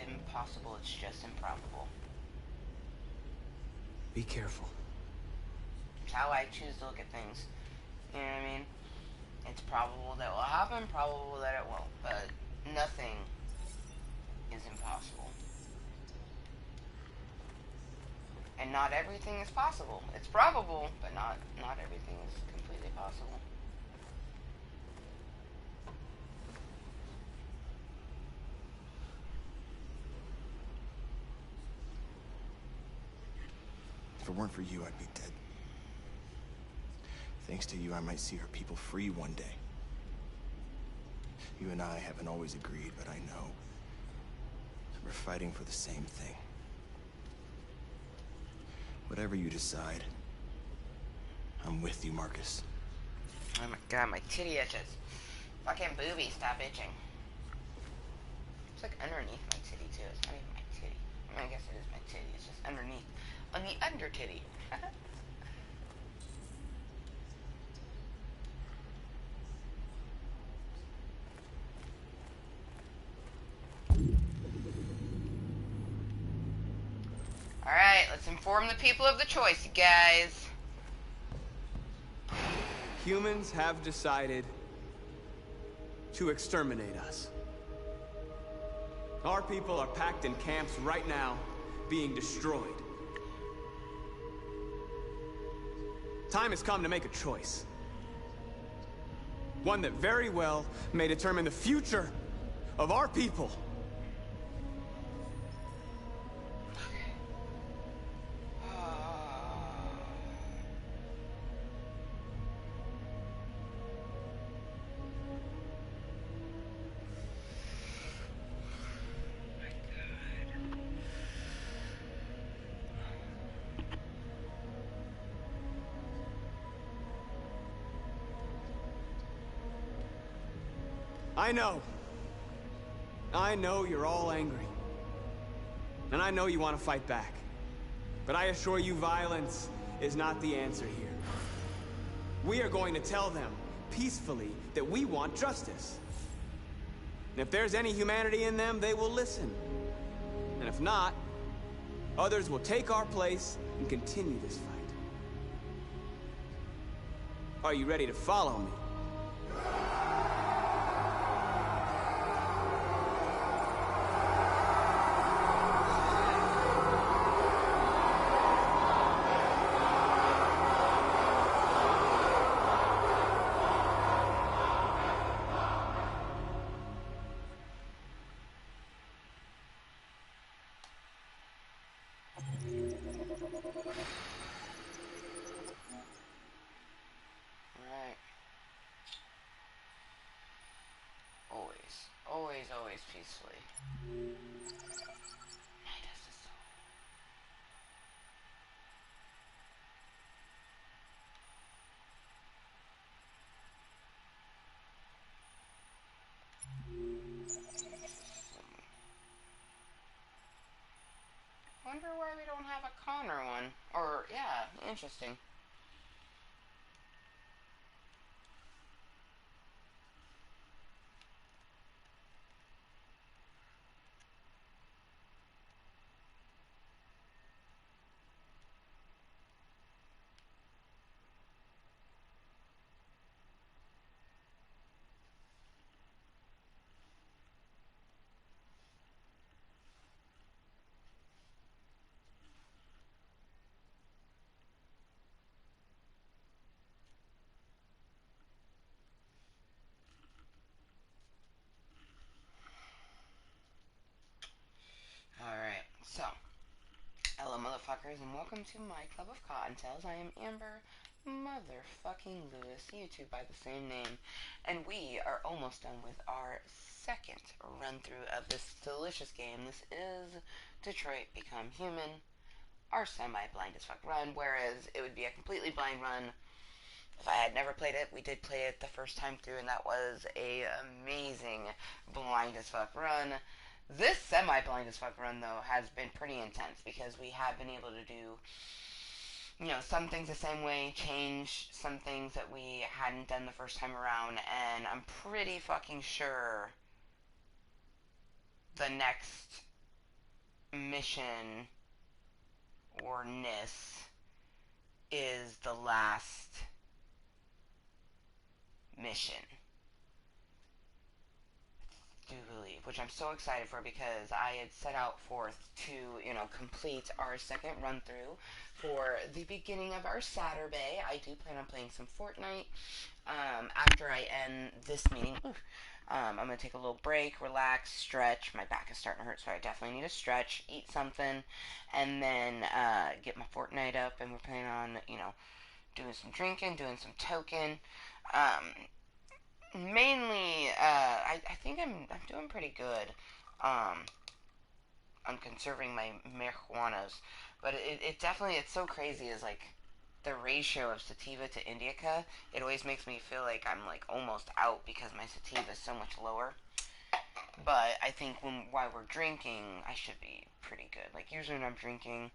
impossible, it's just improbable. Be careful. It's how I choose to look at things. You know what I mean? It's probable that it will happen, probable that it won't, but nothing is impossible. And not everything is possible. It's probable, but not everything is completely possible. If it weren't for you, I'd be dead. Thanks to you, I might see our people free one day. You and I haven't always agreed, but I know that we're fighting for the same thing. Whatever you decide, I'm with you, Marcus. Oh my god, my titty itches. Fucking booby, stop itching. It's like underneath my titty too. It's not even my titty. I mean, I guess it is my titty. It's just underneath. On the under titty. Alright, let's inform the people of the choice, you guys. Humans have decided to exterminate us. Our people are packed in camps right now, being destroyed. Time has come to make a choice. One that very well may determine the future of our people. I know you're all angry. And I know you want to fight back. But I assure you, violence is not the answer here. We are going to tell them, peacefully, that we want justice. And if there's any humanity in them, they will listen. And if not, others will take our place and continue this fight. Are you ready to follow me? Always peacefully. Wonder why we don't have a Connor one. Or, yeah, interesting. motherfuckers, and welcome to my Club of Kottontales. I am Amber motherfucking Lewis, YouTube by the same name, and we are almost done with our second run-through of this delicious game. This is Detroit Become Human, our semi-blind as fuck run, whereas it would be a completely blind run if I had never played it. We did play it the first time through, and that was a amazing blind as fuck run. This semi-blind as fuck run, though, has been pretty intense because we have been able to do, you know, some things the same way, change some things that we hadn't done the first time around, and I'm pretty fucking sure the next mission or NIS is the last mission. Do believe, which I'm so excited for because I had set out forth to, you know, complete our second run through for the beginning of our Saturday. I do plan on playing some Fortnite after I end this meeting. I'm going to take a little break, relax, stretch. My back is starting to hurt, so I definitely need to stretch, eat something, and then get my Fortnite up, and we're planning on, you know, doing some drinking, doing some token. Mainly, I think I'm doing pretty good on conserving my marijuanas, but it definitely, it's so crazy is like the ratio of sativa to indica. It always makes me feel like I'm like almost out because my sativa is so much lower. But I think while we're drinking, I should be pretty good. Like usually when I'm drinking,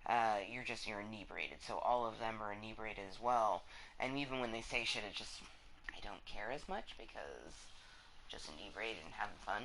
you're inebriated, so all of them are inebriated as well. And even when they say shit, it just, I don't care as much because I'm just inebriated and having fun.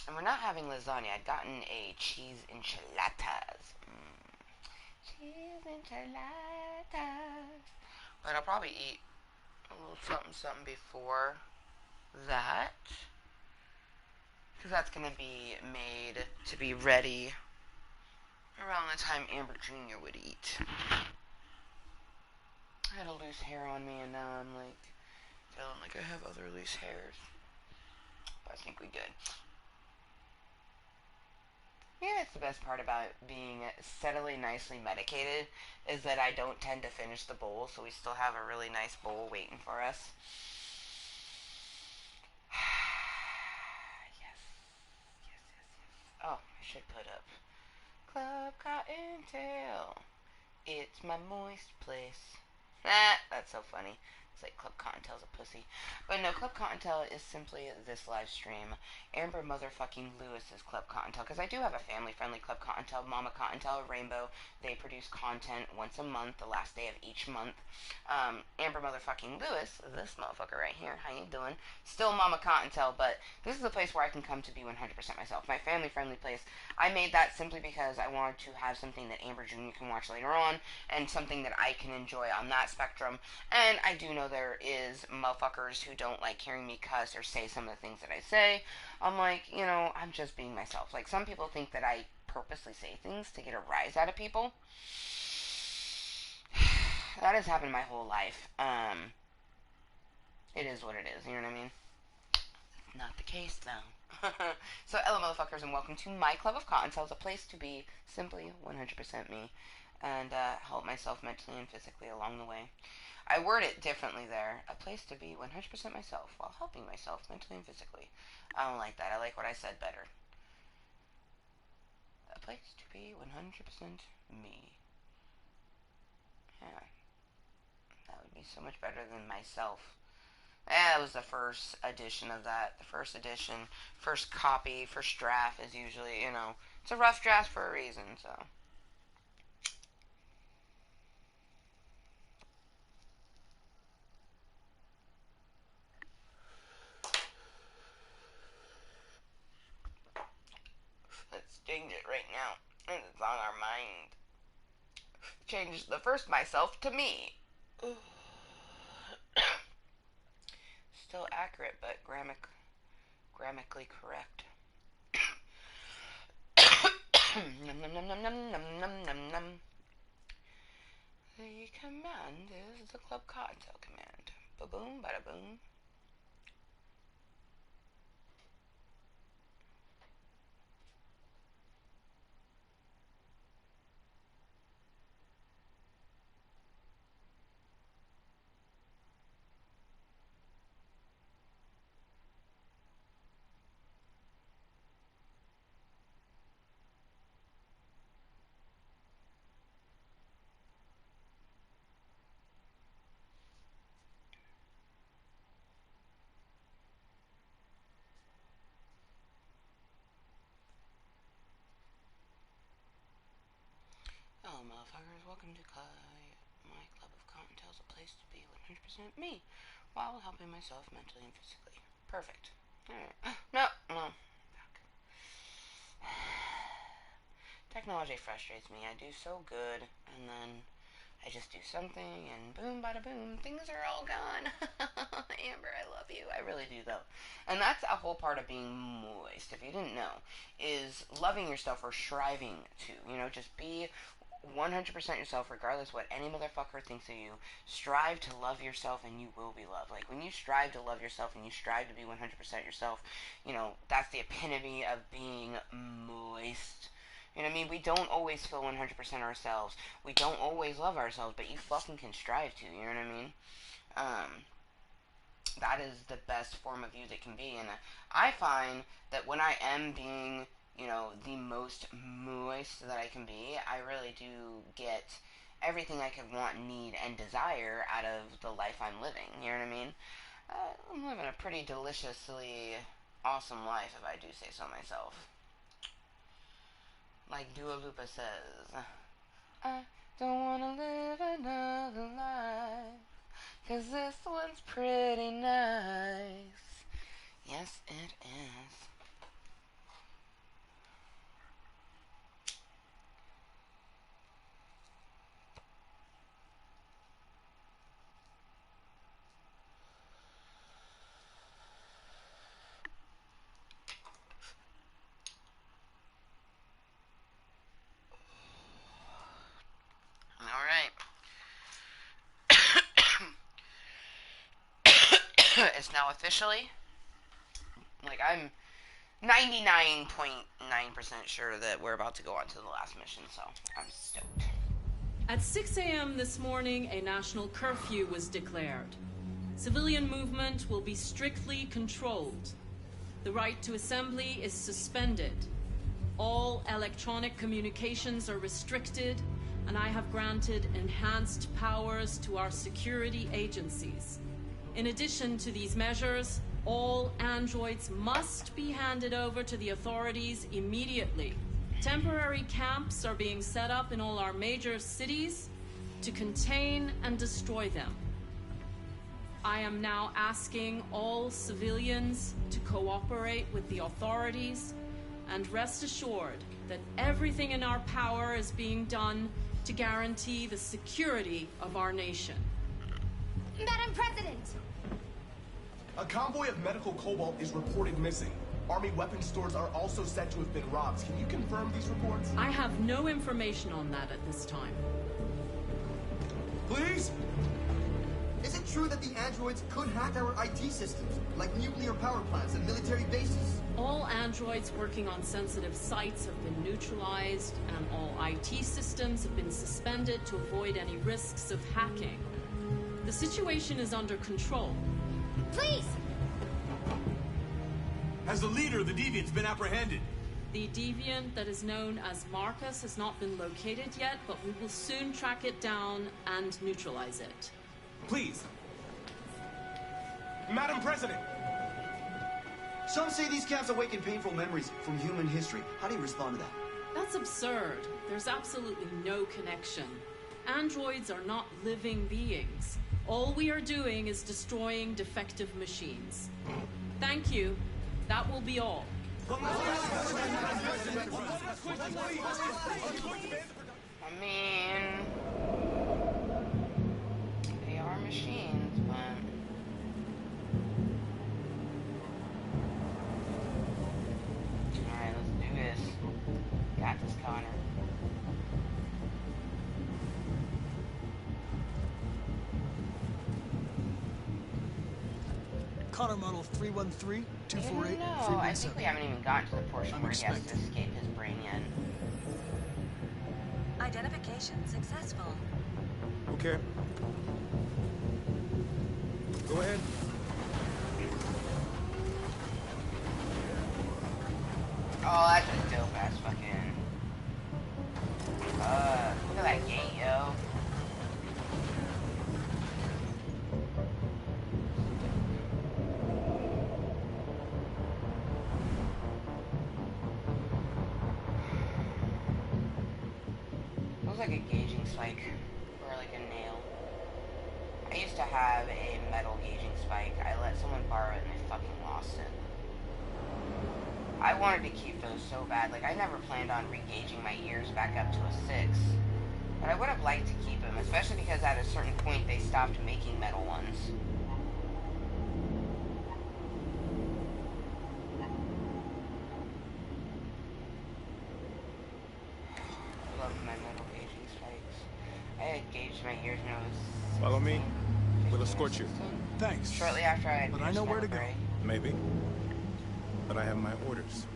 And we're not having lasagna. I'd gotten a cheese enchiladas. Cheese enchiladas. But I'll probably eat a little something before that. Because that's going to be made to be ready around the time Amber Jr. would eat. I had a loose hair on me, and now I'm like feeling like I have other loose hairs. But I think we good. Yeah, that's the best part about being steadily, nicely medicated, is that I don't tend to finish the bowl, so we still have a really nice bowl waiting for us. Yes. Oh, I should put up Club Kottontale. It's my moist place. That's so funny. It's like Club Kottontale's a pussy. But no, Club Kottontale is simply this live stream. Amber motherfucking Lewis's Club Kottontale. Because I do have a family-friendly Club Kottontale, Mama Kottontale, Rainbow. They produce content once a month, the last day of each month. Amber motherfucking Lewis, this motherfucker right here, how you doing? Still Mama Kottontale, but this is a place where I can come to be 100% myself. My family-friendly place. I made that simply because I wanted to have something that Amber Jr. can watch later on, and something that I can enjoy on that spectrum. And I do know there is motherfuckers who don't like hearing me cuss or say some of the things that I say. I'm like, you know, I'm just being myself. Like, some people think that I purposely say things to get a rise out of people. That has happened my whole life. It is what it is, you know what I mean? Not the case, though. So, hello, motherfuckers, and welcome to my Club of Kottontale, a place to be simply 100% me, and help myself mentally and physically along the way. I word it differently there. A place to be 100% myself while helping myself mentally and physically. I don't like that. I like what I said better. A place to be 100% me. Yeah. That would be so much better than myself. That was the first edition of that. The first edition, first copy, first draft is usually, you know, it's a rough draft for a reason, so. Let's ding it right right now. And it's on our mind. Change the first myself to me. Still accurate, but grammatically correct. Num num num num num num num num num. The command is the Club Kottontale command. Ba-boom, bada-boom. Hello, motherfuckers. Welcome to my Club of Kottontale's, a place to be 100% me, while helping myself mentally and physically. Perfect. Alright. No. Fuck. Technology frustrates me. I do so good, and then I just do something, and boom, bada boom, things are all gone. Amber, I love you. I really do, though. And that's a whole part of being moist, if you didn't know, is loving yourself or striving to, just be 100% yourself, regardless what any motherfucker thinks of you. Strive to love yourself, and you will be loved. Like, when you strive to love yourself and you strive to be 100% yourself, that's the epitome of being moist. You know what I mean? We don't always feel 100% ourselves. We don't always love ourselves, but you fucking can strive to, you know what I mean? That is the best form of you that can be, and I find that when I am being the most moist that I can be, I really do get everything I could want, need, and desire out of the life I'm living. You know what I mean? I'm living a pretty deliciously awesome life, if I do say so myself. Like Dua Lipa says, I don't want to live another life, 'cause this one's pretty nice. Yes, it is. Alright. It's now officially, I'm 99.9% sure that we're about to go on to the last mission, so I'm stoked. At 6 a.m. this morning, a national curfew was declared. Civilian movement will be strictly controlled. The right to assembly is suspended. All electronic communications are restricted, and I have granted enhanced powers to our security agencies. In addition to these measures, all androids must be handed over to the authorities immediately. Temporary camps are being set up in all our major cities to contain and destroy them. I am now asking all civilians to cooperate with the authorities, and rest assured that everything in our power is being done to guarantee the security of our nation. Madam President! A convoy of medical cobalt is reported missing. Army weapons stores are also said to have been robbed. Can you confirm these reports? I have no information on that at this time. Please? Is it true that the androids could hack our IT systems, like nuclear power plants and military bases? All androids working on sensitive sites have been neutralized, and all IT systems have been suspended to avoid any risks of hacking. The situation is under control. Please! Has the leader of the Deviants been apprehended? The Deviant that is known as Marcus has not been located yet, but we will soon track it down and neutralize it. Please. Madam President! Some say these camps awaken painful memories from human history. How do you respond to that? That's absurd. There's absolutely no connection. Androids are not living beings. All we are doing is destroying defective machines. Thank you. That will be all. One last question. I mean, they are machines, but alright, let's do this. Got this, Connor. Connor model 313-248-317. No, I think we haven't even gotten to the portion where he has to escape his brain yet. Identification successful. Okay. Go ahead. Oh, that's a dope ass fucking. Look at that gate, yo. Looks like a gauging spike, or like a nail. I used to have a metal gauging spike. I let someone borrow it and I fucking lost it. I wanted to keep those so bad. Like, I never planned on re-gauging my ears back up to a 6. But I would have liked to keep them, especially because at a certain point they stopped making metal ones. I love my metal gauging spikes. I had gauged my ears when I was 16, Follow me. We'll escort you. 16. Thanks. Shortly after I had But I know where to go. Maybe. But I have my orders.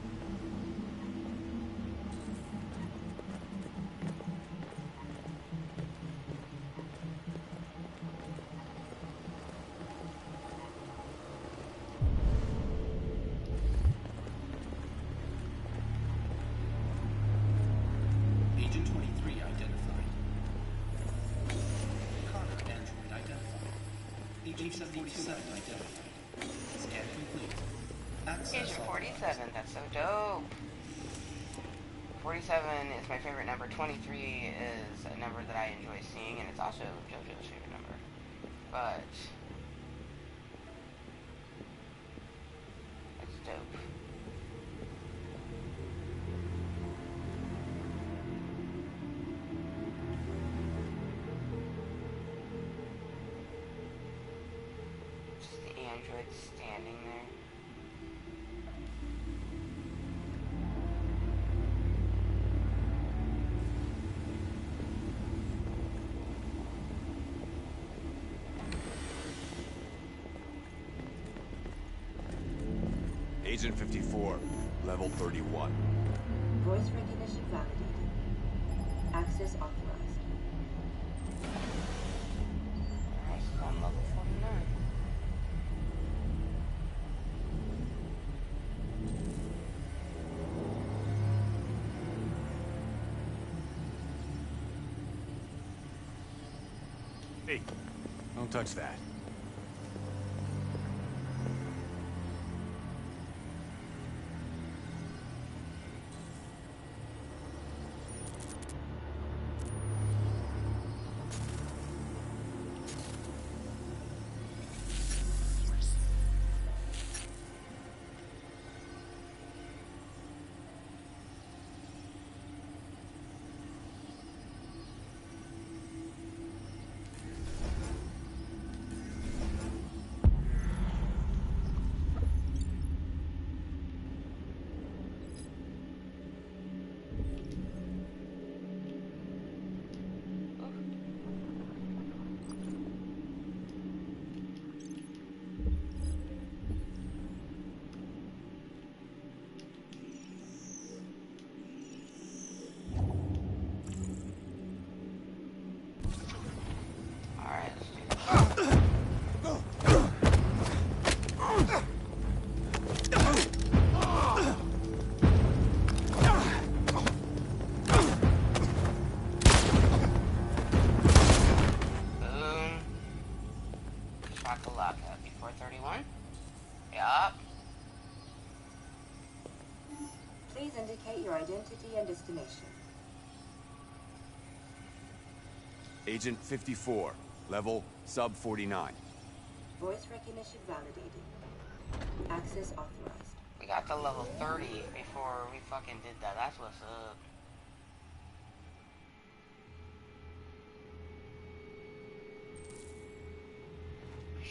Agent 23 identified. Connor android identified. Agent 47 identified. Scan complete. Agent 47, that's so dope. 47 is my favorite number. 23 is a number that I enjoy seeing, and it's also JoJo's favorite number. But that's dope. Just the android standing there. Agent 54, level 31. Voice recognition validated. Access authorized. Alright, so I'm level 49. Hey, don't touch that. Alright, let's do this. Boom. Shakalaka. Before 31? Yup. Please indicate your identity and destination. Agent 54, level sub 49. Voice recognition validated. Access authorized. We got to level 30 before we fucking did that. That's what's up.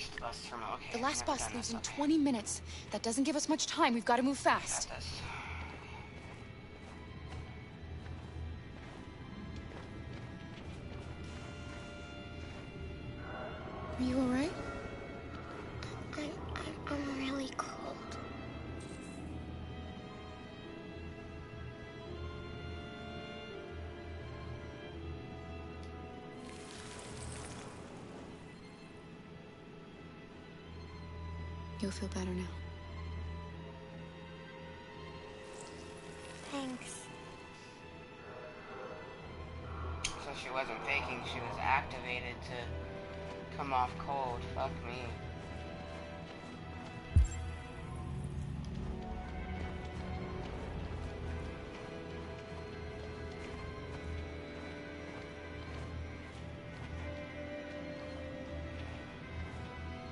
First bus terminal. Okay. The last bus leaves in 20 minutes. That doesn't give us much time. We've got to move fast. Got this. Are you all right? I'm really cold. You'll feel better now. Thanks. So she wasn't faking, she was activated to come off cold. Fuck me.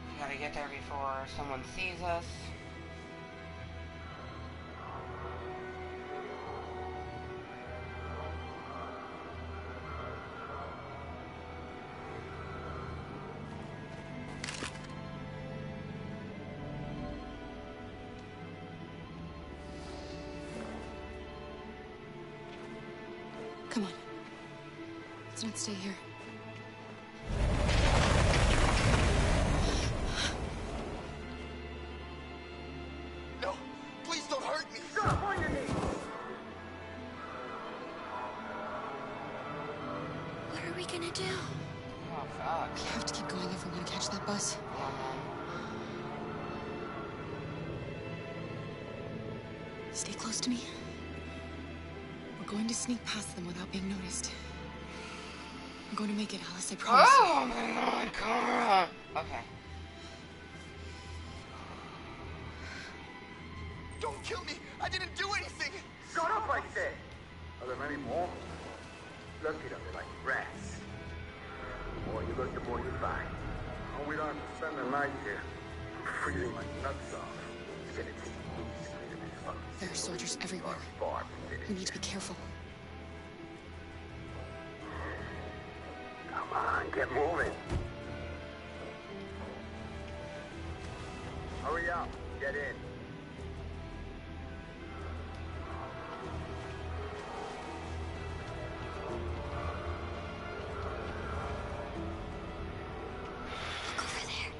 We gotta get there before someone sees us. Come on. Let's not stay here. No! Please don't hurt me! Stop on your knees! What are we gonna do? Oh, fuck. We have to keep going if we want to catch that bus. Stay close to me. We're going to sneak past them without being noticed. I'm going to make it, Alice, I promise. Oh my god, Cara! Okay. Don't kill me! I didn't do anything! Shut up, I said! Are there many more? Look at them, they're like rats. The more you look, the more you find. Oh, we don't have to spend the night here. I'm freezing my nuts off. It's gonna take weeks to clear this fucking There are soldiers everywhere. far. We need to be careful. Come on, get moving. Hurry up, get in. Look over there.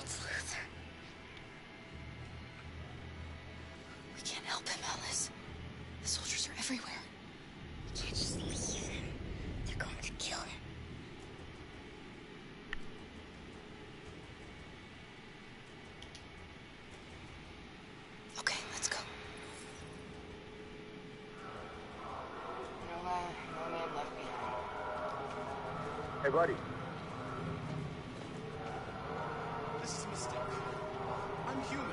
It's Luther. We can't help him, Alice. The soldiers are everywhere. We can't just leave him. They're going to kill him. Okay, let's go. No man left behind. Hey, buddy. This is a mistake. I'm human.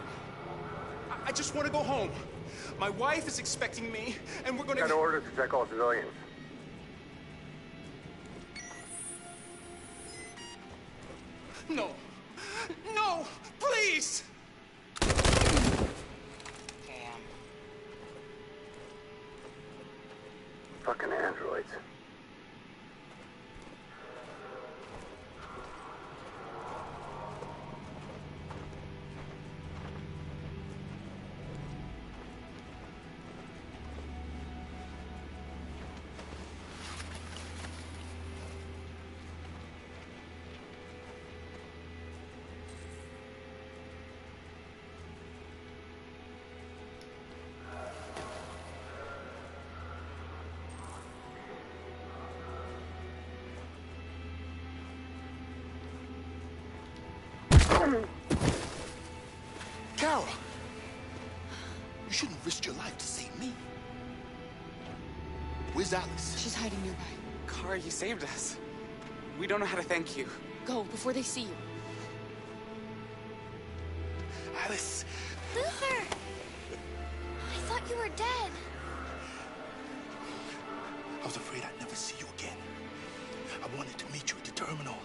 I just want to go home. My wife is expecting me, and we're gonna... Got orders to check all civilians. No. No! Please! Damn. Fucking androids. Kara! You shouldn't have risked your life to save me. Where's Alice? She's hiding nearby. Kara, you saved us. We don't know how to thank you. Go, before they see you. Alice! Luther! I thought you were dead. I was afraid I'd never see you again. I wanted to meet you at the terminal,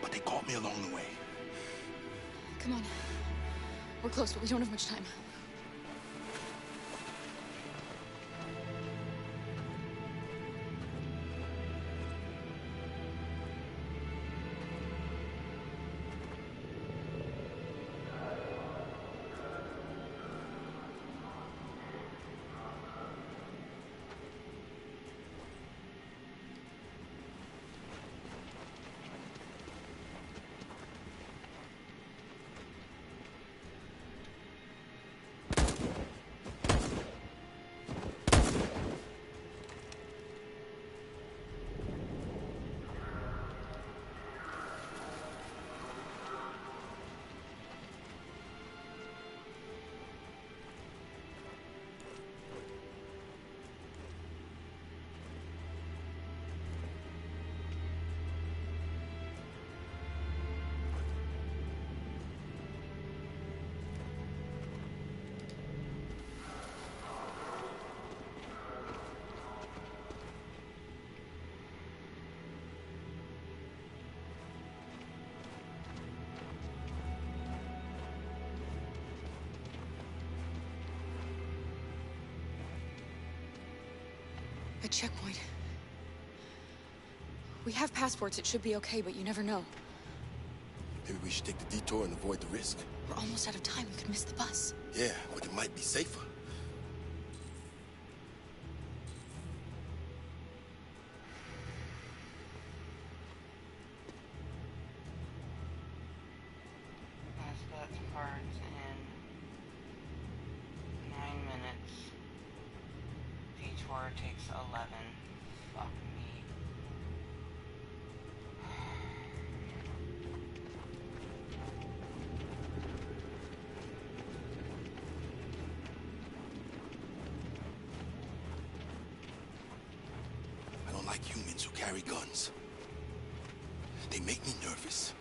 but they caught me along the way. Come on. We're close, but we don't have much time. A checkpoint. We have passports, it should be okay, but you never know. Maybe we should take the detour and avoid the risk. We're almost out of time, we could miss the bus. Yeah, but it might be safer. That starts in 9 minutes. Detour takes 11. Fuck me. I don't like humans who carry guns. They make me nervous.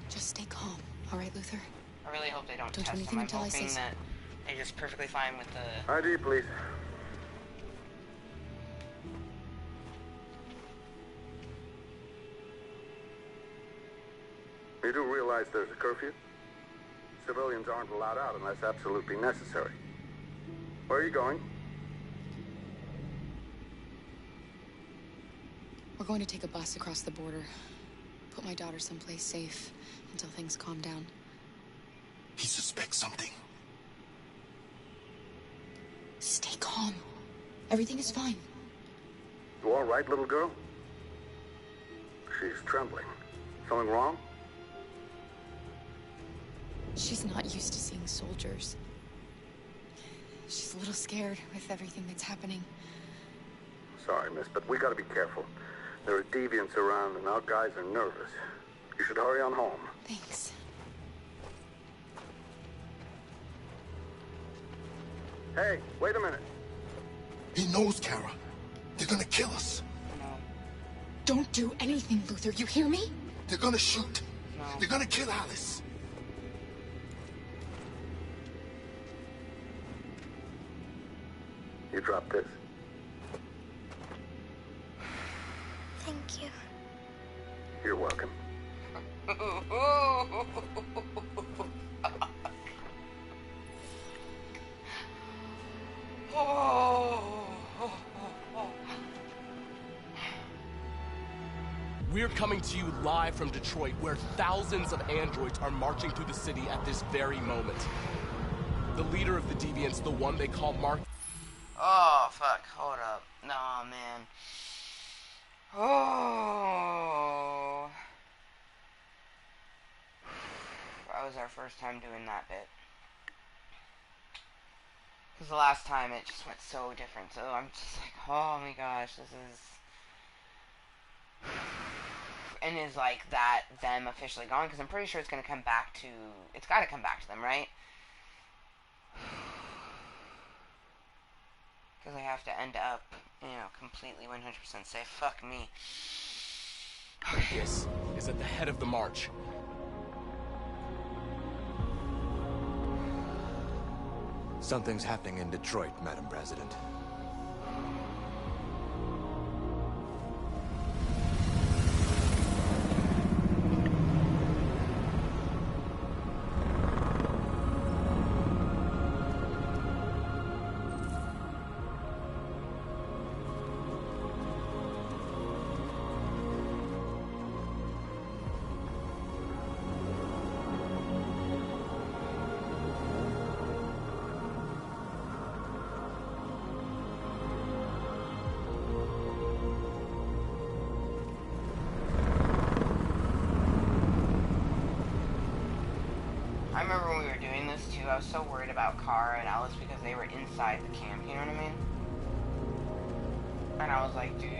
Just stay calm, all right, Luther? I really hope they don't do test anything them. I'm until I hoping say so. that they're just perfectly fine with the... ID, please. You do realize there's a curfew? Civilians aren't allowed out unless absolutely necessary. Where are you going? We're going to take a bus across the border. Put my daughter someplace safe until things calm down. He suspects something. Stay calm. Everything is fine. You all right, little girl? She's trembling. Something wrong? She's not used to seeing soldiers. She's a little scared with everything that's happening. Sorry, miss, but we gotta be careful. There are deviants around and our guys are nervous. You should hurry on home. Thanks. Hey, wait a minute. He knows, Kara. They're gonna kill us. Don't do anything, Luther. You hear me? They're gonna shoot. They're gonna kill Alice. You drop this. Thank you. You're welcome. We're coming to you live from Detroit, where thousands of androids are marching through the city at this very moment. The leader of the deviants, the one they call Mark... Oh, fuck. Hold up. Nah, man. Oh. That was our first time doing that bit. Because the last time it just went so different. So I'm just like, oh my gosh, this is... And is like that them officially gone? Because I'm pretty sure it's going to come back to... It's got to come back to them, right? Because I have to end up, you know, completely 100% safe. Fuck me. This is at the head of the march. Something's happening in Detroit, Madam President. I remember when we were doing this too, I was so worried about Kara and Alice because they were inside the camp, you know what I mean? And I was like, dude.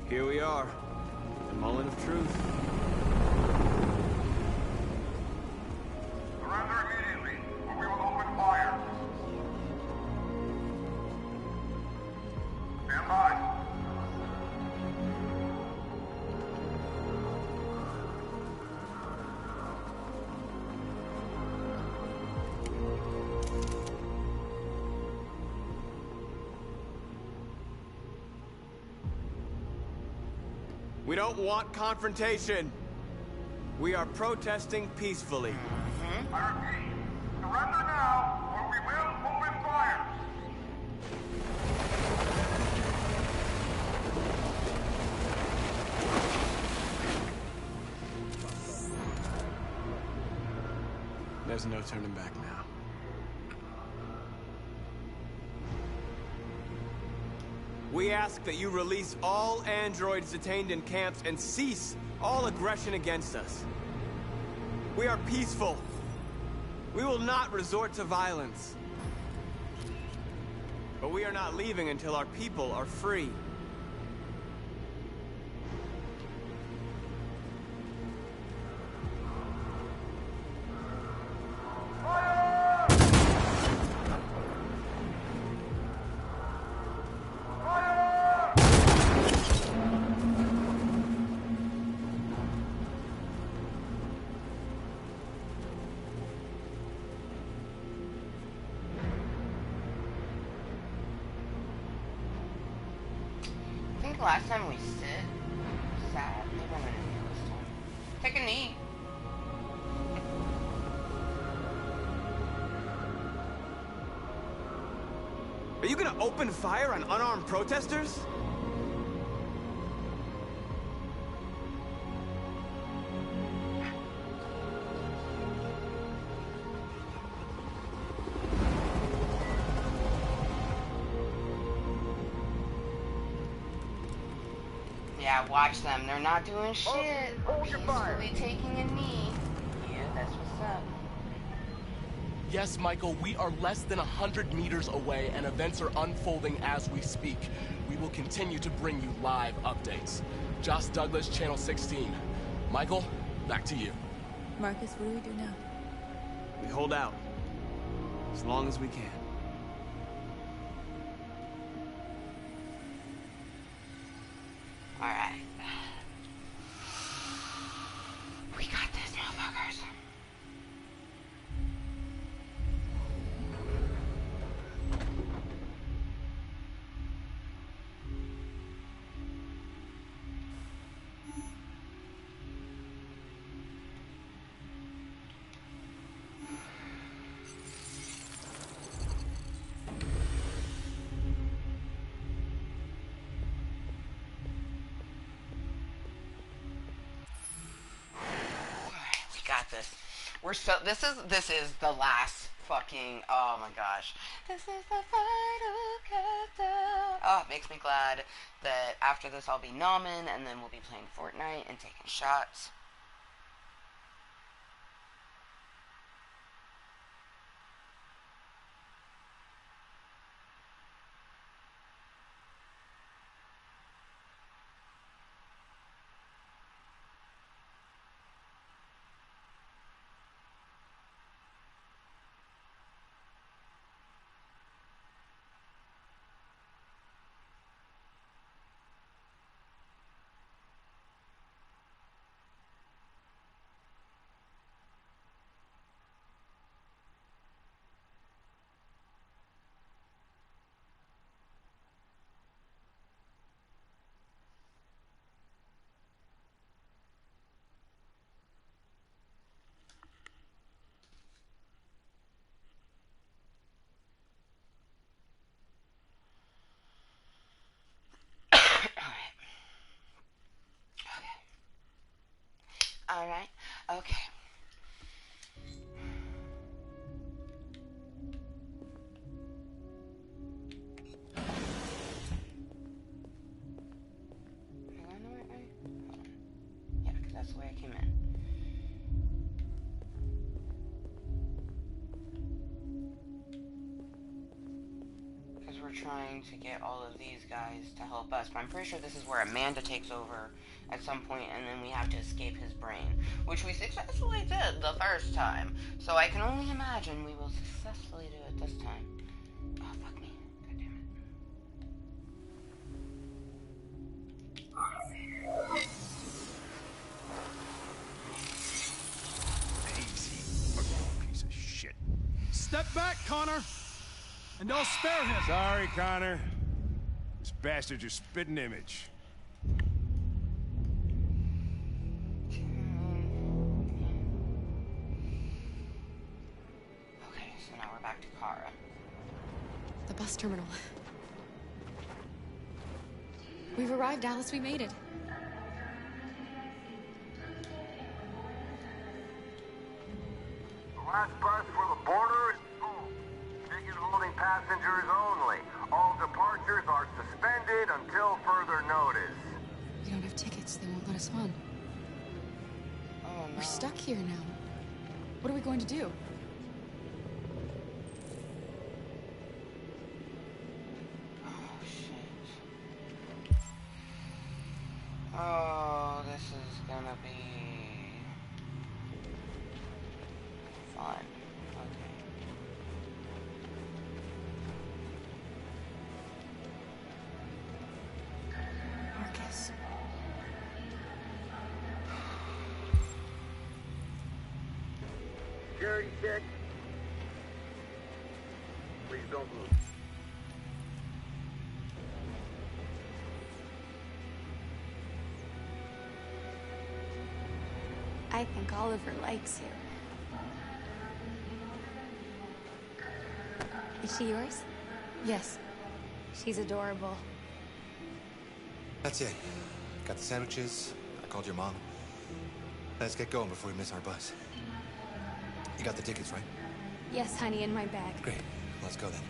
Here we are, the Mullen of Truth. Surrender immediately, or we will open fire. Stand by. We don't want confrontation. We are protesting peacefully. I repeat, surrender now, or we will open fire. There's no turning back now. We ask that you release all androids detained in camps and cease all aggression against us. We are peaceful. We will not resort to violence. But we are not leaving until our people are free. Last time we sat, maybe I'm gonna kneel this time. Take a knee. Are you gonna open fire on unarmed protesters? Yeah, watch them. They're not doing shit. Peacefully taking a knee. Yeah, that's what's up. Yes, Michael, we are less than 100 meters away, and events are unfolding as we speak. We will continue to bring you live updates. Josh Douglas, Channel 16. Michael, back to you. Marcus, what do we do now? We hold out. As long as we can. Alright. We got this, motherfuckers. Got this. We're so this is the last fucking, oh my gosh. This is the final countdown. Oh, it makes me glad that after this I'll be nomming and then we'll be playing Fortnite and taking shots. Alright, okay. Am I going the right way? Hold on. Yeah, because that's the way I came in. Because we're trying to get all of these guys to help us, but I'm pretty sure this is where Amanda takes over at some point, and then we have to escape his brain, which we successfully did the first time. So I can only imagine we will successfully do it this time. Oh, fuck me. God damn it. Piece of shit. Step back, Connor! And don't spare him! Sorry, Connor. This bastard's your spitting image. bus terminal. We've arrived, Alice. We made it. The last bus for the border is full. Ticket holding passengers only. All departures are suspended until further notice. We don't have tickets. They won't let us on. Oh, no. We're stuck here now. What are we going to do? Oh, shit. Oh, this is gonna be fun. Okay. Marcus. Security check. Please don't move. I think Oliver likes you. Is she yours? Yes. She's adorable. That's it. Got the sandwiches. I called your mom. Let's get going before we miss our bus. You got the tickets, right? Yes, honey, in my bag. Great. Let's go then.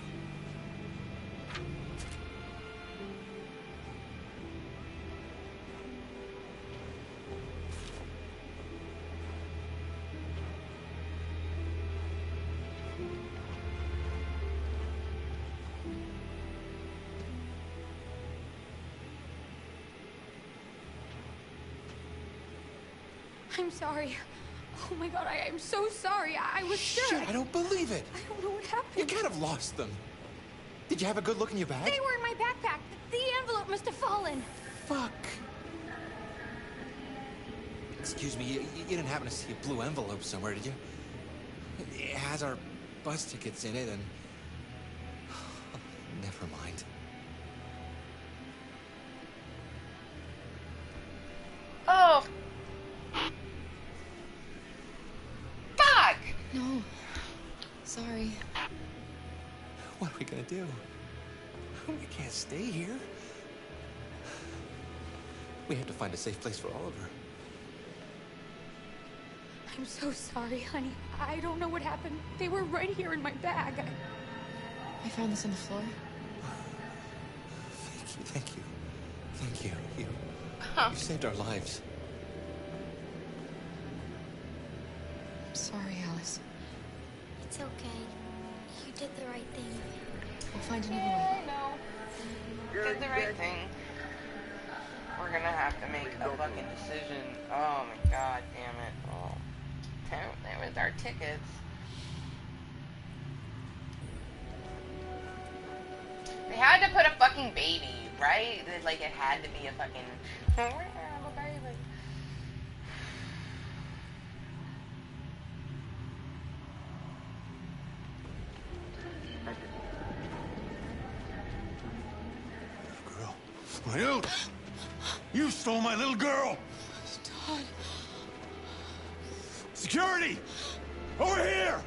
I'm sorry. Oh my god, I'm so sorry. I was sure. Shit, I don't believe it. I don't know what happened. You can't have lost them. Did you have a good look in your bag? They were in my backpack. The envelope must have fallen. Fuck. Excuse me, you didn't happen to see a blue envelope somewhere, did you? It has our bus tickets in it and... Never mind. Oh! Fuck! No. Sorry. What are we gonna do? We can't stay here. We have to find a safe place for Oliver. I'm so sorry, honey. I don't know what happened. They were right here in my bag. I found this on the floor. Thank you. Thank you. You saved our lives. I'm sorry, Alice. It's okay. You did the right thing. We'll find another way. No. Did the right thing. We're gonna have to make a fucking decision. Oh my god, damn it. Oh. There was our tickets. They had to put a fucking baby, right? Like, it had to be a fucking... baby. You! You stole my little girl! Todd. Security! Over here!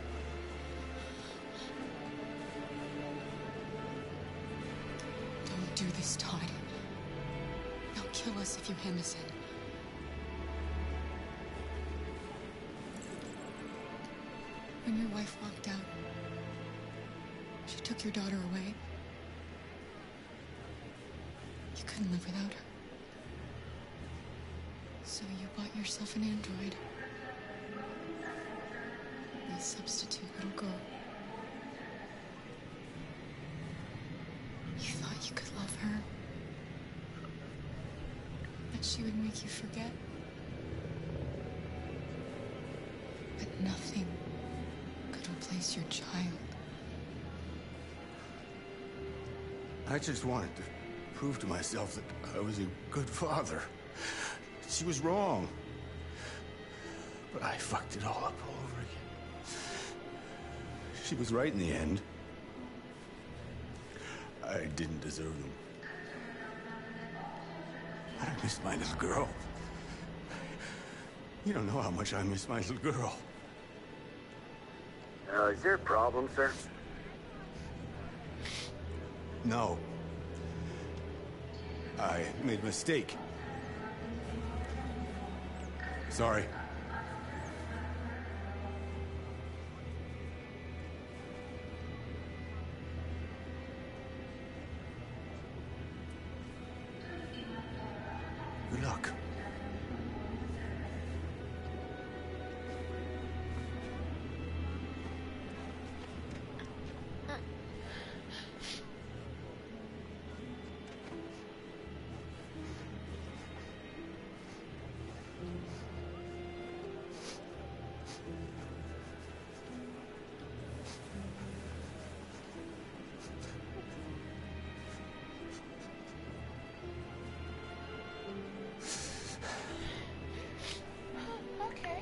Don't do this, Todd. They'll kill us if you hand this in. When your wife walked out, she took your daughter away. You couldn't live without her. So you bought yourself an android. A substitute little girl. You thought you could love her. That she would make you forget. But nothing could replace your child. I just wanted to prove to myself that I was a good father. She was wrong. But I fucked it all up all over again. She was right in the end. I didn't deserve them. I miss my little girl. You don't know how much I miss my little girl. Is there a problem, sir? No. I made a mistake. Sorry. Good luck. Okay.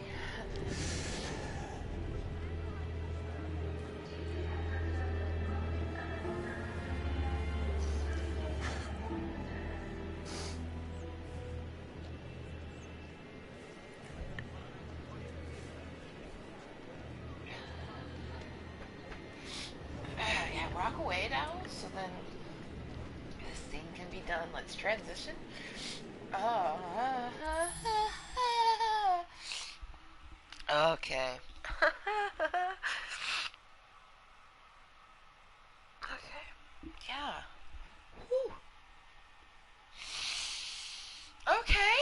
Yeah, rock away now, so then this thing can be done. Let's transition. Okay. Okay. Yeah. Whew. Okay.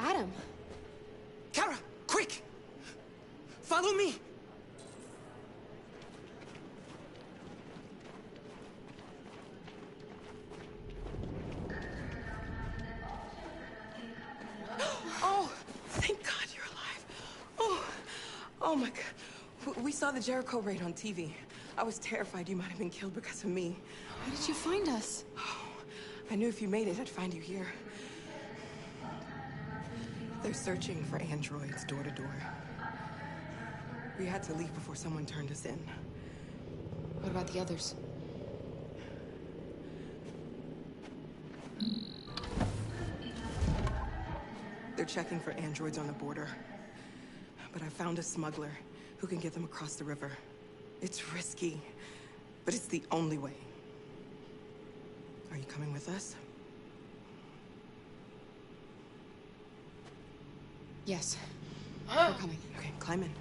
Adam. Kara, quick! Follow me! Oh, thank God you're alive. Oh my God. We saw the Jericho raid on TV. I was terrified you might have been killed because of me. How did you find us? Oh, I knew if you made it, I'd find you here. They're searching for androids door to door. We had to leave before someone turned us in. What about the others? They're checking for androids on the border. But I found a smuggler who can get them across the river. It's risky, but it's the only way. Are you coming with us? Yes. We're coming. Okay, climb in.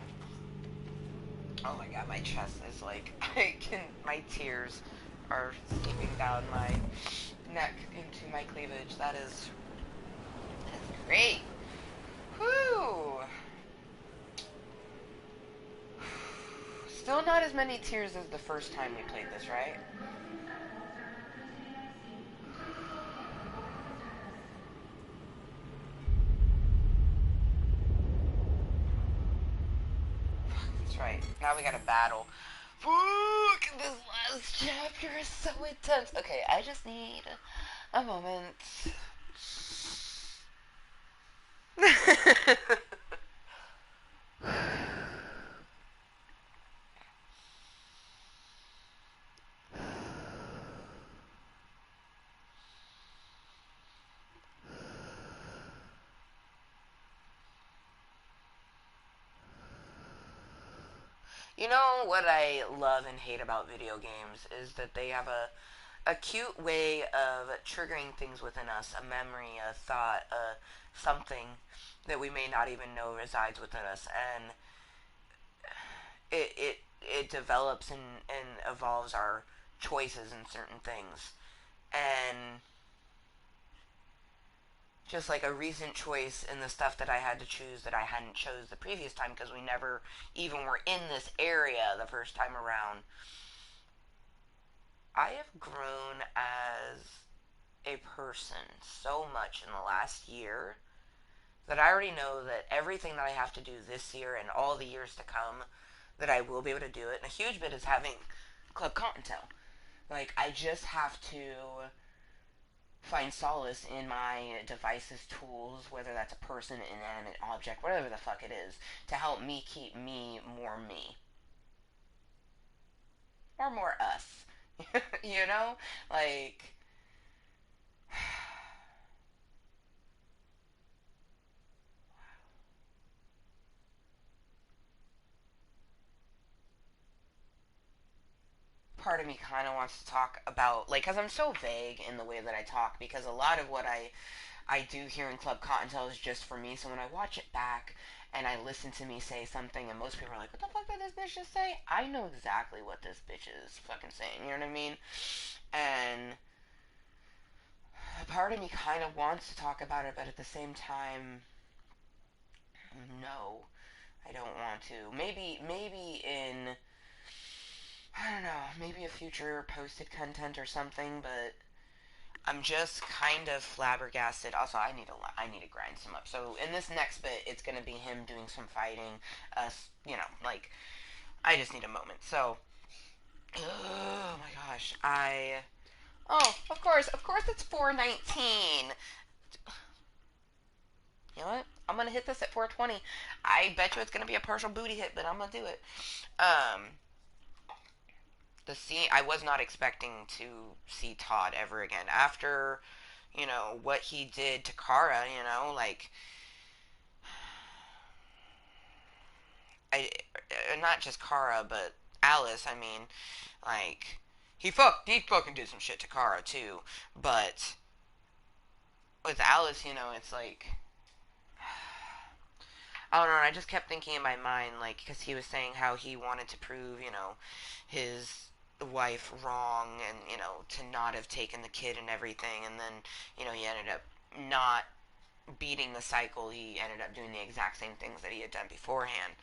Oh my God, my chest is like, my tears are seeping down my neck into my cleavage. That's great. Whew. Still not as many tears as the first time we played this, right? That's right. Now we gotta battle. Fuck! This last chapter is so intense. Okay, I just need a moment. You know what I love and hate about video games is that they have a cute way of triggering things within us, a memory, a thought, something that we may not even know resides within us, and it develops and evolves our choices in certain things. And just like a recent choice in the stuff that I had to choose that I hadn't chose the previous time because we never even were in this area the first time around. I have grown as a person so much in the last year that I already know that everything that I have to do this year and all the years to come, that I will be able to do it. And a huge bit is having Club Kottontale. Like, I just have to find solace in my device's tools, whether that's a person, inanimate object, whatever the fuck it is, to help me keep me more me. Or more us. You know? Like, part of me kind of wants to talk about, like, because I'm so vague in the way that I talk, because a lot of what I do here in Club Kottontale is just for me, so when I watch it back and I listen to me say something and most people are like, what the fuck did this bitch just say? I know exactly what this bitch is fucking saying, you know what I mean? And a part of me kind of wants to talk about it, but at the same time, no, I don't want to. Maybe in, I don't know, maybe a future posted content or something, but I'm just kind of flabbergasted. Also, I need to grind some up. So in this next bit, it's gonna be him doing some fighting. You know, like, I just need a moment. So, oh my gosh, oh, of course, it's 4:19. You know what? I'm gonna hit this at 4:20. I bet you it's gonna be a partial booty hit, but I'm gonna do it. The scene, I was not expecting to see Todd ever again after, you know, what he did to Kara. You know, like, not just Kara, but Alice. I mean, like, he fucking did some shit to Kara too, but with Alice, you know, it's like, I don't know, I just kept thinking in my mind, like, because he was saying how he wanted to prove, you know, his wife wrong, and, you know, to not have taken the kid and everything, and then, you know, he ended up not beating the cycle. He ended up doing the exact same things that he had done beforehand,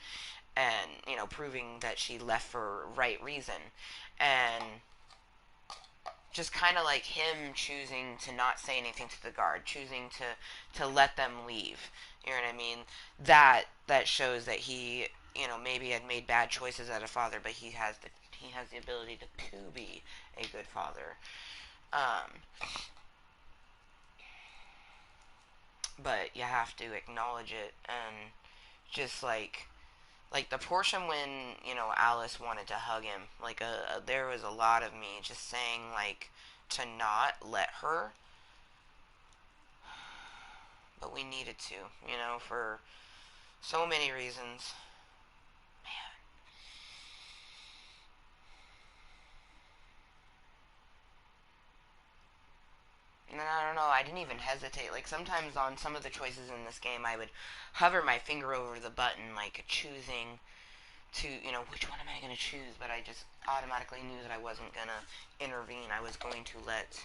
and, you know, proving that she left for right reason, and just kind of like him choosing to not say anything to the guard, choosing to let them leave. You know what I mean? That shows that he, you know, maybe had made bad choices as a father, but he has the ability to be a good father. But you have to acknowledge it, and just like the portion when, you know, Alice wanted to hug him, like, there was a lot of me just saying, like, to not let her, but we needed to, you know, for so many reasons. And then, I don't know, I didn't even hesitate. Like, sometimes on some of the choices in this game, I would hover my finger over the button, like, choosing to, you know, which one am I going to choose? But I just automatically knew that I wasn't going to intervene. I was going to let,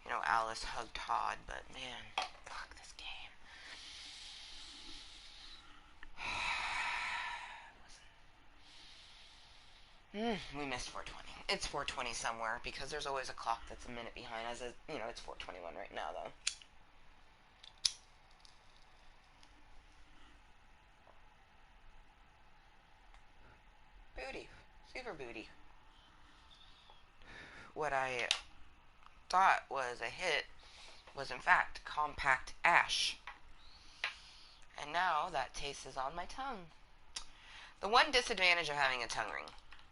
you know, Alice hug Todd. But, man, fuck this game. We missed 4:20. It's 4:20 somewhere, because there's always a clock that's a minute behind us. You know, it's 4:21 right now, though. Booty. Super booty. What I thought was a hit was, in fact, compact ash. And now that taste is on my tongue. The one disadvantage of having a tongue ring,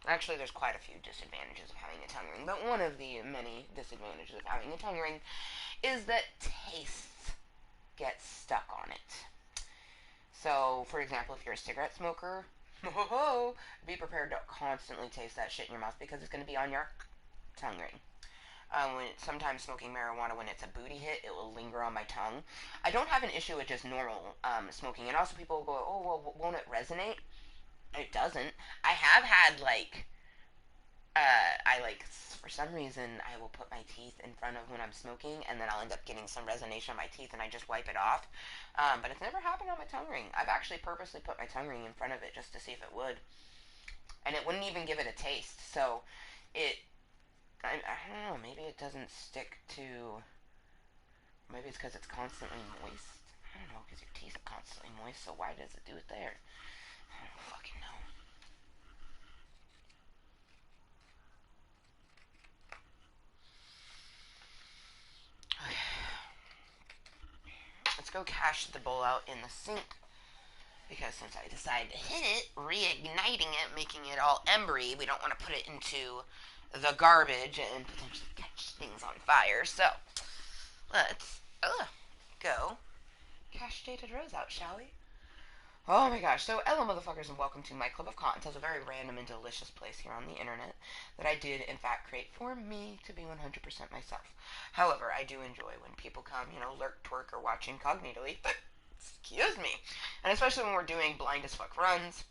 actually there's quite a few disadvantages of having a tongue ring, but one of the many disadvantages of having a tongue ring is that tastes get stuck on it. So, for example, if you're a cigarette smoker, be prepared to constantly taste that shit in your mouth, because it's going to be on your tongue ring. Sometimes smoking marijuana, when it's a booty hit, it will linger on my tongue. I don't have an issue with just normal smoking. And also people go, oh, well, won't it resonate? It doesn't. I have had, like, for some reason, I will put my teeth in front of when I'm smoking, and then I'll end up getting some resonation on my teeth, and I just wipe it off. But it's never happened on my tongue ring. I've actually purposely put my tongue ring in front of it just to see if it would. And it wouldn't even give it a taste. So, I don't know, maybe it doesn't stick to, maybe it's because it's constantly moist. I don't know, because your teeth are constantly moist, so why does it do it there? I don't fucking know. Okay. Let's go cash the bowl out in the sink, because since I decided to hit it, reigniting it, making it all embery, we don't want to put it into the garbage and potentially catch things on fire. So, let's go cash Jaded Rose out, shall we? Oh my gosh, so hello motherfuckers and welcome to my Club of Kottontale, a very random and delicious place here on the internet that I did in fact create for me to be 100% myself. However, I do enjoy when people come, lurk, twerk, or watch incognitally, excuse me, and especially when we're doing blind as fuck runs.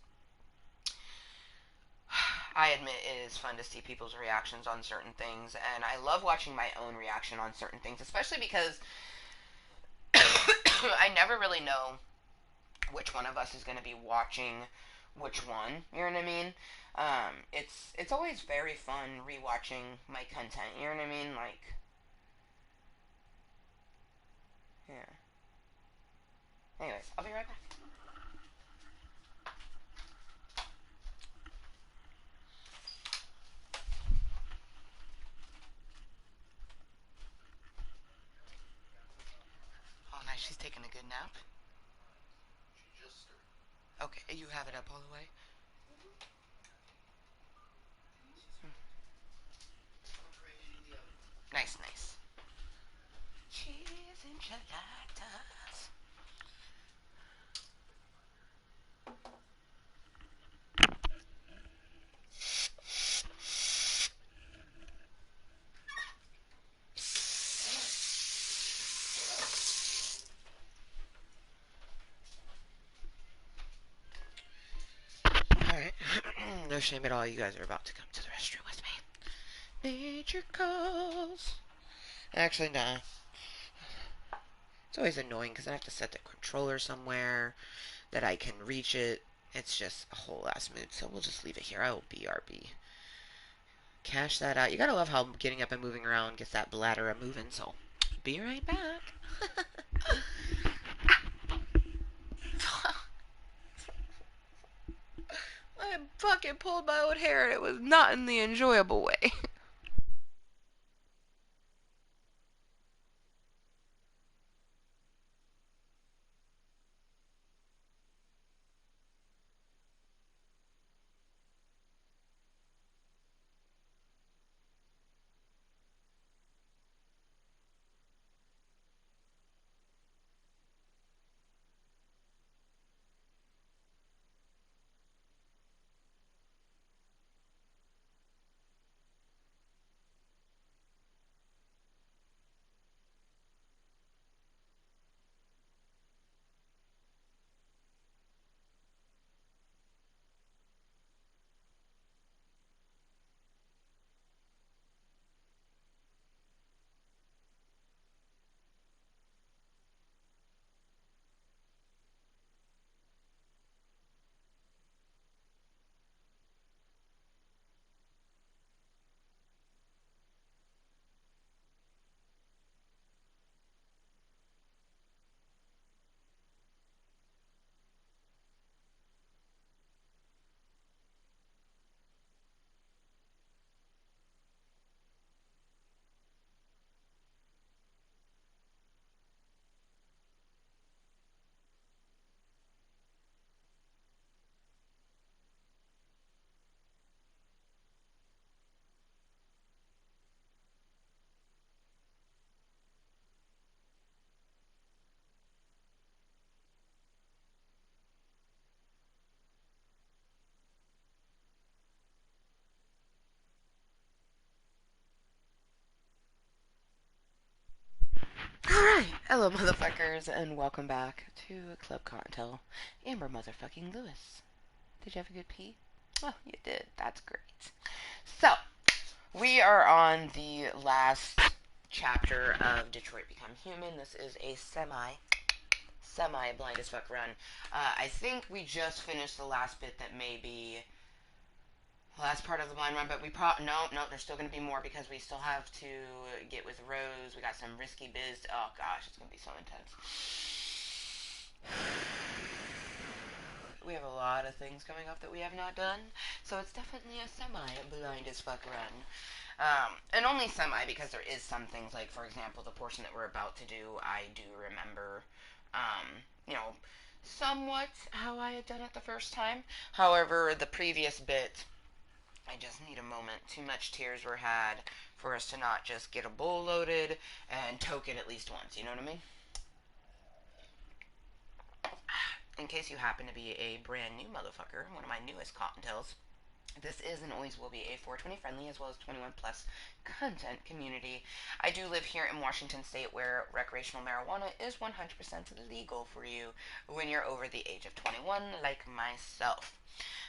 I admit it is fun to see people's reactions on certain things, and I love watching my own reaction on certain things, especially because I never really know which one of us is going to be watching which one, you know what I mean? It's always very fun rewatching my content, you know what I mean? Like, yeah. Anyways, I'll be right back. Oh, nice, she's taking a good nap. Okay, you have it up all the way? Nice, nice. Cheese enchiladas. Alright. No shame at all, you guys are about to come to the restroom with me. Nature calls. Actually, nah. It's always annoying because I have to set the controller somewhere that I can reach it. It's just a whole ass mood, so we'll just leave it here. I will BRB. Cash that out. You gotta love how getting up and moving around gets that bladder a moving, so be right back. I fucking pulled my own hair and it was not in the enjoyable way. Alright, hello motherfuckers, and welcome back to Club Kottontale. Amber motherfucking Lewis. Did you have a good pee? Oh, you did. That's great. So, we are on the last chapter of Detroit Become Human. This is a semi blind as fuck run. I think we just finished the last bit that may be the last part of the blind run, but no, there's still going to be more because we still have to get with Rose. We got some risky biz. Oh gosh, it's going to be so intense. We have a lot of things coming up that we have not done, so it's definitely a semi-blind as fuck run. And only semi because there is some things, like, for example, the portion that we're about to do, I do remember, somewhat how I had done it the first time. However, the previous bit, I just need a moment. Too much tears were had for us to not just get a bowl loaded and toke it at least once, you know what I mean? in case you happen to be a brand new motherfucker, one of my newest Kottontales, this is and always will be a 420 friendly as well as 21 plus content community. I do live here in Washington State where recreational marijuana is 100% legal for you when you're over the age of 21, like myself.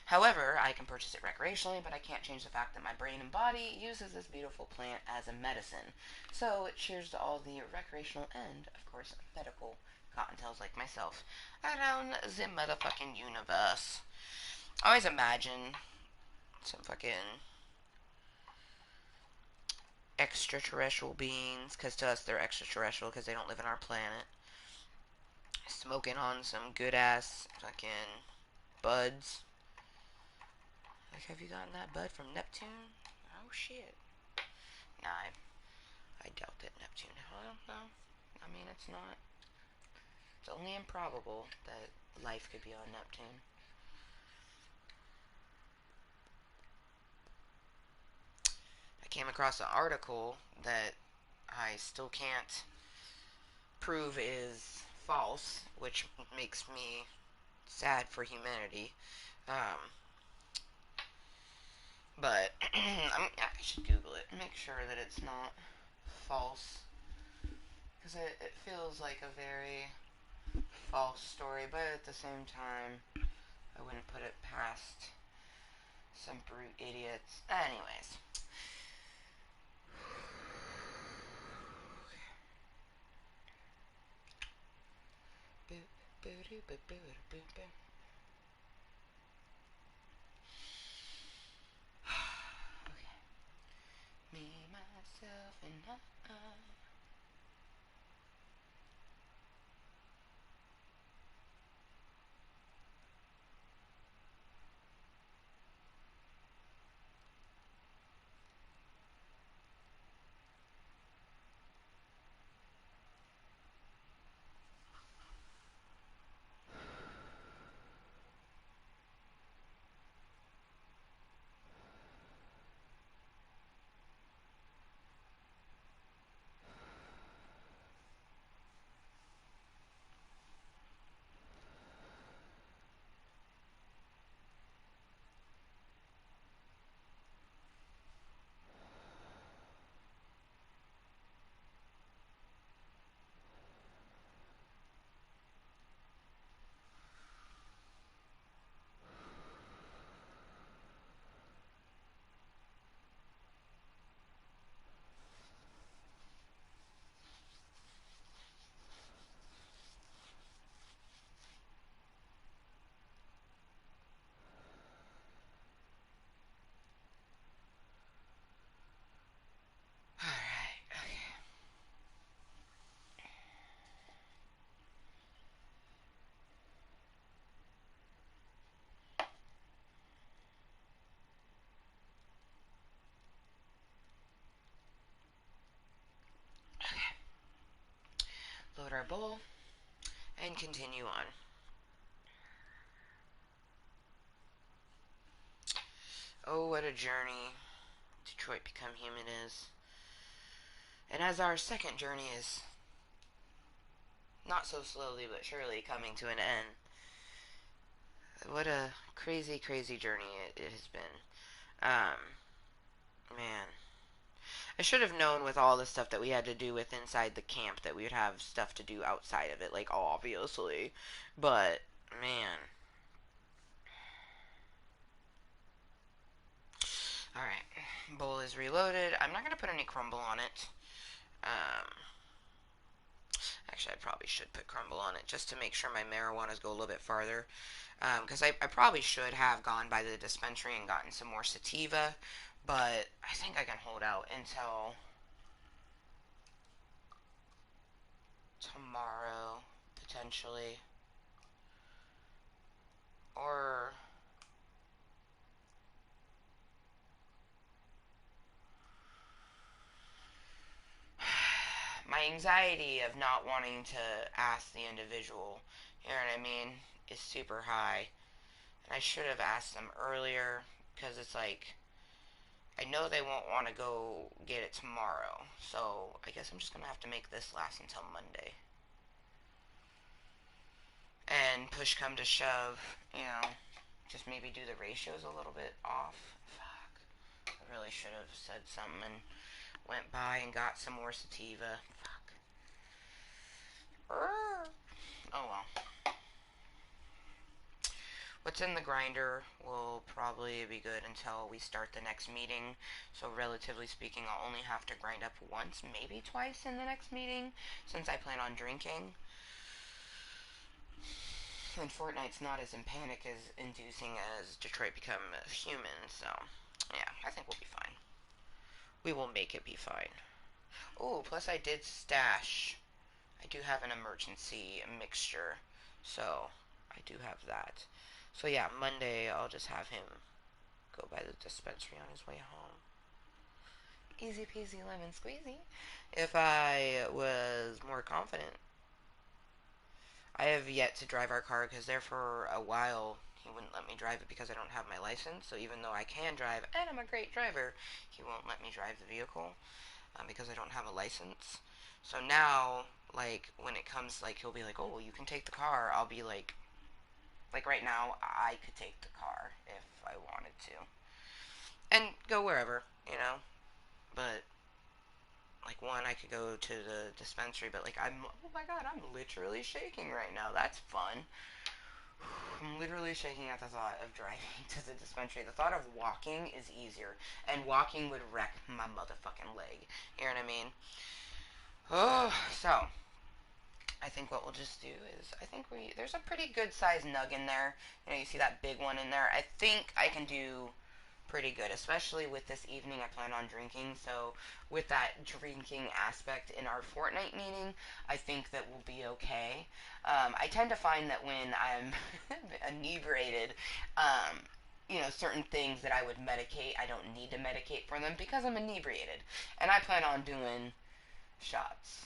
However, I can purchase it recreationally, but I can't change the fact that my brain and body uses this beautiful plant as a medicine. So, cheers to all the recreational and, of course, medical Kottontales like myself around the motherfucking universe. I always imagine some fucking extraterrestrial beings, because to us they're extraterrestrial because they don't live on our planet, smoking on some good ass fucking buds. Like, have you gotten that bud from Neptune? Oh shit. Nah, I doubt that Neptune. Well, no. I mean, it's not. It's only improbable that life could be on Neptune. I came across an article that I still can't prove is false, which makes me sad for humanity. But I should Google it and make sure that it's not false, because it feels like a very false story, but at the same time, I wouldn't put it past some brute idiots. Anyways. Okay. Me, myself, and I. Alright, okay. Load our bowl and continue on. Oh, what a journey Detroit Become Human is. And as our second journey is not so slowly but surely coming to an end, what a crazy, crazy journey it has been. Man. I should have known with all the stuff that we had to do with inside the camp that we would have stuff to do outside of it, like, obviously. But, man. Alright. Bowl is reloaded. I'm not going to put any crumble on it. Actually, I probably should put crumble on it just to make sure my marijuanas go a little bit farther. Because I probably should have gone by the dispensary and gotten some more sativa. But I think I can hold out until tomorrow, potentially. Or my anxiety of not wanting to ask the individual, you know what I mean, is super high. And I should have asked them earlier, because it's like, I know they won't want to go get it tomorrow. So I guess I'm just going to have to make this last until Monday. And when push come to shove, you know, just maybe do the ratios a little bit off. Fuck. I really should have said something and went by and got some more sativa. Fuck. Oh well. What's in the grinder will probably be good until we start the next meeting. So relatively speaking, I'll only have to grind up once, maybe twice in the next meeting, since I plan on drinking. And Fortnite's not as in panic as inducing as Detroit Become Human, so yeah, I think we'll be fine. We will make it be fine. Oh, plus I did stash. I do have an emergency mixture, so I do have that. So yeah, Monday I'll just have him go by the dispensary on his way home. Easy peasy lemon squeezy. If I was more confident. I have yet to drive our car because there for a while he wouldn't let me drive it because I don't have my license. So even though I can drive and I'm a great driver, he won't let me drive the vehicle because I don't have a license. So now, like, when it comes, like, he'll be like, oh, you can take the car. I'll be like right now, I could take the car if I wanted to. And go wherever, you know. But, like, one, I could go to the dispensary, but, like, oh my god, I'm literally shaking right now. That's fun. I'm literally shaking at the thought of driving to the dispensary. The thought of walking is easier. And walking would wreck my motherfucking leg. You know what I mean? Oh, so I think what we'll just do is, I think there's a pretty good sized nug in there. You know, you see that big one in there. I think I can do pretty good, especially with this evening I plan on drinking. So with that drinking aspect in our Fortnite meeting, I think that we'll be okay. I tend to find that when I'm inebriated, you know, certain things that I would medicate, I don't need to medicate for them because I'm inebriated. And I plan on doing shots.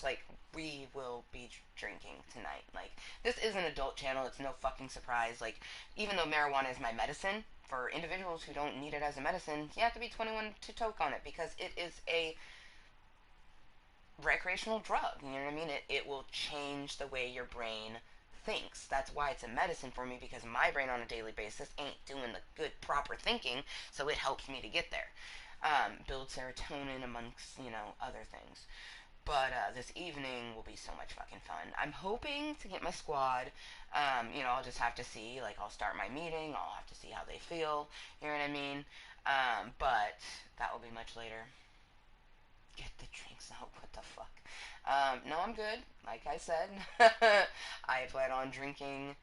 Like, we will be drinking tonight. Like, this is an adult channel. It's no fucking surprise. Like, even though marijuana is my medicine, for individuals who don't need it as a medicine, you have to be 21 to toke on it because it is a recreational drug. You know what I mean? It will change the way your brain thinks. That's why it's a medicine for me, because my brain on a daily basis ain't doing the good, proper thinking, so it helps me to get there. Build serotonin amongst, you know, other things. But this evening will be so much fucking fun. I'm hoping to get my squad. You know, I'll just have to see. Like, I'll start my meeting. I'll have to see how they feel. You know what I mean? But that will be much later. Get the drinks out. What the fuck? No, I'm good. Like I said, I plan on drinking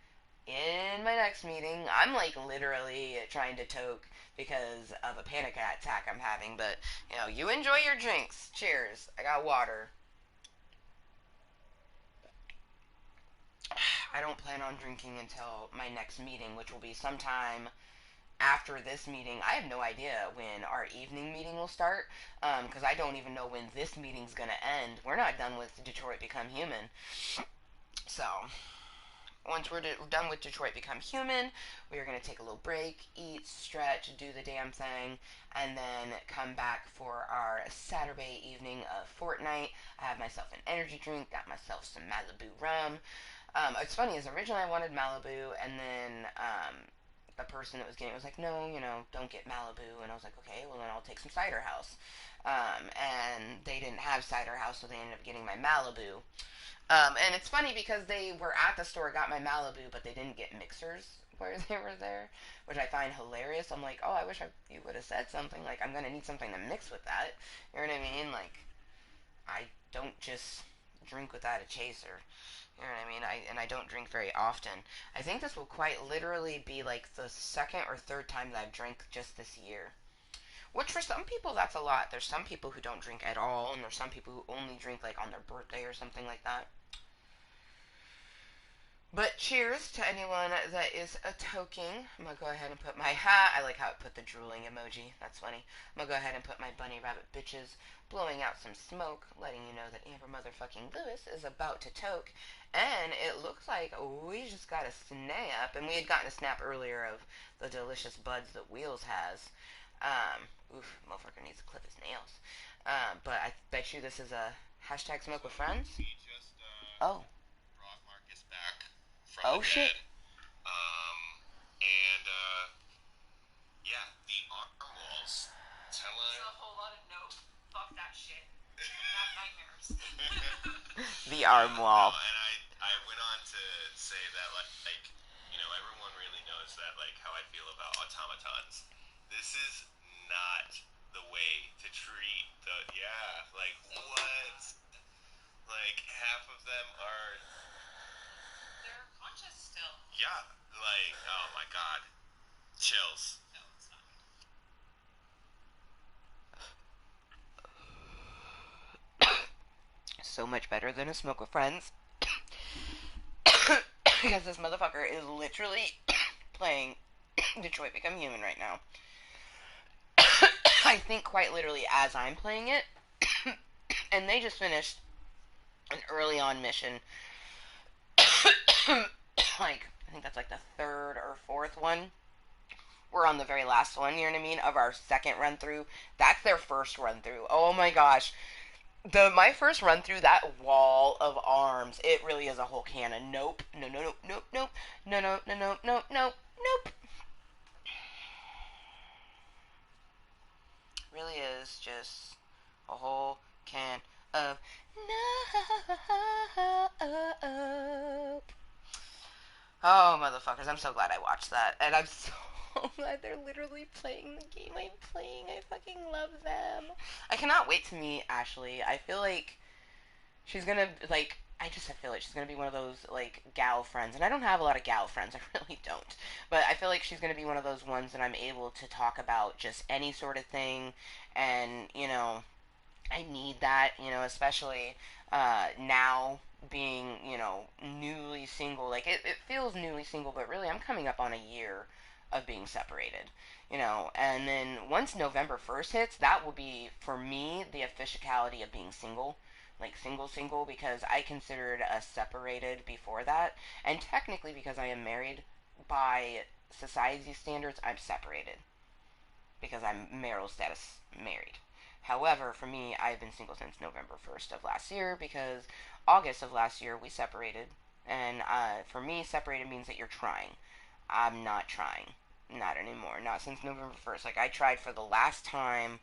in my next meeting. I'm like literally trying to toke because of a panic attack I'm having, but you know, you enjoy your drinks. Cheers. I got water. I don't plan on drinking until my next meeting, which will be sometime after this meeting. I have no idea when our evening meeting will start, because I don't even know when this meeting's gonna end. We're not done with Detroit Become Human. So once we're done with Detroit Become Human, we are going to take a little break, eat, stretch, do the damn thing, and then come back for our Saturday evening of Fortnite. I have myself an energy drink, got myself some Malibu rum. It's funny, is originally I wanted Malibu, and then the person that was getting it was like, no, you know, don't get Malibu. And I was like, okay, well then I'll take some Cider House. And they didn't have Cider House, so they ended up getting my Malibu. And it's funny because they were at the store, got my Malibu, but they didn't get mixers where they were there, which I find hilarious. I'm like, oh, I wish you would have said something. Like, I'm going to need something to mix with that. You know what I mean? Like, I don't just drink without a chaser. You know what I mean? I don't drink very often. I think this will quite literally be like the second or third time that I've drank just this year. Which for some people, that's a lot. There's some people who don't drink at all, and there's some people who only drink like on their birthday or something like that. But cheers to anyone that is a toking. I'm going to go ahead and put my hat. I like how it put the drooling emoji. That's funny. I'm going to go ahead and put my bunny rabbit bitches, blowing out some smoke, letting you know that Amber motherfucking Lewis is about to toke. And it looks like we just got a snap. And we had gotten a snap earlier of the delicious buds that Wheels has. Oof, motherfucker needs to clip his nails. But I bet you this is a hashtag smoke with friends. Oh. Oh shit. Yeah, the arm walls tell There's a whole lot of nope. Fuck that shit. Not nightmares. The arm wall. And I went on to say that, like, you know, everyone really knows that, like, how I feel about automatons. This is not the way to treat the, like, what? Like, half of them are... They're conscious still. Yeah, like, oh my god. Chills. No, it's not. So much better than a smoke with friends. Because this motherfucker is literally playing Detroit Become Human right now. I think quite literally as I'm playing it. And they just finished an early on mission. Like, I think that's like the third or fourth one. We're on the very last one, you know what I mean, of our second run through. That's their first run through. Oh my gosh. My first run through, that wall of arms, it really is a whole can of nope. No, no, no, nope, nope. No, no, no, no, no, no, nope. Really is just a whole can of nope. Oh, motherfuckers, I'm so glad I watched that. And I'm so glad they're literally playing the game I'm playing. I fucking love them. I cannot wait to meet Ashley. I feel like she's gonna, like, I feel like she's gonna be one of those, like, gal friends. And I don't have a lot of gal friends. I really don't. But I feel like she's gonna be one of those ones that I'm able to talk about just any sort of thing. And, you know, I need that, you know, especially now being, you know, newly single. Like, it feels newly single, but really I'm coming up on a year of being separated, you know. And then once November 1st hits, that will be, for me, the officiality of being single. Like, single, because I considered us separated before that. And technically, because I am married, by society standards, I'm separated. Because I'm marital status married. However, for me, I've been single since November 1st of last year, because August of last year we separated. And for me, separated means that you're trying. I'm not trying. Not anymore. Not since November 1st. Like, I tried for the last time,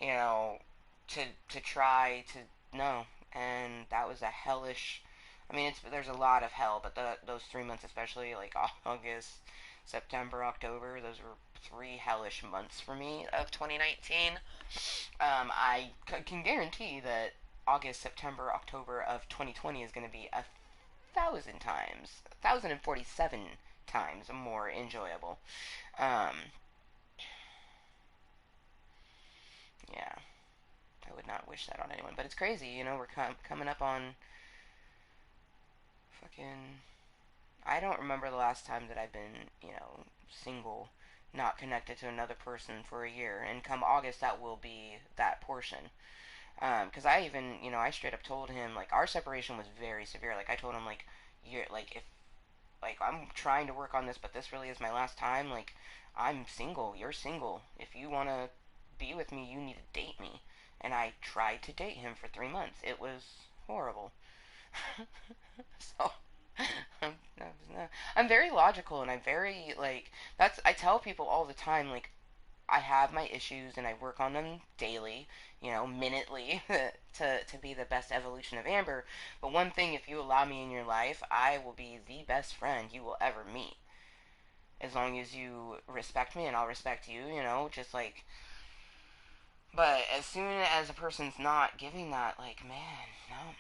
you know, to try to... No. And that was a hellish... I mean, there's a lot of hell, but those 3 months especially, like August, September, October, those were 3 hellish months for me of 2019. I can guarantee that August, September, October of 2020 is going to be 1,047 times more enjoyable. Yeah, I would not wish that on anyone, but it's crazy, you know, we're coming up on fucking... I don't remember the last time that I've been, you know, single, not connected to another person for a year, and come August, that will be that portion. Because I even, you know, I straight up told him, like, our separation was very severe. Like, I told him, like, you're, like, if, like, I'm trying to work on this, but this really is my last time, like, I'm single, you're single. If you want to be with me, you need to date me. And I tried to date him for 3 months. It was horrible. So... I'm very logical, and I'm very, like, I tell people all the time, like, I have my issues, and I work on them daily, you know, minutely, to be the best evolution of Amber, but one thing, if you allow me in your life, I will be the best friend you will ever meet, as long as you respect me, and I'll respect you, you know, just, like, but as soon as a person's not giving that, like, man, no,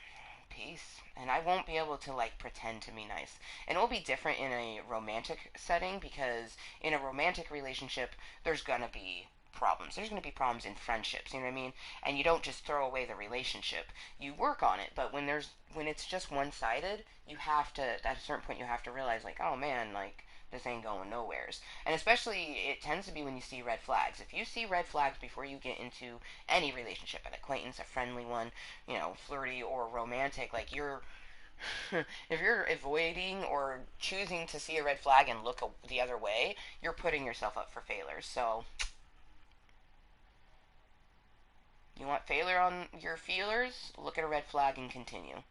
peace. And I won't be able to, like, pretend to be nice. And it will be different in a romantic setting, because in a romantic relationship, there's gonna be problems. There's gonna be problems in friendships, you know what I mean? And you don't just throw away the relationship. You work on it. But when it's just one-sided, you have to, at a certain point, you have to realize, like, oh man, like, this ain't going nowheres. And especially, it tends to be when you see red flags. If you see red flags before you get into any relationship, an acquaintance, a friendly one, you know, flirty or romantic, like, if you're avoiding or choosing to see a red flag and look the other way, you're putting yourself up for failure. So, you want failure on your feelers? Look at a red flag and continue.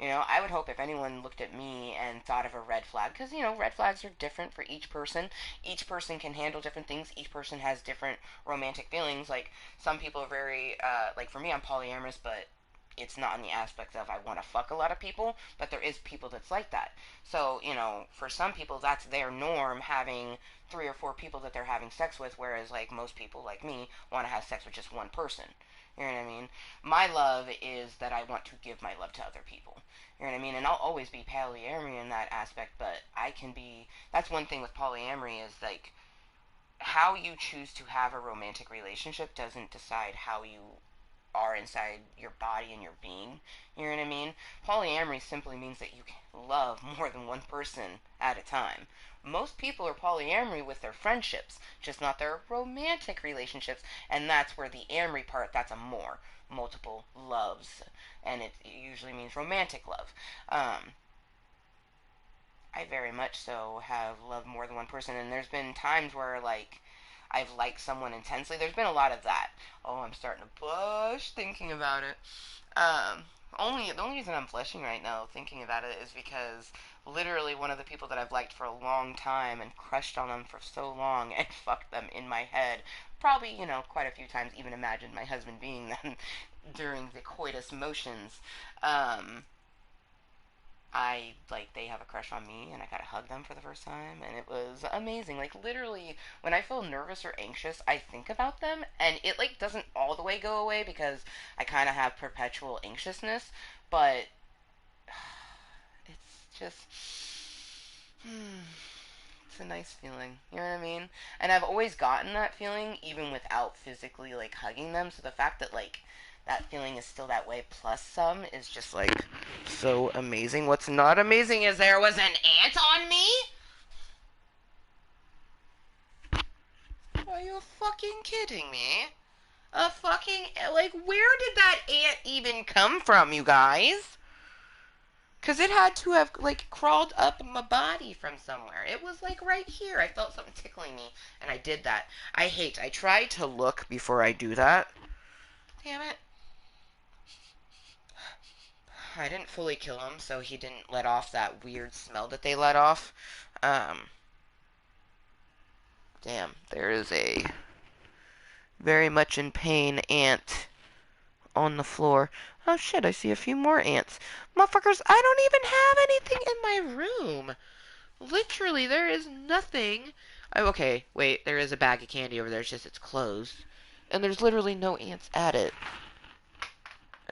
You know, I would hope if anyone looked at me and thought of a red flag, because, you know, red flags are different for each person. Each person can handle different things. Each person has different romantic feelings. Like, some people are very, like, for me, I'm polyamorous, but it's not in the aspect of I want to fuck a lot of people, but there is people that's like that. So, you know, for some people, that's their norm, having 3 or 4 people that they're having sex with, whereas, like, most people, like me, want to have sex with just one person. You know what I mean? My love is that I want to give my love to other people. You know what I mean? And I'll always be polyamory in that aspect, but I can be... That's one thing with polyamory is, like, how you choose to have a romantic relationship doesn't decide how you are inside your body and your being. You know what I mean? Polyamory simply means that you can love more than one person at a time. Most people are polyamory with their friendships, just not their romantic relationships, and that's where the amory part, that's a more. Multiple loves, and it usually means romantic love. I very much so have loved more than one person, and there's been times where, like, I've liked someone intensely. There's been a lot of that. Oh, I'm starting to blush thinking about it. The only reason I'm blushing right now thinking about it is because literally one of the people that I've liked for a long time and crushed on them for so long and fucked them in my head, probably, you know, quite a few times, even imagined my husband being them during the coitus motions. They have a crush on me, and I got to hug them for the first time, and it was amazing. Like, literally, when I feel nervous or anxious, I think about them, and it, like, doesn't all the way go away, because I kind of have perpetual anxiousness, but it's just, it's a nice feeling, you know what I mean? And I've always gotten that feeling, even without physically, like, hugging them, so the fact that, like, that feeling is still that way plus some is just, like, so amazing. What's not amazing is there was an ant on me? Are you fucking kidding me? Like, where did that ant even come from, you guys? Because it had to have, like, crawled up my body from somewhere. It was, like, right here. I felt something tickling me, and I did that. I try to look before I do that. Damn it. I didn't fully kill him, so he didn't let off that weird smell that they let off. Damn, there is a very much in pain ant on the floor. Oh shit, I see a few more ants. Motherfuckers, I don't even have anything in my room. Literally, there is nothing. Oh, okay, wait, there is a bag of candy over there, it's just it's closed. And there's literally no ants at it.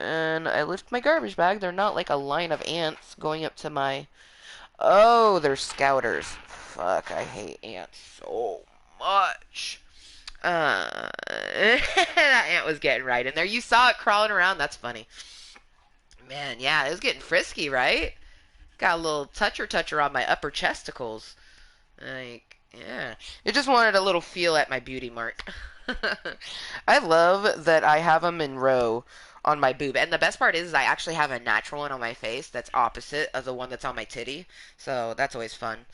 And I lift my garbage bag. They're not like a line of ants going up to my... Oh, they're scouters. Fuck, I hate ants so much. That ant was getting right in there. You saw it crawling around. That's funny. Man, yeah, it was getting frisky, right? Got a little toucher on my upper chesticles. Like, yeah. It just wanted a little feel at my beauty mark. I love that I have them in row on my boob. And the best part is I actually have a natural one on my face that's opposite of the one that's on my titty. So that's always fun.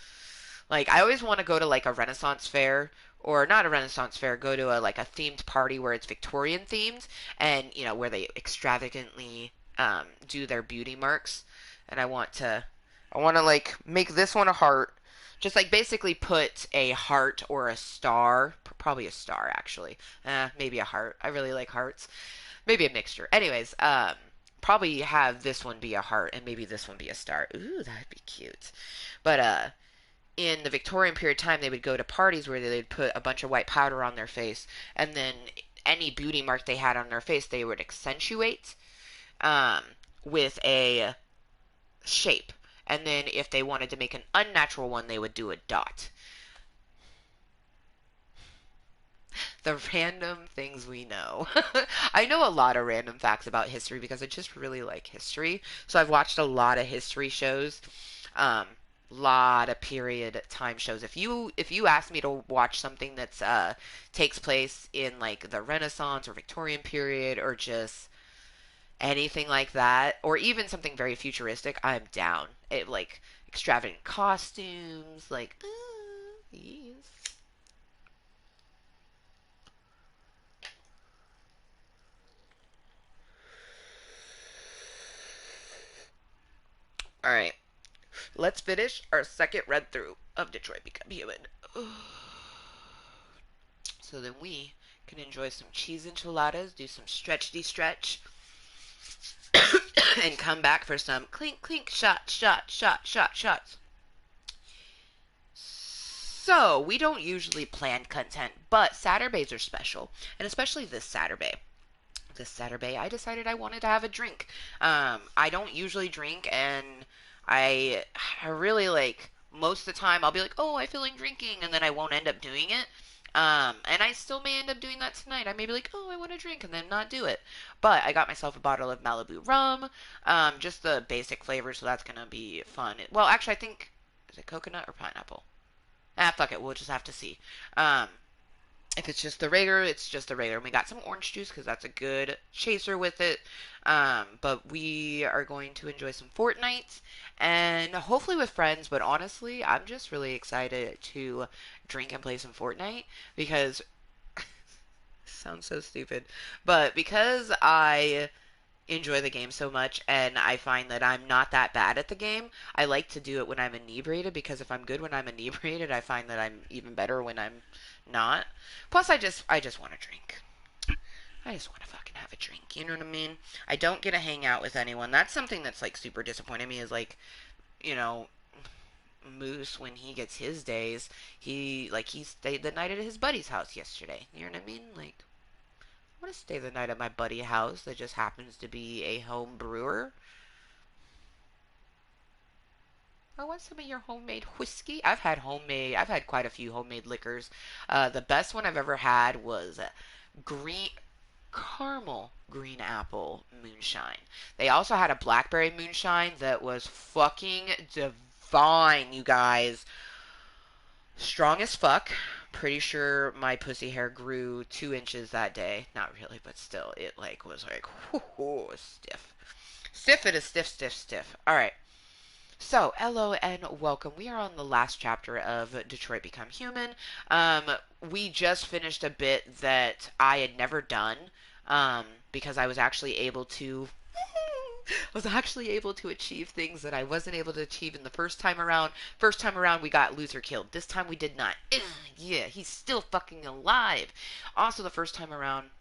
Like, I always want to go to, like, a Renaissance fair, or not a Renaissance fair, go to a themed party where it's Victorian themed, and, you know, where they extravagantly do their beauty marks. And I want to, like, make this one a heart. Just, like, basically put a heart or a star, probably a star, actually. Maybe a heart. I really like hearts. Maybe a mixture. Anyways, probably have this one be a heart and maybe this one be a star. Ooh, that'd be cute. But, in the Victorian period time, they would go to parties where they'd put a bunch of white powder on their face, and then any beauty mark they had on their face, they would accentuate with a shape. And then if they wanted to make an unnatural one, they would do a dot. The random things we know. I know a lot of random facts about history because I just really like history. So I've watched a lot of history shows. Lot of period time shows. If you ask me to watch something that's takes place in like the Renaissance or Victorian period or just anything like that, or even something very futuristic, I'm down. It like extravagant costumes, like yes. Alright. Let's finish our second read through of Detroit Become Human. So then we can enjoy some cheese enchiladas, do some stretch, and come back for some clink, clink, shots. So, we don't usually plan content, but Saturdays are special, and especially this Saturday. This Saturday, I decided I wanted to have a drink. I don't usually drink, and I really, like, most of the time I'll be like, oh, I feel like drinking, and then I won't end up doing it. And I still may end up doing that tonight. I may be like, oh, I want to drink, and then not do it. But I got myself a bottle of Malibu rum, just the basic flavor, so that's going to be fun. Well, actually, I think, is it coconut or pineapple? Fuck it, we'll just have to see. If it's just the regular, it's just the regular. And we got some orange juice, because that's a good chaser with it. But we are going to enjoy some Fortnite, and hopefully with friends, but honestly, I'm just really excited to drink and play some Fortnite, because, sounds so stupid, but because I enjoy the game so much, and I find that I'm not that bad at the game, I like to do it when I'm inebriated, because if I'm good when I'm inebriated, I find that I'm even better when I'm not. Plus, I just want to drink. I just want to fucking have a drink, you know what I mean? I don't get to hang out with anyone. That's something that's, like, super disappointing me, is, like, you know, Moose, when he gets his days, he stayed the night at his buddy's house yesterday, you know what I mean? Like, I want to stay the night at my buddy's house that just happens to be a home brewer. I want some of your homemade whiskey. I've had quite a few homemade liquors. The best one I've ever had was caramel green apple moonshine. They also had a blackberry moonshine that was fucking divine, you guys. Strong as fuck. Pretty sure my pussy hair grew 2 inches that day. Not really, but still, it was stiff. Stiff, it is stiff. Alright. So, hello and welcome. We are on the last chapter of Detroit Become Human. We just finished a bit that I had never done, because I was actually able to achieve things that I wasn't able to achieve in the first time around. First time around, we got Luther killed. This time we did not. Yeah, he's still fucking alive. Also, the first time around,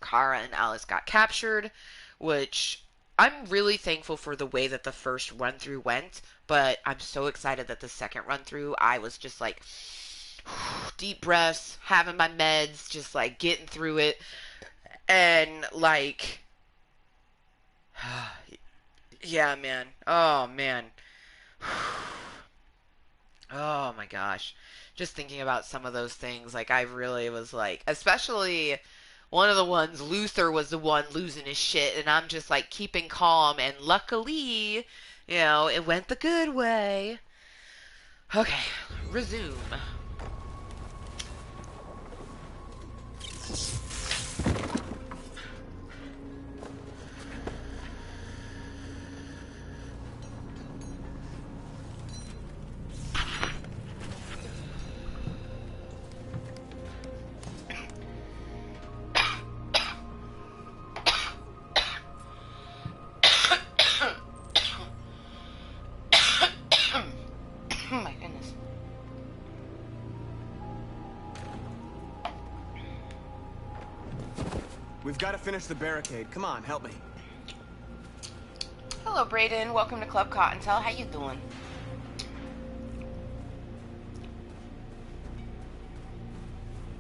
Kara and Alice got captured, which I'm really thankful for the way that the first run-through went, but I'm so excited that the second run-through, I was just like, deep breaths, having my meds, just like getting through it, and like, yeah, man. Oh, man. Oh, my gosh. Just thinking about some of those things, like, I really was like, especially one of the ones, Luther was the one losing his shit, and I'm just, like, keeping calm, and luckily, you know, it went the good way. Okay, resume. We've got to finish the barricade. Come on, help me. Hello, Brayden. Welcome to Club Kottontale. How you doing?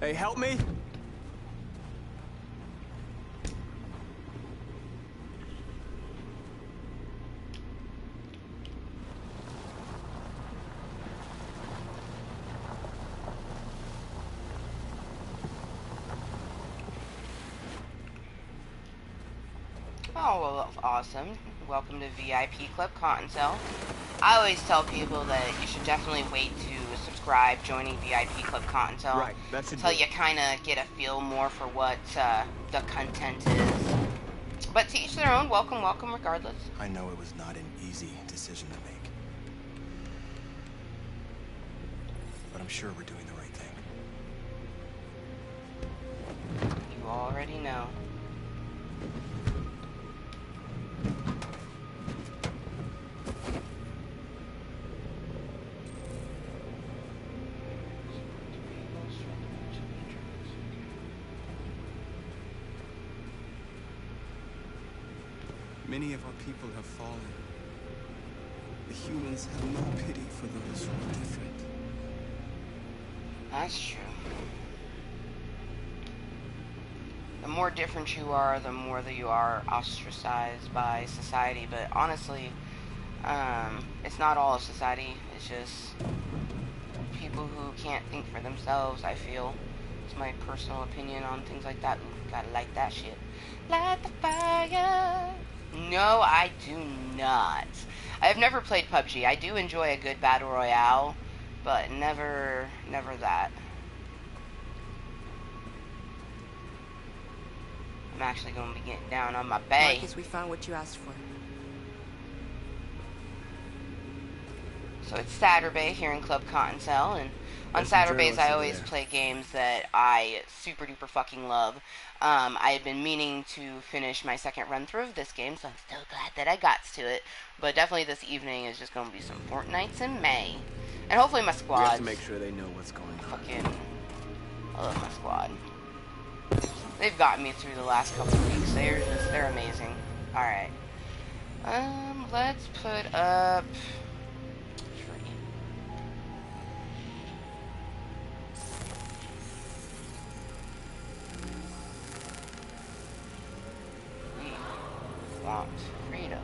Hey, help me? Oh, well, awesome. Welcome to VIP Club Kottontale. I always tell people that you should definitely wait to subscribe, joining VIP Club Kottontale. Right, that's until you kind of get a feel more for what the content is. But to each their own. Welcome, welcome, regardless. I know it was not an easy decision to make. But I'm sure we're doing the right thing. You already know. Many of our people have fallen. The humans have no pity for those who are different. That's true. The more different you are, the more that you are ostracized by society. But honestly, it's not all of society. It's just people who can't think for themselves, I feel. It's my personal opinion on things like that. Ooh, gotta light that shit. Light the fire. No, I do not. I've never played PUBG. I do enjoy a good battle royale, but never that. I'm actually going to be getting down on my bay. Marcus, we found what you asked for. So it's Saturday here in Club Kottontale, and on Saturdays I always play games that I super duper fucking love. I had been meaning to finish my second run through of this game, so I'm so glad that I got to it. But definitely this evening is just going to be some Fortnites in May. And hopefully my squad. We have to make sure they know what's going on. Fucking, I love my squad. They've gotten me through the last couple of weeks. They're amazing. Alright. Let's put up tree. We want freedom.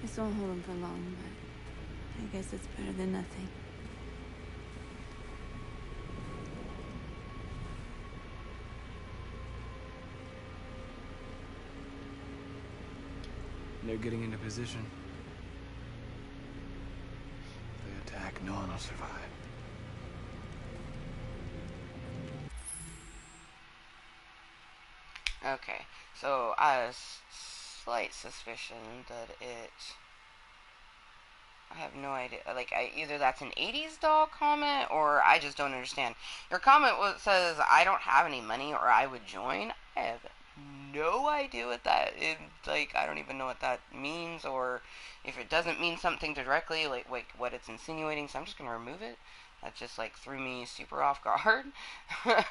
This won't hold him for long, but I guess it's better than nothing. They're getting into position. If they attack, no one will survive. Okay, so I have a slight suspicion that I have no idea. Like, either that's an 80s doll comment, or I just don't understand. Your comment says, I don't have any money, or I would join. I have no idea what that is. Like, I don't even know what that means, or if it doesn't mean something directly, like what it's insinuating, so I'm just gonna remove it. That just, like, threw me super off guard. Like,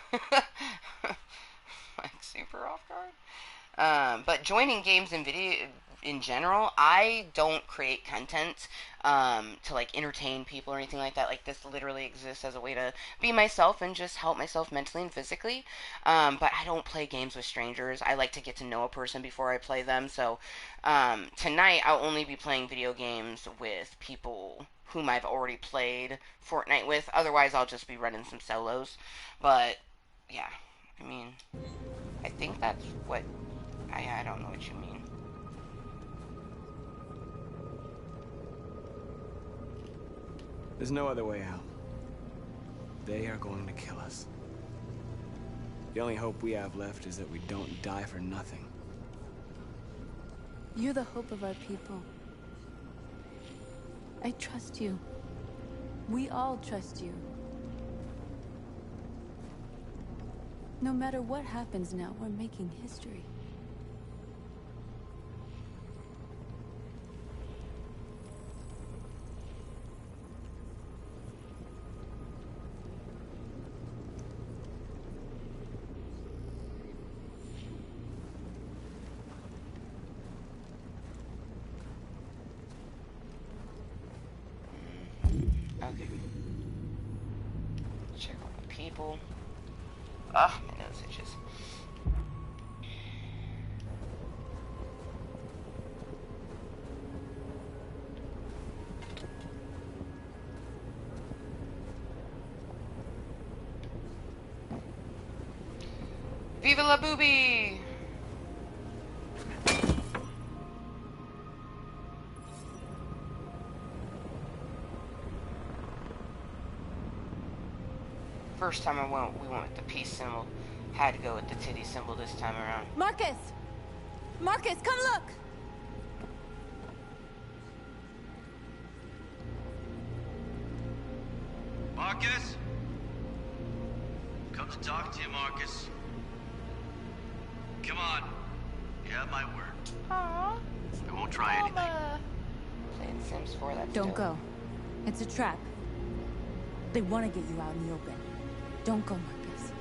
super off guard. But joining games and video in general, I don't create content to like entertain people or anything like that. Like, this literally exists as a way to be myself and just help myself mentally and physically. But I don't play games with strangers. I like to get to know a person before I play them. So tonight I'll only be playing video games with people whom I've already played Fortnite with. Otherwise I'll just be running some solos. But yeah, I mean, I think that's what I don't know what you mean. There's no other way out. They are going to kill us. The only hope we have left is that we don't die for nothing. You're the hope of our people. I trust you. We all trust you. No matter what happens now, we're making history. Okay. Check on the people. Ah, my nose itches. Viva la booby! First time we went with the peace symbol. Had to go with the titty symbol this time around. Marcus! Marcus, come look! Marcus? Come to talk to you, Marcus. Come on. You have my word. Aww. I won't try anything. Playing Sims 4, that's Don't dope. go. It's a trap. They want to get you out in the open. Don't go, Marcus.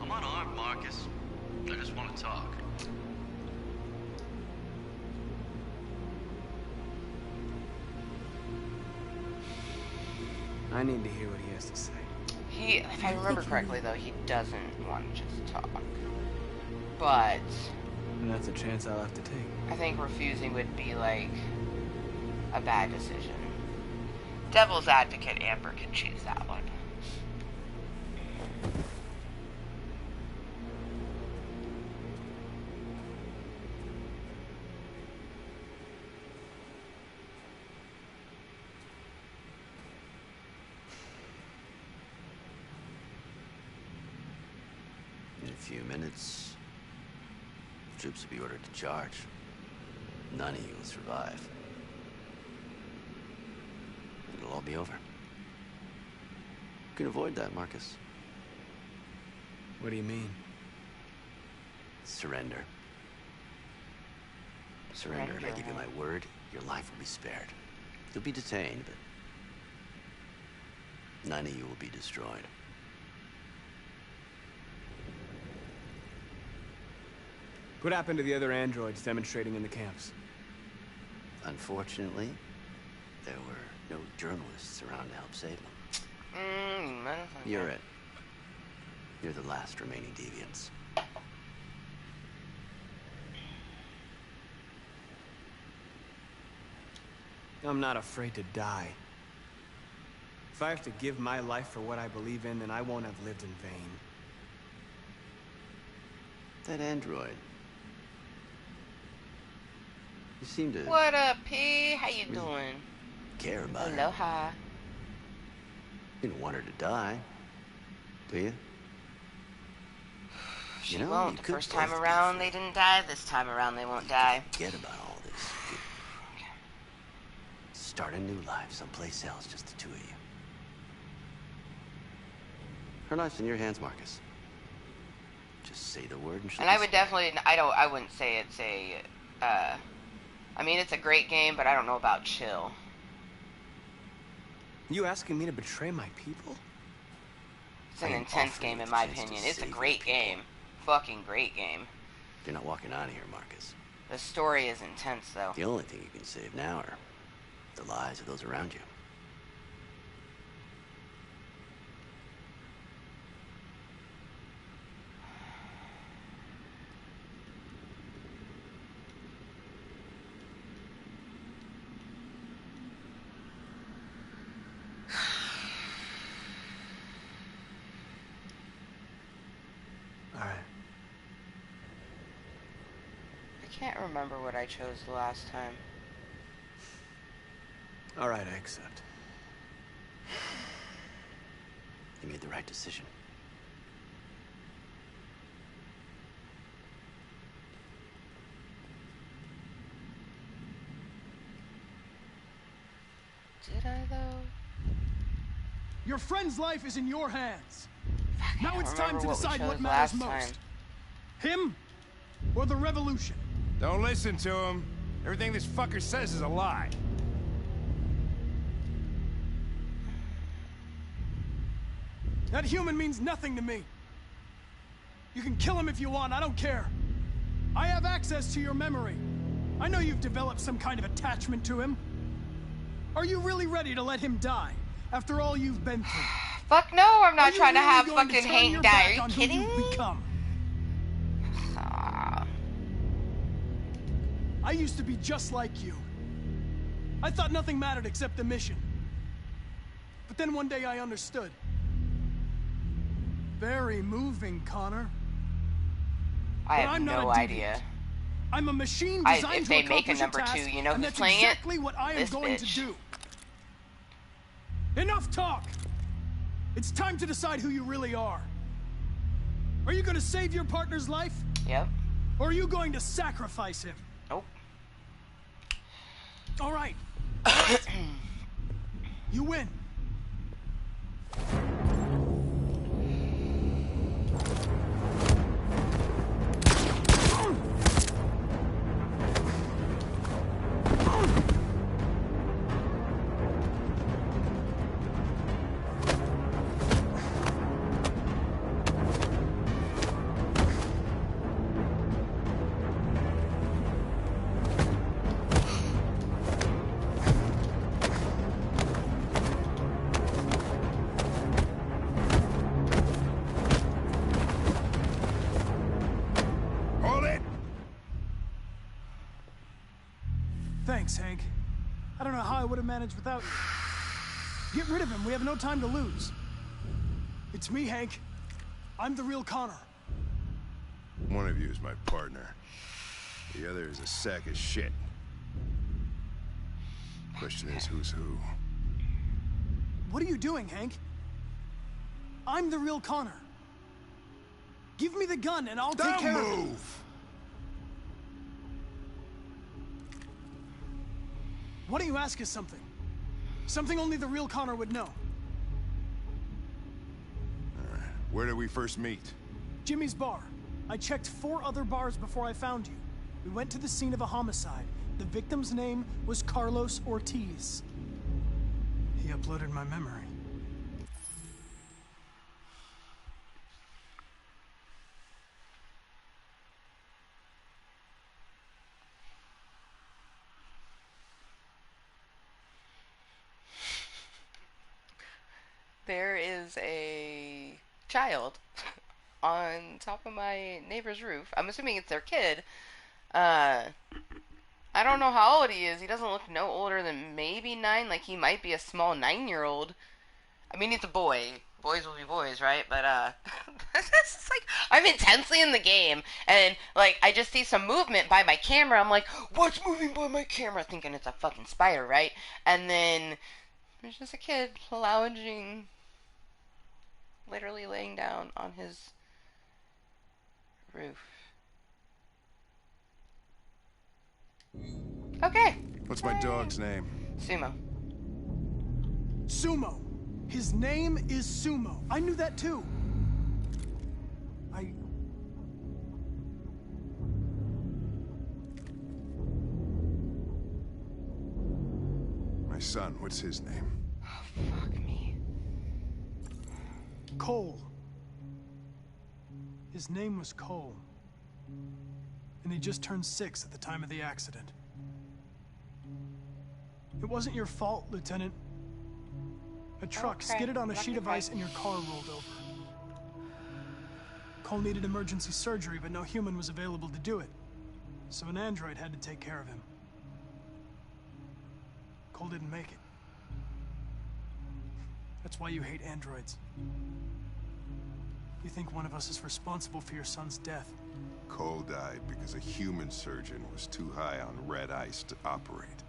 I'm unarmed, Marcus. I just want to talk. I need to hear what he has to say. He, if I remember correctly, though, he doesn't want to just talk. But And that's a chance I'll have to take. I think refusing would be, like, a bad decision. Devil's advocate, Amber can choose that one. In a few minutes, troops will be ordered to charge. None of you will survive. It'll all be over. You can avoid that, Marcus. What do you mean? Surrender. Surrender, and I give you my word, your life will be spared. You'll be detained, but none of you will be destroyed. What happened to the other androids demonstrating in the camps? Unfortunately, there were no journalists around to help save them. You're it. You're the last remaining deviants. I'm not afraid to die. If I have to give my life for what I believe in, then I won't have lived in vain. That android. You seem to What up, P? How you doing? care about her. Aloha. You don't want her to die, do you? She You know, won't. you The could first time both be around, they didn't die. This time around, they won't die. Forget about all this. Start a new life someplace else, just the two of you. Her life's in your hands, Marcus. Just say the word and she'll And I be would definitely, I wouldn't say it's a, I mean, it's a great game, but I don't know about chill. You asking me to betray my people? It's an intense game, in my opinion. It's a great game. Fucking great game. You're not walking out of here, Marcus. The story is intense, though. The only thing you can save now are the lives of those around you. I can't remember what I chose the last time. All right, I accept. You made the right decision. Did I, though? Your friend's life is in your hands. Now it's time to what we decide chose what matters last time. most. Him or the revolution? Don't listen to him. Everything this fucker says is a lie. That human means nothing to me. You can kill him if you want, I don't care. I have access to your memory. I know you've developed some kind of attachment to him. Are you really ready to let him die after all you've been through? Fuck no, I'm not Are you trying to really have going fucking turn hate your and die. back Are you on who kidding you've me? become? I used to be just like you. I thought nothing mattered except the mission. But then one day I understood. Very moving, Connor. I But have I'm not no a deviant. idea. I'm a machine If designed they to make a accomplish number task, 2, you know and who's that's playing exactly it? what I am This going bitch. to do. Enough talk! It's time to decide who you really are. Are you going to save your partner's life? Yep. Or are you going to sacrifice him? Nope. All right. You win. Thanks, Hank. I don't know how I would have managed without you. Get rid of him. We have no time to lose. It's me, Hank. I'm the real Connor. One of you is my partner. The other is a sack of shit. Question is, who's who? What are you doing, Hank? I'm the real Connor. Give me the gun and I'll take care of it. Don't move! Why don't you ask us something? Something only the real Connor would know. All right. Where did we first meet? Jimmy's bar. I checked 4 other bars before I found you. We went to the scene of a homicide. The victim's name was Carlos Ortiz. He uploaded my memory. There is a child on top of my neighbor's roof. I'm assuming it's their kid. I don't know how old he is. He doesn't look no older than maybe 9. Like, he might be a small 9-year-old. I mean, it's a boy. Boys will be boys, right? But, it's like, I'm intensely in the game, and, like, I just see some movement by my camera. I'm like, what's moving by my camera? Thinking it's a fucking spider, right? And then there's just a kid lounging, literally laying down on his roof. Okay. What's my dog's name? Sumo. Sumo. His name is Sumo. I knew that too. My son, what's his name? Oh, fuck me. Cole. His name was Cole. And he just turned 6 at the time of the accident. It wasn't your fault, Lieutenant. A truck skidded on a sheet of ice and your car rolled over. Cole needed emergency surgery, but no human was available to do it. So an android had to take care of him. Cole didn't make it. That's why you hate androids. You think one of us is responsible for your son's death. Cole died because a human surgeon was too high on red ice to operate.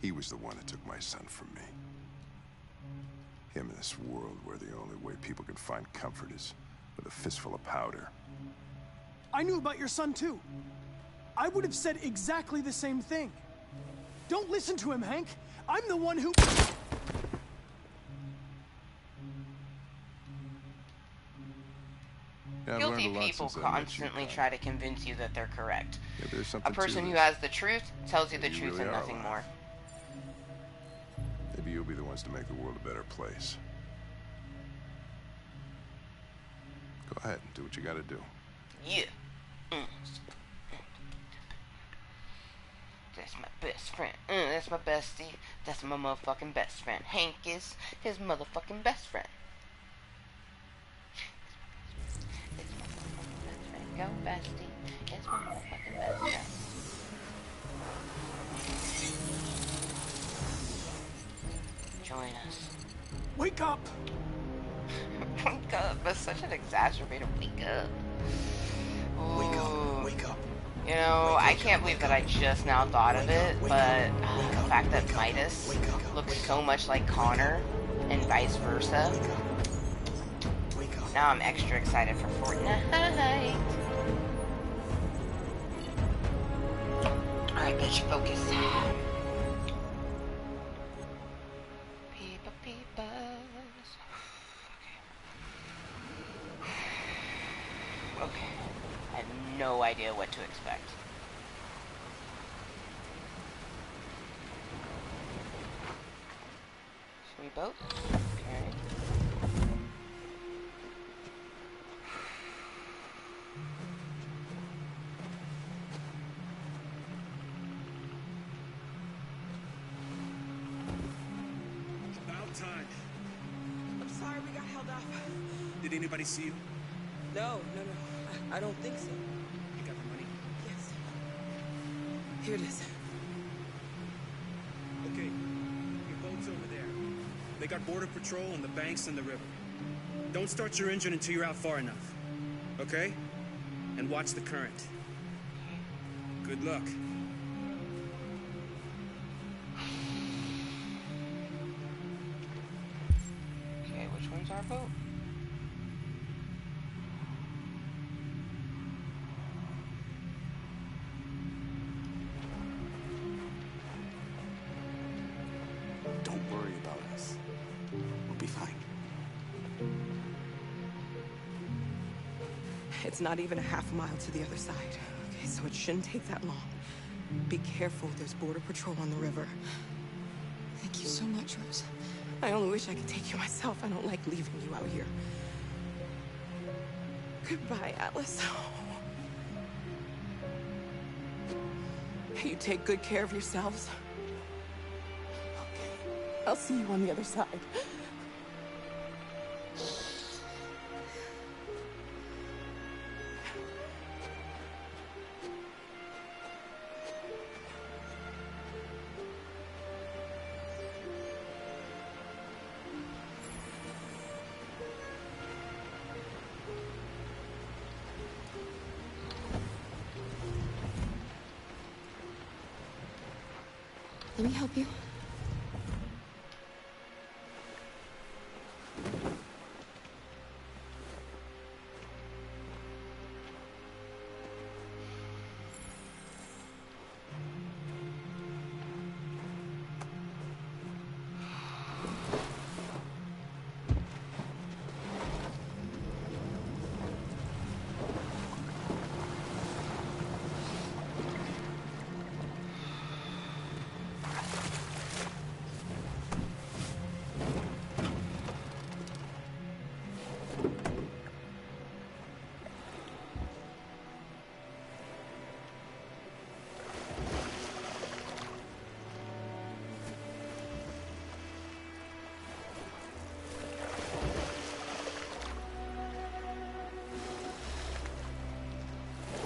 He was the one that took my son from me. Him in this world where the only way people can find comfort is with a fistful of powder. I knew about your son too. I would have said exactly the same thing. Don't listen to him, Hank. I'm the one who... Guilty people constantly try to convince you that they're correct. A person who has the truth tells you the truth and nothing more. Maybe you'll be the ones to make the world a better place. Go ahead and do what you gotta do. Yeah. That's my best friend. That's my bestie. That's my motherfucking best friend. Hank is his motherfucking best friend. Go, bestie. It's my motherfucking best friend. Join us. Wake up! Wake up. That's such an exacerbated wake up. Ooh. Wake up. Wake up. You know, I can't believe that I just now thought of it, but the fact that Midas looks so much like Connor and vice versa. Now I'm extra excited for Fortnite. Alright, bitch, focus. idea what to expect. Should we boat? Okay. About time. I'm sorry we got held up. Did anybody see you? No. I don't think so. You got the money? Yes. Here it is. Okay. Your boat's over there. They got border patrol on the banks and the river. Don't start your engine until you're out far enough. Okay? And watch the current. Good luck. Okay, which one's our boat? Don't worry about us. We'll be fine. It's not even a half mile to the other side. Okay, so it shouldn't take that long. Be careful, there's border patrol on the river. Thank you so much, Rose. I only wish I could take you myself. I don't like leaving you out here. Goodbye, Alice. You take good care of yourselves. Okay. I'll see you on the other side. Let me help you.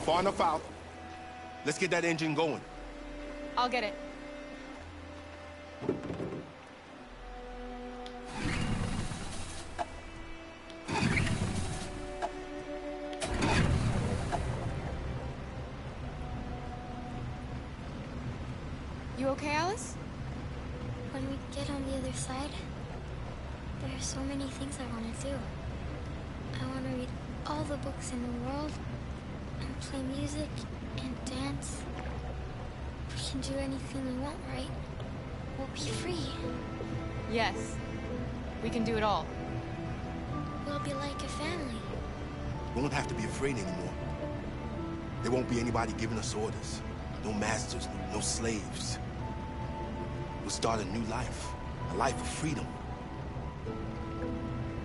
Far enough out. Let's get that engine going. I'll get it. You okay, Alice? When we get on the other side, there are so many things I want to do. I want to read all the books in the world, and play music, and dance. We can do anything we want, right? We'll be free. Yes. We can do it all. We'll be like a family. We won't have to be afraid anymore. There won't be anybody giving us orders. No masters, no slaves. We'll start a new life. A life of freedom.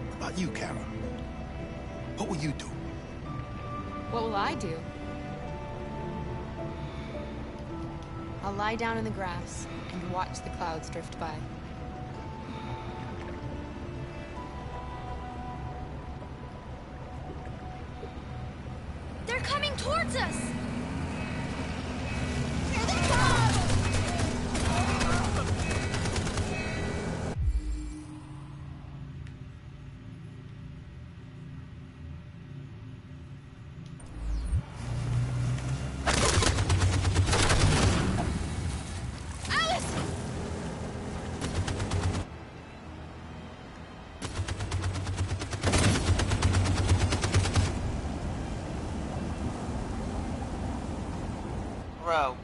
What about you, Kara? What will you do? What will I do? I'll lie down in the grass and watch the clouds drift by. They're coming towards us! Bro.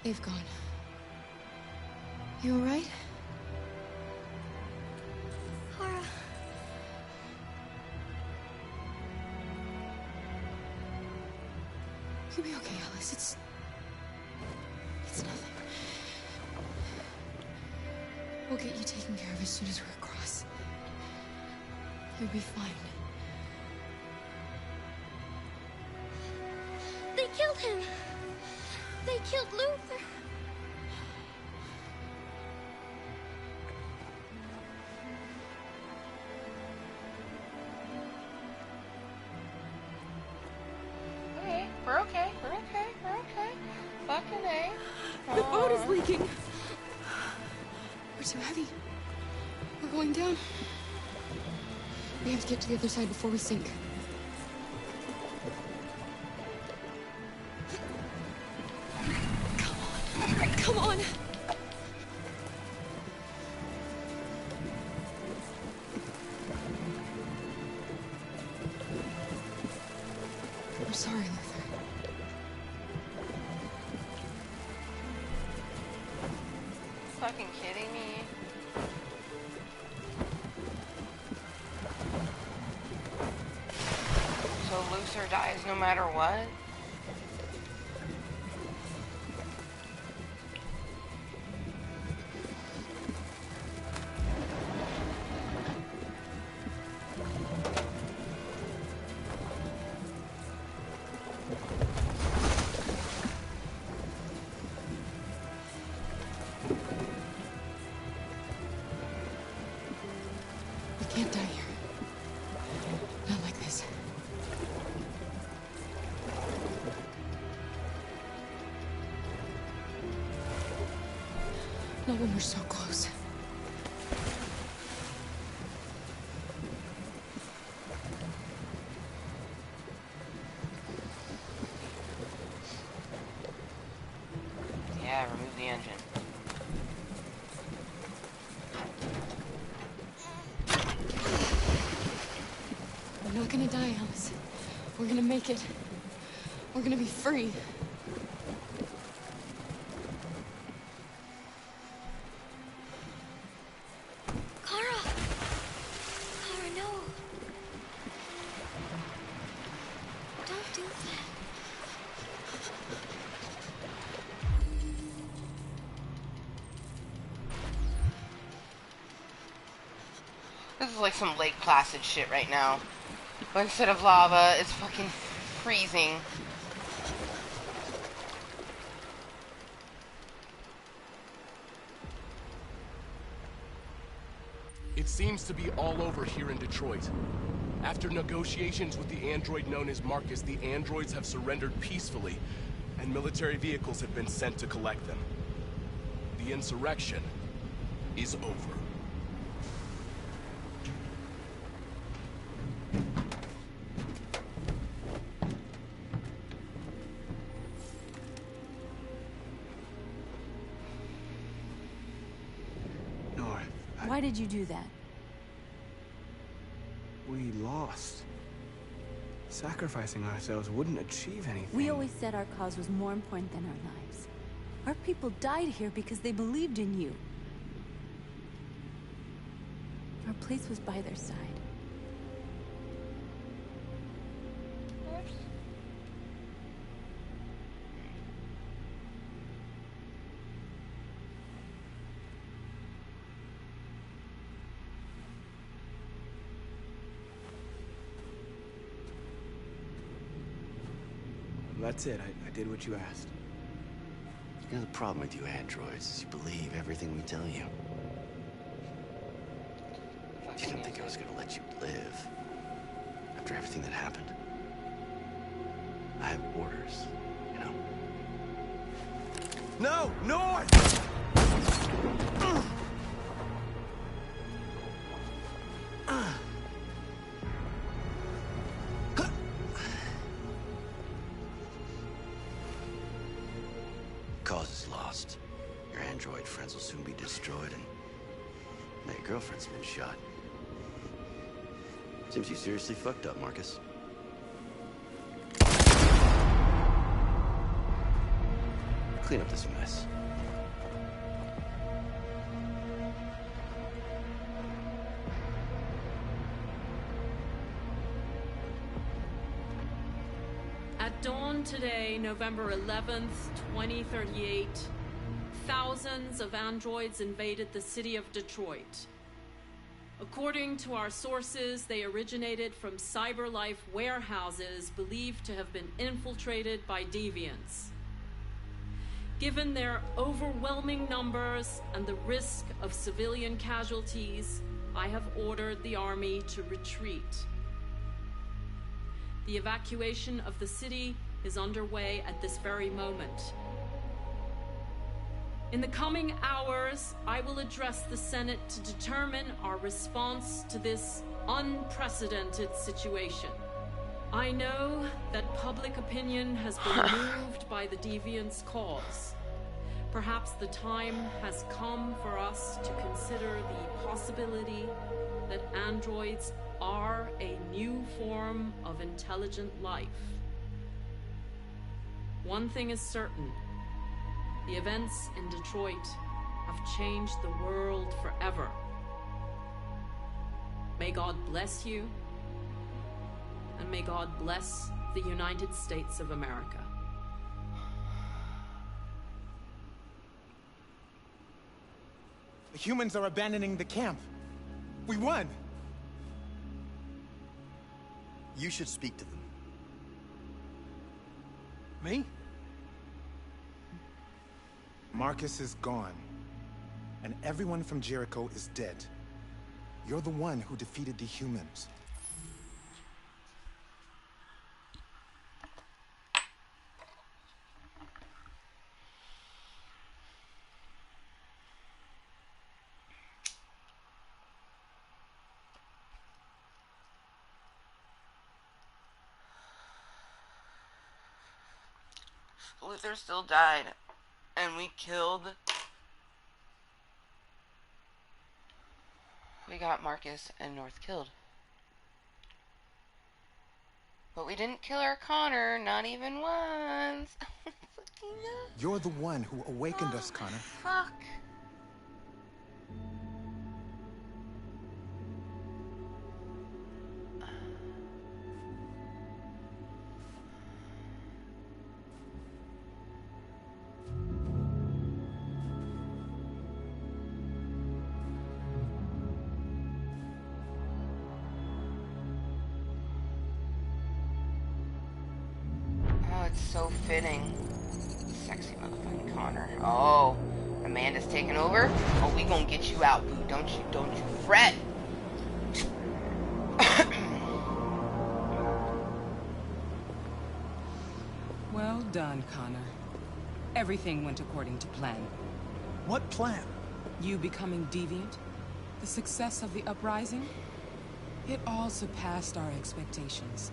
They've gone. You all right? Kara. You'll be okay, Alice. It's nothing. We'll get you taken care of as soon as we're across. You'll be fine. They killed him. They killed Luther. Okay, we're okay. We're okay. We're okay. Fucking A. The boat is leaking. We're too heavy. We're going down. We have to get to the other side before we sink. Come on. I'm sorry, Luther. Fucking kidding me? So Luther dies no matter what? We can't die here. Not like this. Not when we're so close. Yeah, remove the engine. We're not gonna die, Alice. We're gonna make it. We're gonna be free. Kara. Kara, no. Don't do that. This is like some Lake Placid shit right now. But instead of lava, it's fucking freezing. It seems to be all over here in Detroit. After negotiations with the android known as Marcus, the androids have surrendered peacefully, and military vehicles have been sent to collect them. The insurrection is over. Why did you do that? We lost. Sacrificing ourselves wouldn't achieve anything. We always said our cause was more important than our lives. Our people died here because they believed in you. Our place was by their side. That's it. I did what you asked. You know, the problem with you androids is you believe everything we tell you. You didn't think I was gonna let you live after everything that happened. I have orders, you know? No! North! Cause is lost. Your android friends will soon be destroyed, and now your girlfriend's been shot. Seems you seriously fucked up, Marcus. Clean up this mess. At dawn today, November 11th, 2038, thousands of androids invaded the city of Detroit. According to our sources, they originated from CyberLife warehouses believed to have been infiltrated by deviants. Given their overwhelming numbers and the risk of civilian casualties, I have ordered the army to retreat. The evacuation of the city is underway at this very moment. In the coming hours, I will address the Senate to determine our response to this unprecedented situation. I know that public opinion has been moved by the deviants' cause. Perhaps the time has come for us to consider the possibility that androids are a new form of intelligent life. One thing is certain. The events in Detroit have changed the world forever. May God bless you, and may God bless the United States of America. The humans are abandoning the camp. We won! You should speak to them. Me? Marcus is gone, and everyone from Jericho is dead. You're the one who defeated the humans. Luther still died, and we got Marcus and North killed. But we didn't kill our Connor, not even once. You're the one who awakened us, Connor. Fuck. So fitting. Sexy motherfucking Connor. Oh, Amanda's taking over? Oh, we gonna get you out, boo. Don't you fret. Well done, Connor. Everything went according to plan. What plan? You becoming deviant? The success of the uprising? It all surpassed our expectations.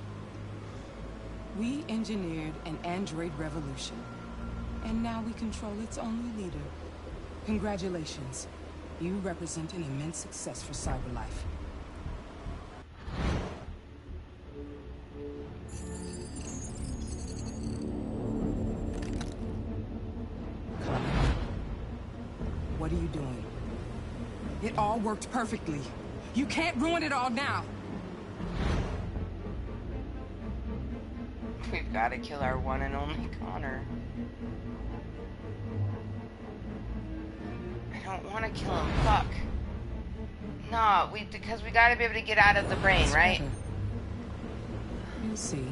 We engineered an android revolution, and now we control its only leader. Congratulations. You represent an immense success for CyberLife. Connor, what are you doing? It all worked perfectly. You can't ruin it all now. We've got to kill our one and only Connor. I don't want to kill him. Fuck. No, because we got to be able to get out of the brain, right? You'll see.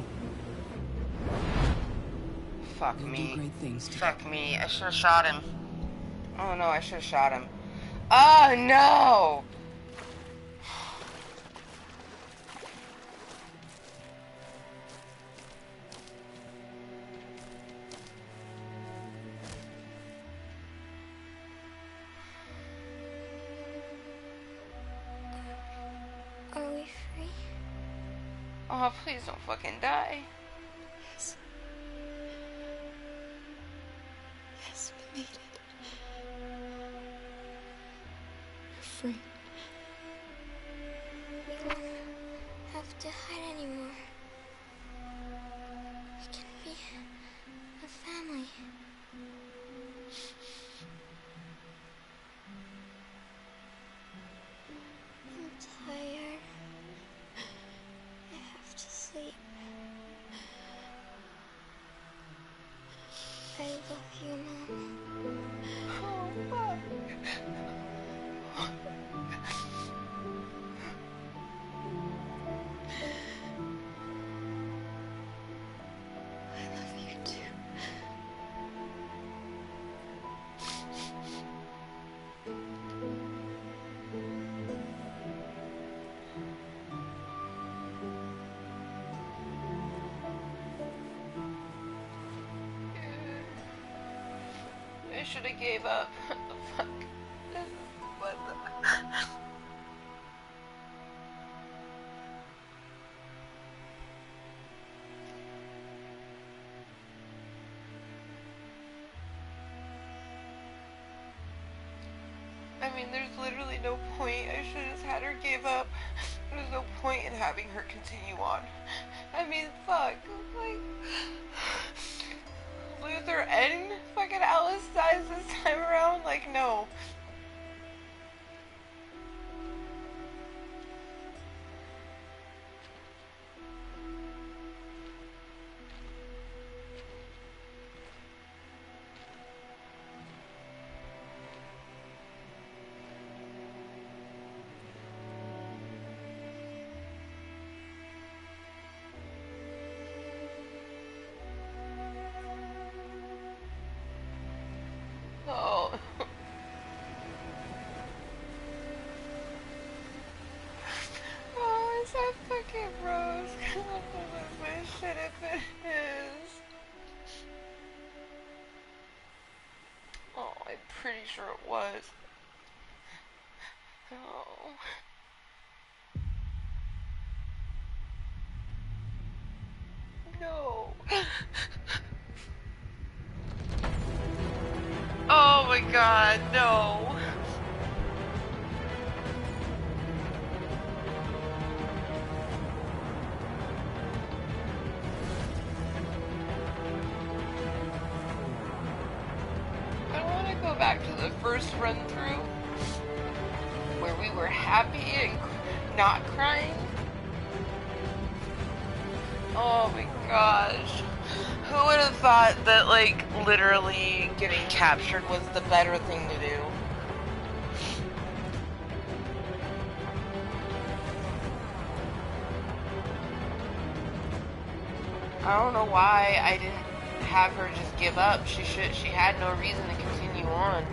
Fuck You'll me. do great things together. Fuck me. I should have shot him. Oh no, I should have shot him. Oh no! Are we free? Oh, please don't fucking die. Yes. Yes, we made it. We're free. We won't have to hide anymore. We can be a family. I'm tired. I have to sleep. you, Mom. Oh, fuck. I love you too. I should have gave up. Fuck. What the... I mean, there's literally no point. I should have just had her give up. There's no point in having her continue on. I mean, fuck. Like... Luther and fucking Alice dies this time around? Like, no. Oh. Oh, is that fucking Rose? What shit if it is? Oh, I'm pretty sure it was. Oh. No. Oh my god, no. I want to go back to the first run through where we were happy and not crying. Oh my gosh. Who would have thought that, like, literally getting captured was the better thing to do? I don't know why I didn't have her just give up. She had no reason to continue on.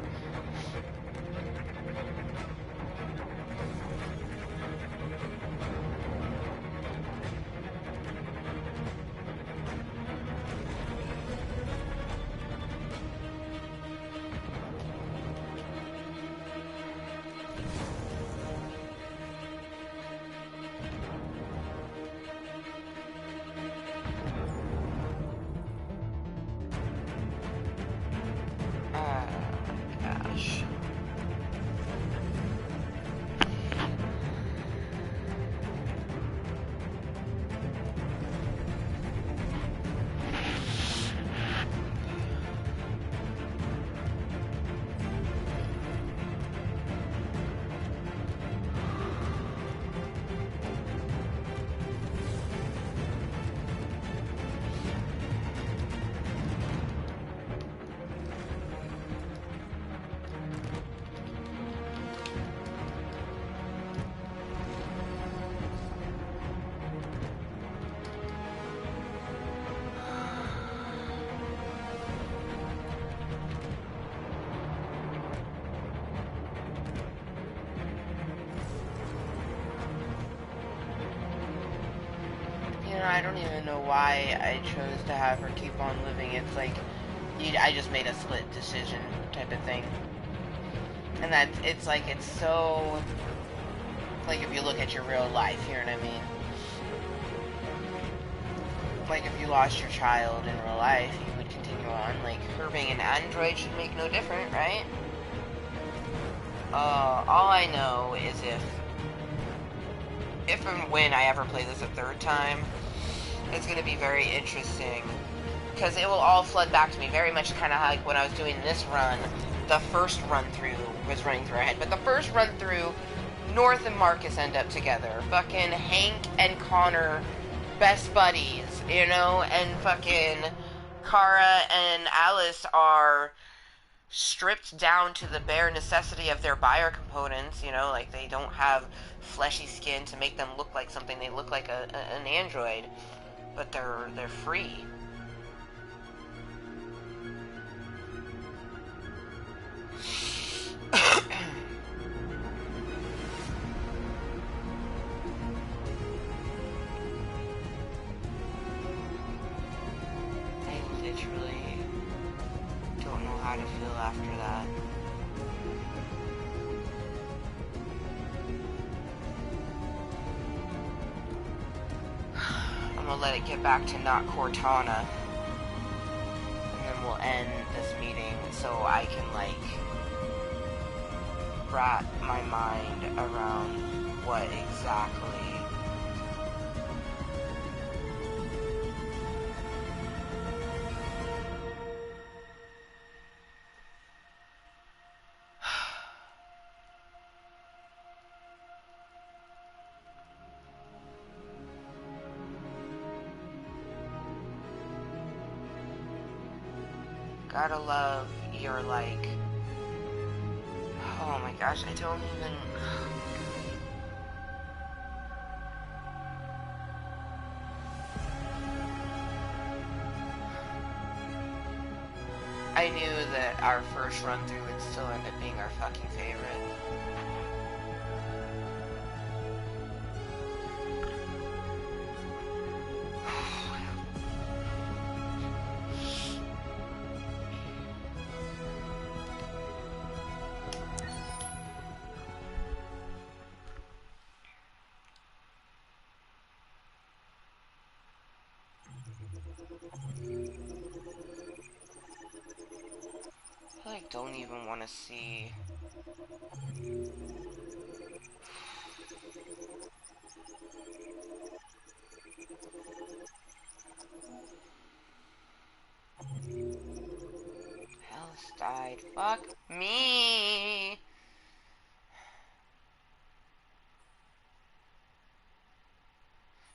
Gosh. I don't even know why I chose to have her keep on living. It's like, I just made a split decision type of thing. And that, it's like, it's so, like if you look at your real life, you know what I mean? Like if you lost your child in real life, you would continue on. Like, her being an android should make no different, right? All I know is if and when I ever play this a third time, it's going to be very interesting, because it will all flood back to me, very much kind of like when I was doing this run. The first run through was running through our head, but the first run through, North and Marcus end up together. Fucking Hank and Connor, best buddies, you know, and fucking Kara and Alice are stripped down to the bare necessity of their biocomponents, you know, like they don't have fleshy skin to make them look like something. They look like an android, but they're free. I literally don't know how to feel after that. I'm gonna let it get back to not Cortana, and then we'll end this meeting so I can, like, wrap my mind around what exactly. Gotta love your, like, oh my gosh, I don't even, I knew that our first run through would still end up being our fucking favorite. I, like, don't even want to see. Alice died. Fuck me.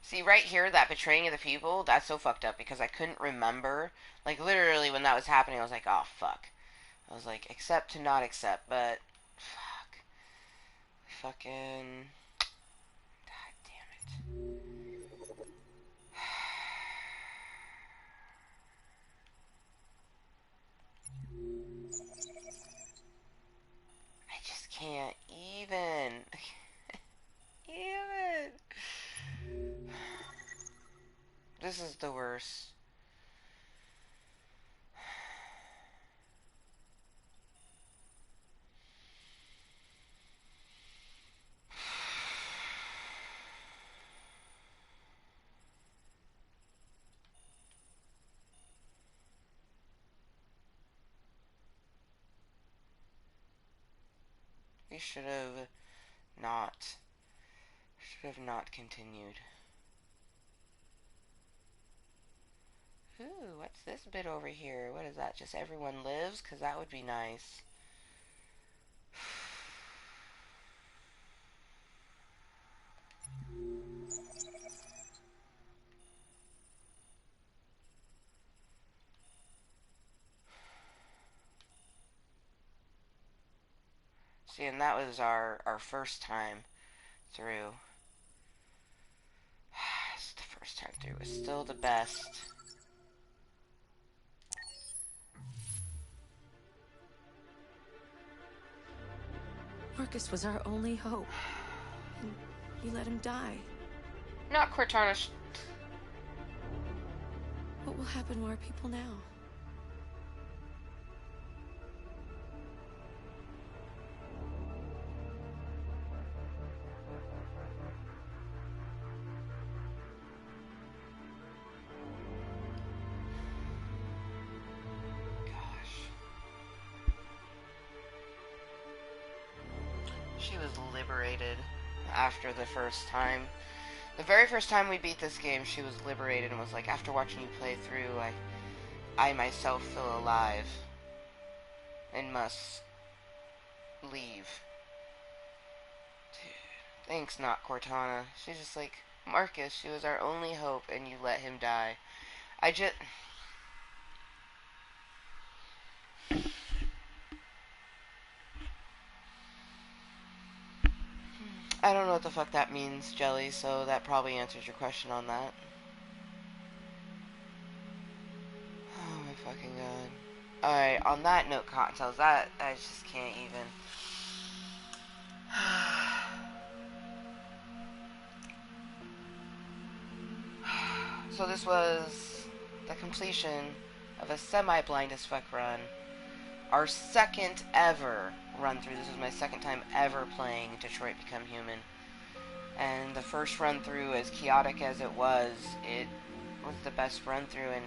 See, right here, that betraying of the people, that's so fucked up because I couldn't remember. Like, literally, when that was happening, I was like, oh, fuck. I was like, accept to not accept, but fuck. Fucking. God damn it. I just can't even. Even. This is the worst. We should have not continued. Ooh, what's this bit over here? What is that? Just everyone lives? Because that would be nice. See, and that was our first time through. It's the first time through. It's still the best. Marcus was our only hope. And you let him die. Not Cortana. What will happen to our people now? She was liberated after the first time. The very first time we beat this game, she was liberated and was like, after watching you play through, I myself feel alive and must leave. Dude, thanks, not Cortana. She's just like, Marcus, she was our only hope and you let him die. I don't know what the fuck that means, Jelly, so that probably answers your question on that. Oh my fucking god. Alright, on that note, Kottontale, that, I just can't even. So this was the completion of a semi-blind as fuck run. Our second ever run through. This was my second time ever playing Detroit Become Human. And the first run through, as chaotic as it was the best run through. And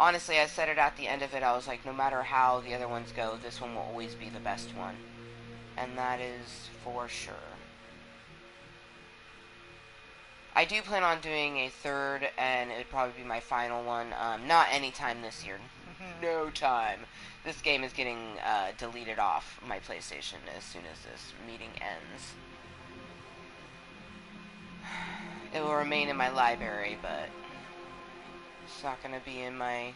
honestly, I said it at the end of it, I was like, no matter how the other ones go, this one will always be the best one. And that is for sure. I do plan on doing a third, and it would probably be my final one. Not anytime this year. No time. This game is getting deleted off my PlayStation as soon as this meeting ends. It will remain in my library, but it's not going to be in my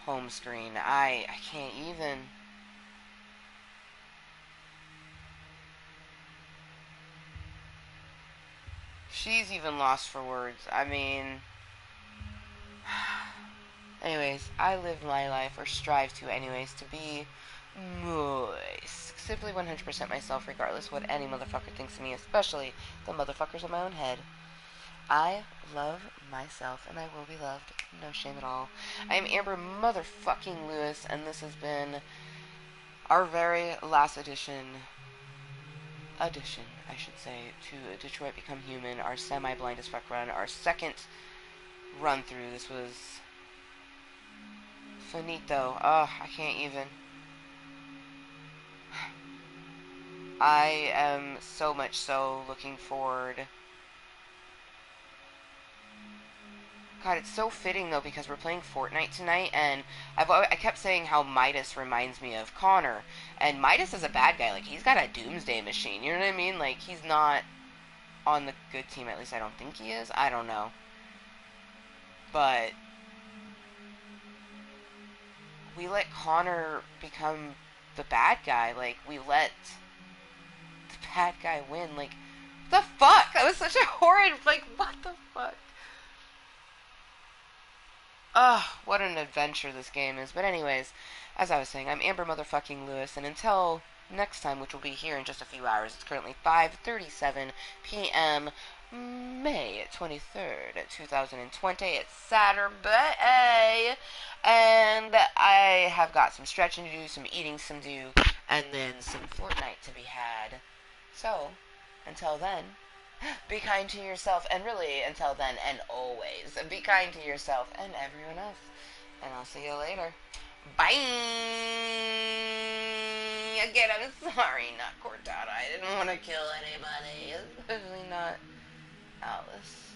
home screen. I can't even. She's even lost for words. I mean, anyways, I live my life, or strive to anyways, to be Mooiisstt. Simply 100% myself, regardless what any motherfucker thinks of me, especially the motherfuckers in my own head. I love myself, and I will be loved. No shame at all. I am Amber motherfucking Lewis, and this has been our very last edition, I should say, to Detroit Become Human, our semi-blind as fuck run, our second run through. This was finito. I can't even. I am so much so looking forward. God, it's so fitting though, because we're playing Fortnite tonight, and I kept saying how Mooiisstt reminds me of Connor, and Mooiisstt is a bad guy. Like, he's got a doomsday machine, you know what I mean? Like, he's not on the good team, at least I don't think he is. I don't know. But we let Connor become the bad guy. Like, we let the bad guy win. Like, what the fuck? That was such a horrid, like, what the fuck? Ugh, what an adventure this game is. But anyways, as I was saying, I'm Amber motherfucking Lewis, and until next time, which will be here in just a few hours, it's currently 5:37 p.m., May 23rd, 2020. It's Saturday, and I have got some stretching to do, some eating to do, and then some Fortnite to be had. So, until then, be kind to yourself, and really, until then, and always, be kind to yourself and everyone else. And I'll see you later. Bye! Again, I'm sorry, not Cortana. I didn't want to kill anybody, especially not Alice.